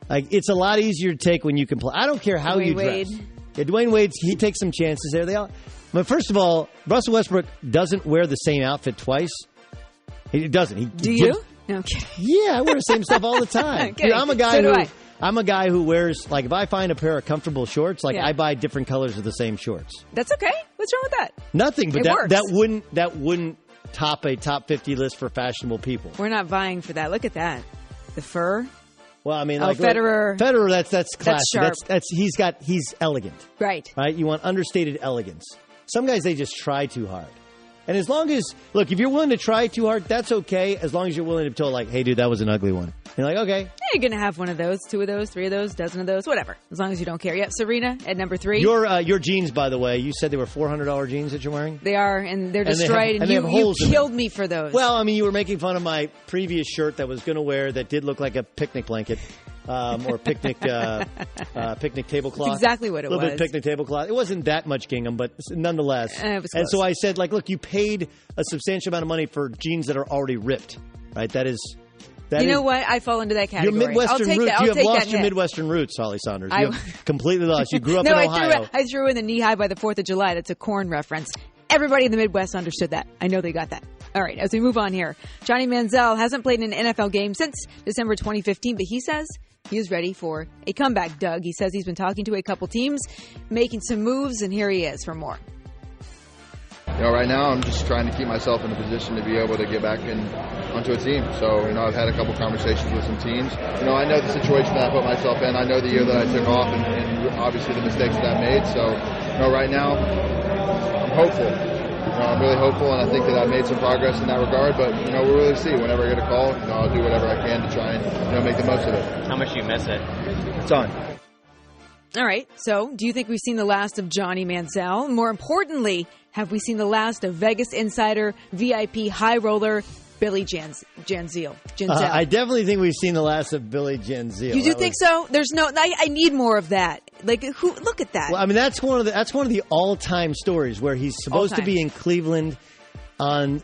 Like, it's a lot easier to take when you can play. I don't care how you dress. Yeah, Dwayne Wade, he takes some chances there. But first of all, Russell Westbrook doesn't wear the same outfit twice. He doesn't. Do you? No, kidding. Yeah, I wear the same stuff all the time. Dude, I'm a guy who wears, like, if I find a pair of comfortable shorts, I buy different colors of the same shorts. That's okay. What's wrong with that? Nothing, but that wouldn't top a top 50 list for fashionable people. We're not vying for that. Look at that. The fur. Well, I mean, Federer. Federer, that's classy. That's sharp. He's elegant. Right. You want understated elegance. Some guys, they just try too hard. And as long as, look, if you're willing to try too hard, that's okay. As long as you're willing to tell, like, hey, dude, that was an ugly one. You're like, okay. Yeah, you're going to have one of those, 2 of those, 3 of those, dozen of those, whatever. As long as you don't care. Yeah, Serena at number 3. Your jeans, by the way, you said they were $400 jeans that you're wearing? They are, and they're destroyed, and you killed me for those. Well, I mean, you were making fun of my previous shirt that I was going to wear that did look like a picnic blanket. Or picnic tablecloth. That's exactly what it was. A little bit of picnic tablecloth. It wasn't that much gingham, but nonetheless. It was close. And so I said, like, look, you paid a substantial amount of money for jeans that are already ripped, right? You know what? I fall into that category. Your Midwestern roots. You have lost your Midwestern roots, Holly Saunders. You have completely lost. You grew up in Ohio. I threw in the knee high by the 4th of July. That's a corn reference. Everybody in the Midwest understood that. I know they got that. All right, as we move on here, Johnny Manziel hasn't played in an NFL game since December 2015, but he says he is ready for a comeback, Doug. He says he's been talking to a couple teams, making some moves, and here he is for more. Right now I'm just trying to keep myself in a position to be able to get back onto a team. So, I've had a couple conversations with some teams. I know the situation that I put myself in. I know the year that I took off and obviously the mistakes that I made. So, right now I'm hopeful. I'm really hopeful, and I think that I've made some progress in that regard. But, we'll really see. Whenever I get a call, I'll do whatever I can to try and, make the most of it. How much do you miss it? A ton. All right, so do you think we've seen the last of Johnny Manziel? More importantly, have we seen the last of Vegas insider, VIP high roller, Billy Janziel? I definitely think we've seen the last of Billy Janziel. You do think so? There's no. I need more of that. Like, who? Look at that. Well, I mean, that's one of the all-time stories where he's supposed to be in Cleveland on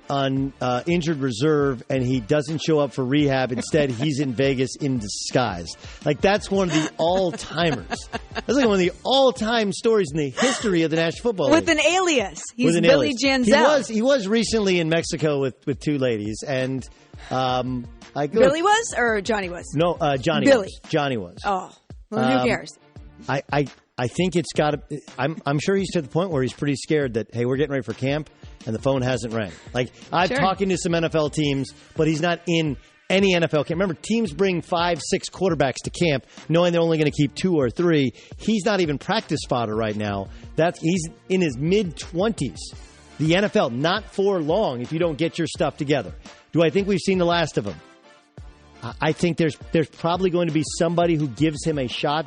injured reserve, and he doesn't show up for rehab. Instead, he's in Vegas in disguise. Like, that's one of the all-timers. That's like one of the all-time stories in the history of the National Football League. With an alias. He's Billy Janziel. He was recently in Mexico with two ladies, and Billy was or Johnny was? No, Johnny Billy. was. Johnny was. Oh, well, who cares? I think it's got to. I'm sure he's to the point where he's pretty scared that, hey, we're getting ready for camp, and the phone hasn't rang. Like, I'm talking to some NFL teams, but he's not in any NFL camp. Remember, teams bring 5-6 quarterbacks to camp, knowing they're only going to keep 2 or 3. He's not even practice fodder right now. He's in his mid-20s. The NFL, not for long if you don't get your stuff together. Do I think we've seen the last of him? I think there's probably going to be somebody who gives him a shot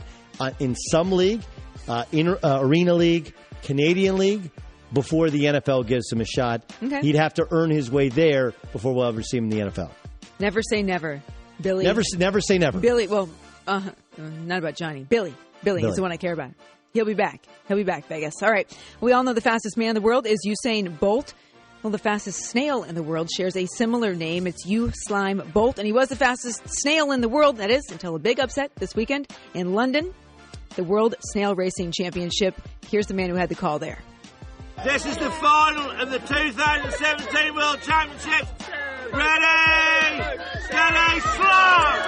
in some league, Arena League, Canadian League, before the NFL gives him a shot. Okay. He'd have to earn his way there before we'll ever see him in the NFL. Never say never, Billy. Never say never. Billy, well, not about Johnny. Billy is the one I care about. He'll be back. Vegas. All right. We all know the fastest man in the world is Usain Bolt. Well, the fastest snail in the world shares a similar name. It's Usain Bolt, and he was the fastest snail in the world, that is, until a big upset this weekend in London, the World Snail Racing Championship. Here's the man who had the call there. This is the final of the 2017 World Championships. Ready, steady, slow,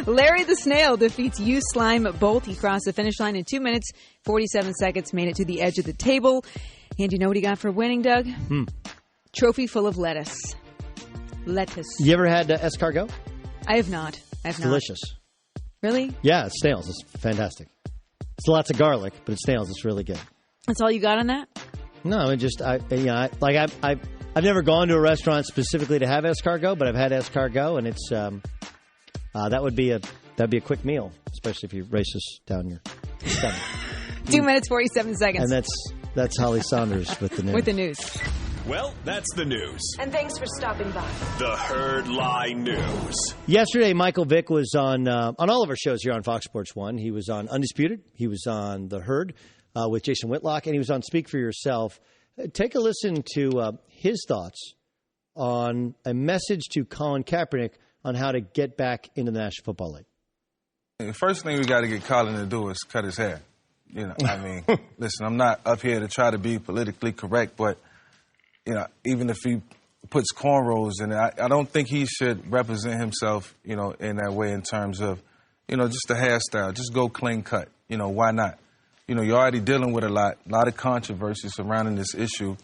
Larry the Snail defeats Usain Bolt. He crossed the finish line in 2 minutes, 47 seconds, made it to the edge of the table. And you know what he got for winning, Doug? Trophy full of lettuce. You ever had escargot? I have not. It's delicious. Really? Yeah, it's snails. It's fantastic. It's lots of garlic, but it's snails. It's really good. That's all you got on that? No, I've never gone to a restaurant specifically to have escargot, but I've had escargot, and it's that'd be a quick meal, especially if you race this down your stomach. 2 minutes, 47 seconds. And that's Holly Saunders with the news. With the news. Well, that's the news. And thanks for stopping by. The Herd Line News. Yesterday, Michael Vick was on all of our shows here on Fox Sports 1. He was on Undisputed. He was on The Herd with Jason Whitlock, and he was on Speak for Yourself. Take a listen to his thoughts on a message to Colin Kaepernick on how to get back into the National Football League. The first thing we got to get Colin to do is cut his hair. Listen, I'm not up here to try to be politically correct, but even if he puts cornrows in it, I don't think he should represent himself, in that way in terms of, just the hairstyle. Just go clean cut. Why not? You're already dealing with a lot of controversy surrounding this issue.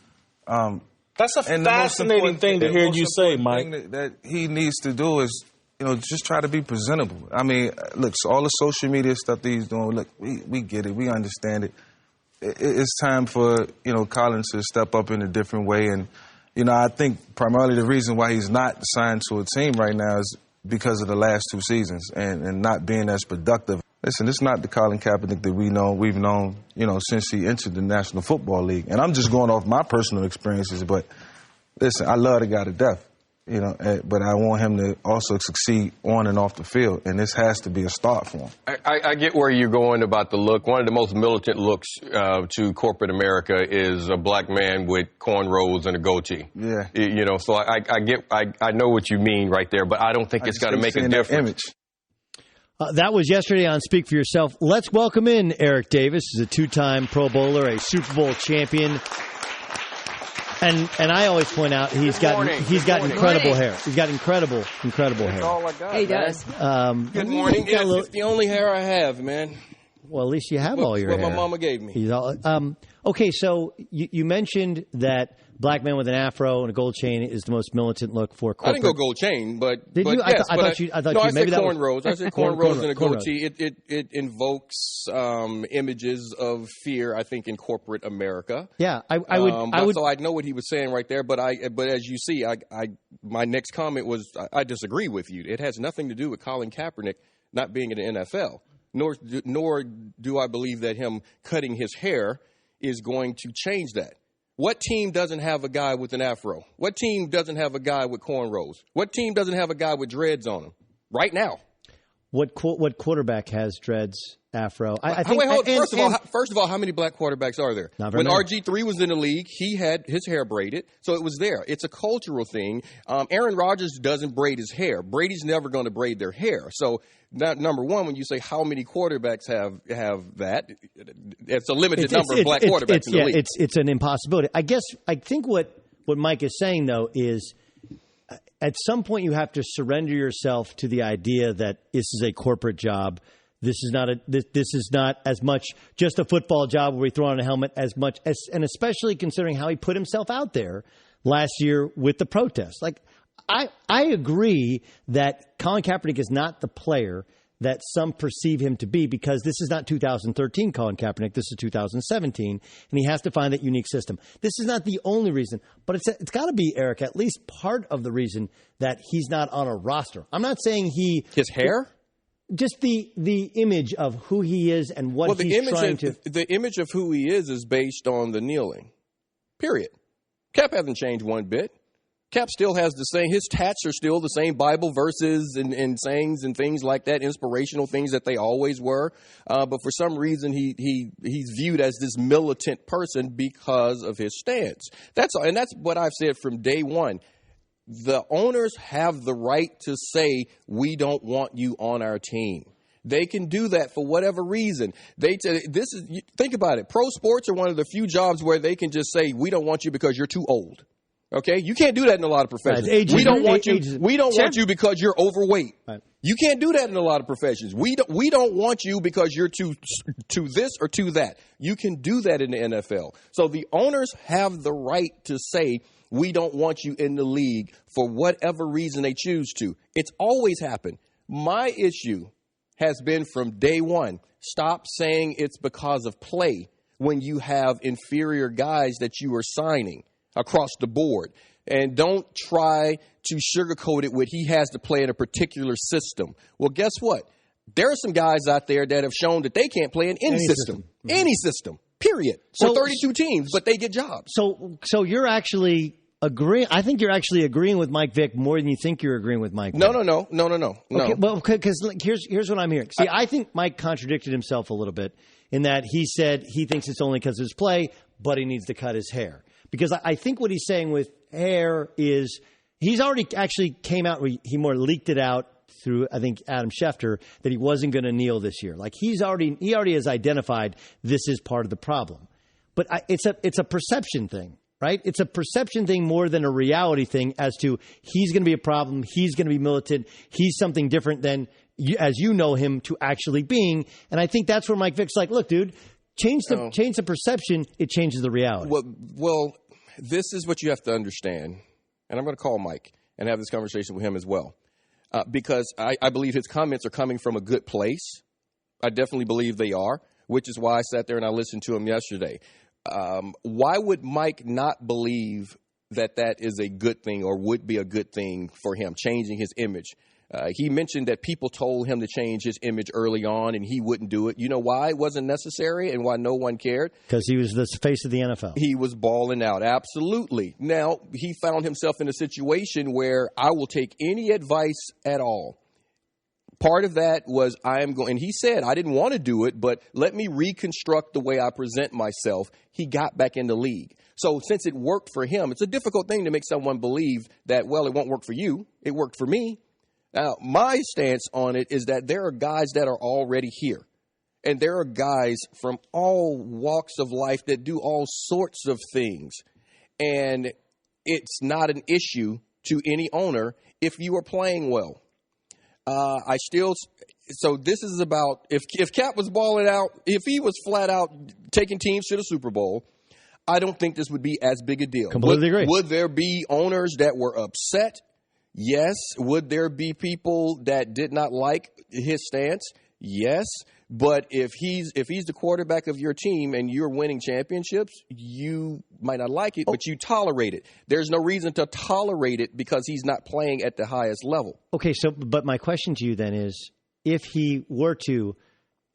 That's a fascinating thing to hear you say, Mike. That he needs to do is, just try to be presentable. I mean, look, all the social media stuff that he's doing, look, we get it. We understand it. It's time for, Colin to step up in a different way. And, I think primarily the reason why he's not signed to a team right now is because of the last 2 seasons and not being as productive. Listen, it's not the Colin Kaepernick that we've known, since he entered the National Football League. And I'm just going off my personal experiences, but listen, I love the guy to death, but I want him to also succeed on and off the field, and this has to be a start for him. I get where you're going about the look. One of the most militant looks to corporate America is a black man with cornrows and a goatee. Yeah. So I know what you mean right there, but I don't think it's got to make a difference. That was yesterday on Speak for Yourself. Let's welcome in Eric Davis. He's a two-time Pro Bowler, a Super Bowl champion. And I always point out he's got incredible hair. He's got incredible hair. All I got. He does. Good morning. It's the only hair I have, man. Well, at least you have all your hair. What my mama gave me. Okay, so you mentioned that black man with an afro and a gold chain is the most militant look for corporate. I didn't go gold chain, but did you? Yes, I thought you. No, I maybe said that cornrows. I said cornrows and a goatee. It invokes images of fear, I think, in corporate America. Yeah, I would. So I know what he was saying right there. But as you see, my next comment was I disagree with you. It has nothing to do with Colin Kaepernick not being in the NFL. Nor do I believe that him cutting his hair is going to change that. What team doesn't have a guy with an afro? What team doesn't have a guy with cornrows? What team doesn't have a guy with dreads on him right now? What quarterback has dreads, afro? First of all, how many black quarterbacks are there? Not very when many. RG3 was in the league, he had his hair braided, so it was there. It's a cultural thing. Aaron Rodgers doesn't braid his hair. Brady's never going to braid their hair. So, number one, when you say how many quarterbacks have that, it's a limited number of black quarterbacks in the league. It's an impossibility. I think what Mike is saying, though, is at some point you have to surrender yourself to the idea that this is a corporate job. This is not as much just a football job where we throw on a helmet as much as, and especially considering how he put himself out there last year with the protests. Like, I agree that Colin Kaepernick is not the player that some perceive him to be, because this is not 2013 Colin Kaepernick. This is 2017, and he has to find that unique system. This is not the only reason, but it's got to be, Eric, at least part of the reason that he's not on a roster. I'm not saying his hair? Just the image of who he is and what he's trying to... The image of who he is based on the kneeling, period. Cap hasn't changed one bit. Cap still has the same, his tats are still the same Bible verses and sayings and things like that, inspirational things that they always were. But for some reason, he's viewed as this militant person because of his stance. That's all, and that's what I've said from day one. The owners have the right to say, we don't want you on our team. They can do that for whatever reason. Think about it. Pro sports are one of the few jobs where they can just say, we don't want you because you're too old. Okay, you can't do that in a lot of professions. We don't want you because you're overweight. Right. You can't do that in a lot of professions. We don't want you because you're too this or too that. You can do that in the NFL. So the owners have the right to say, we don't want you in the league for whatever reason they choose to. It's always happened. My issue has been from day one, stop saying it's because of play when you have inferior guys that you are signing across the board. And don't try to sugarcoat it with he has to play in a particular system. Well, guess what? There are some guys out there that have shown that they can't play in any system. Mm-hmm. Any system, period. So 32 teams, but they get jobs. So you're actually agreeing. I think you're actually agreeing with Mike Vick more than you think you're agreeing with Mike Vick. No. Okay, well, because here's what I'm hearing. See, I think Mike contradicted himself a little bit in that he said he thinks it's only because of his play, but he needs to cut his hair. Because I think what he's saying with hair is he's already actually came out, he more leaked it out through, I think, Adam Schefter, that he wasn't going to kneel this year. Like he already has identified this is part of the problem. But it's a perception thing, right? It's a perception thing more than a reality thing as to he's going to be a problem, he's going to be militant, he's something different than, as you know him, to actually being. And I think that's where Mike Vick's like, look, dude, change the perception, it changes the reality. Well, this is what you have to understand, and I'm going to call Mike and have this conversation with him as well, because I believe his comments are coming from a good place. I definitely believe they are, which is why I sat there and I listened to him yesterday. Why would Mike not believe that is a good thing or would be a good thing for him, changing his image? He mentioned that people told him to change his image early on and he wouldn't do it. You know why it wasn't necessary and why no one cared? Because he was the face of the NFL. He was balling out. Absolutely. Now, he found himself in a situation where I will take any advice at all. Part of that was and he said, I didn't want to do it, but let me reconstruct the way I present myself. He got back in the league. So since it worked for him, it's a difficult thing to make someone believe that, well, it won't work for you. It worked for me. Now, my stance on it is that there are guys that are already here. And there are guys from all walks of life that do all sorts of things. And it's not an issue to any owner if you are playing well. So this is about, if Cap was balling out, if he was flat out taking teams to the Super Bowl, I don't think this would be as big a deal. Completely agree. Would there be owners that were upset? Yes. Would there be people that did not like his stance? Yes. But if he's the quarterback of your team and you're winning championships, you might not like it, but you tolerate it. There's no reason to tolerate it because he's not playing at the highest level. Okay, but my question to you then is, if he were to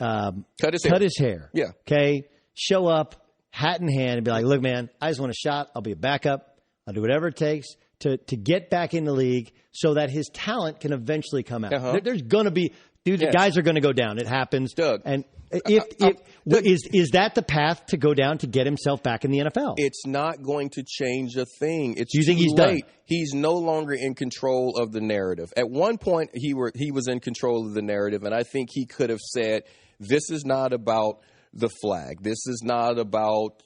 cut his hair, yeah, okay, show up, hat in hand, and be like, look, man, I just want a shot. I'll be a backup. I'll do whatever it takes to get back in the league so that his talent can eventually come out. Uh-huh. There's going to be – dude, yes. Guys are going to go down. It happens. Doug. And is that the path to go down to get himself back in the NFL? It's not going to change a thing. It's Do you think too he's late. done? He's no longer in control of the narrative. At one point, he was in control of the narrative, and I think he could have said, this is not about the flag. This is not about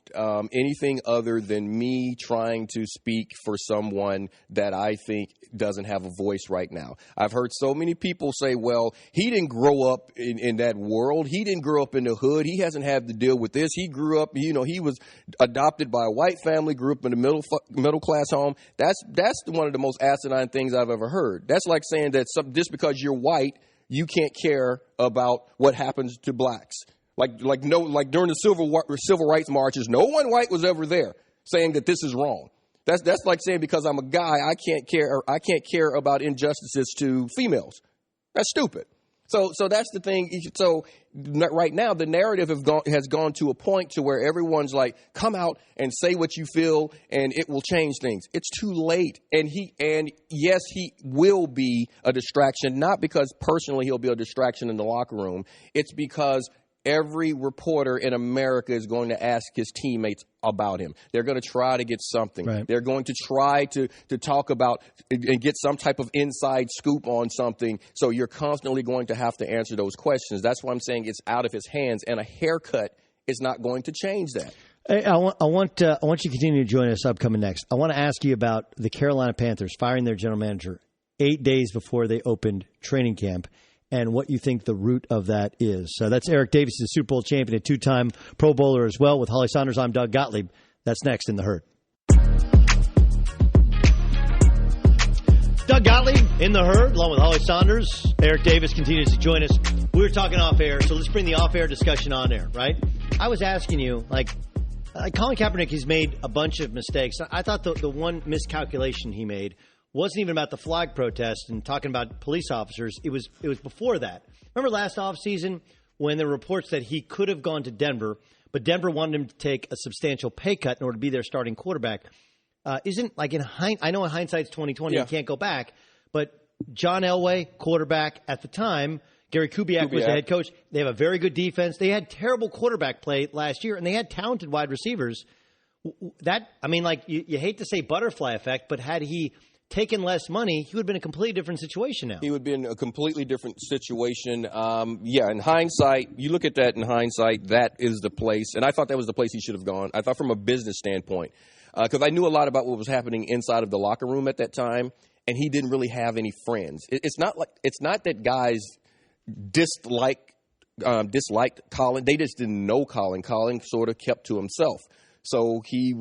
anything other than me trying to speak for someone that I think doesn't have a voice right now. I've heard so many people say, well, he didn't grow up in that world. He didn't grow up in the hood. He hasn't had to deal with this. He grew up, he was adopted by a white family, grew up in a middle class home. That's one of the most asinine things I've ever heard. That's like saying that just because you're white, you can't care about what happens to blacks. Like during the civil rights marches, no one white was ever there saying that this is wrong. That's like saying because I'm a guy, I can't care about injustices to females. That's stupid. So that's the thing. So right now the narrative has gone to a point to where everyone's like, come out and say what you feel and it will change things. It's too late. And yes, he will be a distraction, not because personally he'll be a distraction in the locker room. It's because every reporter in America is going to ask his teammates about him. They're going to try to get something. Right. They're going to try to talk about and get some type of inside scoop on something. So you're constantly going to have to answer those questions. That's why I'm saying it's out of his hands, and a haircut is not going to change that. Hey, I want you to continue to join us upcoming next. I want to ask you about the Carolina Panthers firing their general manager 8 days before they opened training camp, and what you think the root of that is. So that's Eric Davis, the Super Bowl champion, a two-time Pro Bowler as well. With Holly Saunders, I'm Doug Gottlieb. That's next in The Herd. Doug Gottlieb in The Herd, along with Holly Saunders. Eric Davis continues to join us. We were talking off-air, so let's bring the off-air discussion on air, right? I was asking you, Colin Kaepernick, he's made a bunch of mistakes. I thought the one miscalculation he made wasn't even about the flag protest and talking about police officers. It was before that. Remember last offseason when there were reports that he could have gone to Denver, but Denver wanted him to take a substantial pay cut in order to be their starting quarterback. I know in hindsight's 2020, you can't go back, but John Elway, quarterback at the time, Gary Kubiak was the head coach. They have a very good defense. They had terrible quarterback play last year, and they had talented wide receivers. You hate to say butterfly effect, but had he taken less money, he would have been in a completely different situation now. He would be in a completely different situation. In hindsight, you look at that in hindsight, that is the place. And I thought that was the place he should have gone. I thought from a business standpoint, because I knew a lot about what was happening inside of the locker room at that time, and he didn't really have any friends. It's not that guys disliked Colin. They just didn't know Colin. Colin sort of kept to himself. So he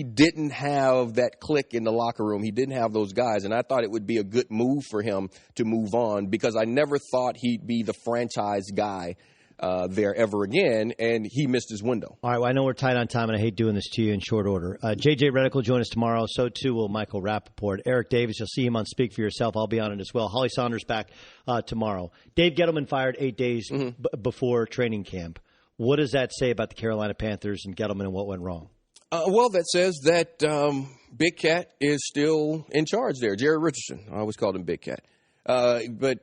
didn't have that clique in the locker room. He didn't have those guys. And I thought it would be a good move for him to move on because I never thought he'd be the franchise guy there ever again. And he missed his window. All right. Well, I know we're tight on time, and I hate doing this to you in short order. J.J. Redick will join us tomorrow. So, too, will Michael Rappaport. Eric Davis, you'll see him on Speak for Yourself. I'll be on it as well. Holly Saunders back tomorrow. Dave Gettleman fired 8 days before training camp. What does that say about the Carolina Panthers and Gettleman and what went wrong? That says that Big Cat is still in charge there. Jerry Richardson. I always called him Big Cat. But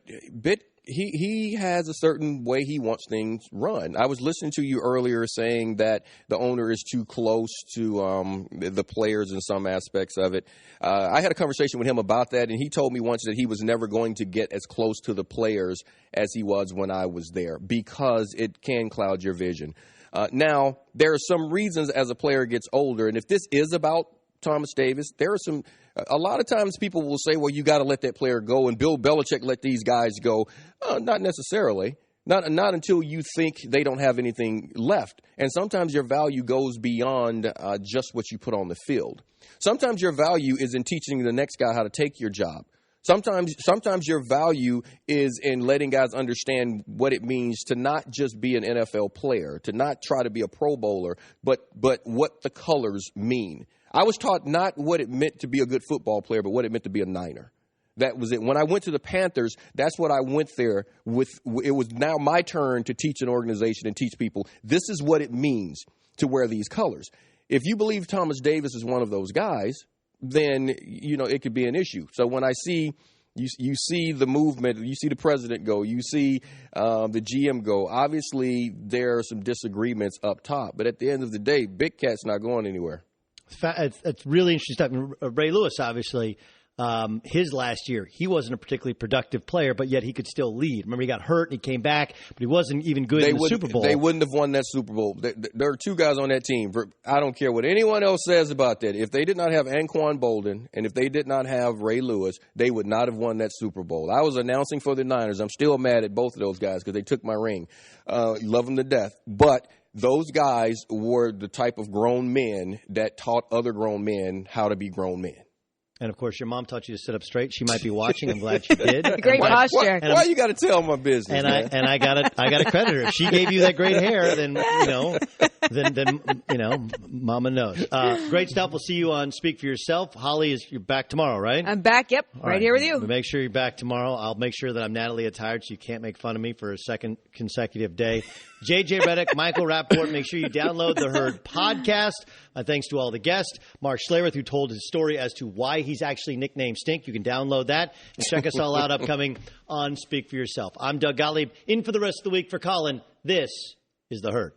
he has a certain way he wants things run. I was listening to you earlier saying that the owner is too close to the players in some aspects of it. I had a conversation with him about that, and he told me once that he was never going to get as close to the players as he was when I was there because it can cloud your vision. Now, there are some reasons as a player gets older, and if this is about Thomas Davis, a lot of times people will say, well, you got to let that player go, and Bill Belichick let these guys go. Not necessarily. Not until you think they don't have anything left. And sometimes your value goes beyond just what you put on the field. Sometimes your value is in teaching the next guy how to take your job. Sometimes your value is in letting guys understand what it means to not just be an NFL player, to not try to be a Pro Bowler, but what the colors mean. I was taught not what it meant to be a good football player, but what it meant to be a Niner. That was it. When I went to the Panthers, that's what I went there with. It was now my turn to teach an organization and teach people, this is what it means to wear these colors. If you believe Thomas Davis is one of those guys, then, it could be an issue. So when I see, you see the movement, you see the president go, you see the GM go, obviously there are some disagreements up top. But at the end of the day, Big Cat's not going anywhere. It's really interesting stuff. Ray Lewis, obviously, his last year, he wasn't a particularly productive player, but yet he could still lead. Remember, he got hurt and he came back, but he wasn't even good in the Super Bowl. They wouldn't have won that Super Bowl. There are two guys on that team. I don't care what anyone else says about that. If they did not have Anquan Bolden and if they did not have Ray Lewis, they would not have won that Super Bowl. I was announcing for the Niners. I'm still mad at both of those guys because they took my ring. Love them to death. But those guys were the type of grown men that taught other grown men how to be grown men. And, of course, your mom taught you to sit up straight. She might be watching. I'm glad she did. Great posture. Why you got to tell my business? And I got to credit her. If she gave you that great hair, then Mama knows. Great stuff. We'll see you on Speak for Yourself. Holly, you're back tomorrow, right? I'm back. Yep, right here with you. Make sure you're back tomorrow. I'll make sure that I'm Natalie attired so you can't make fun of me for a second consecutive day. JJ Reddick, Michael Rappaport, make sure you download the Herd podcast. Thanks to all the guests. Mark Schlereth, who told his story as to why he's actually nicknamed Stink. You can download that and check us all out upcoming on Speak for Yourself. I'm Doug Gottlieb, in for the rest of the week for Colin. This is The Herd.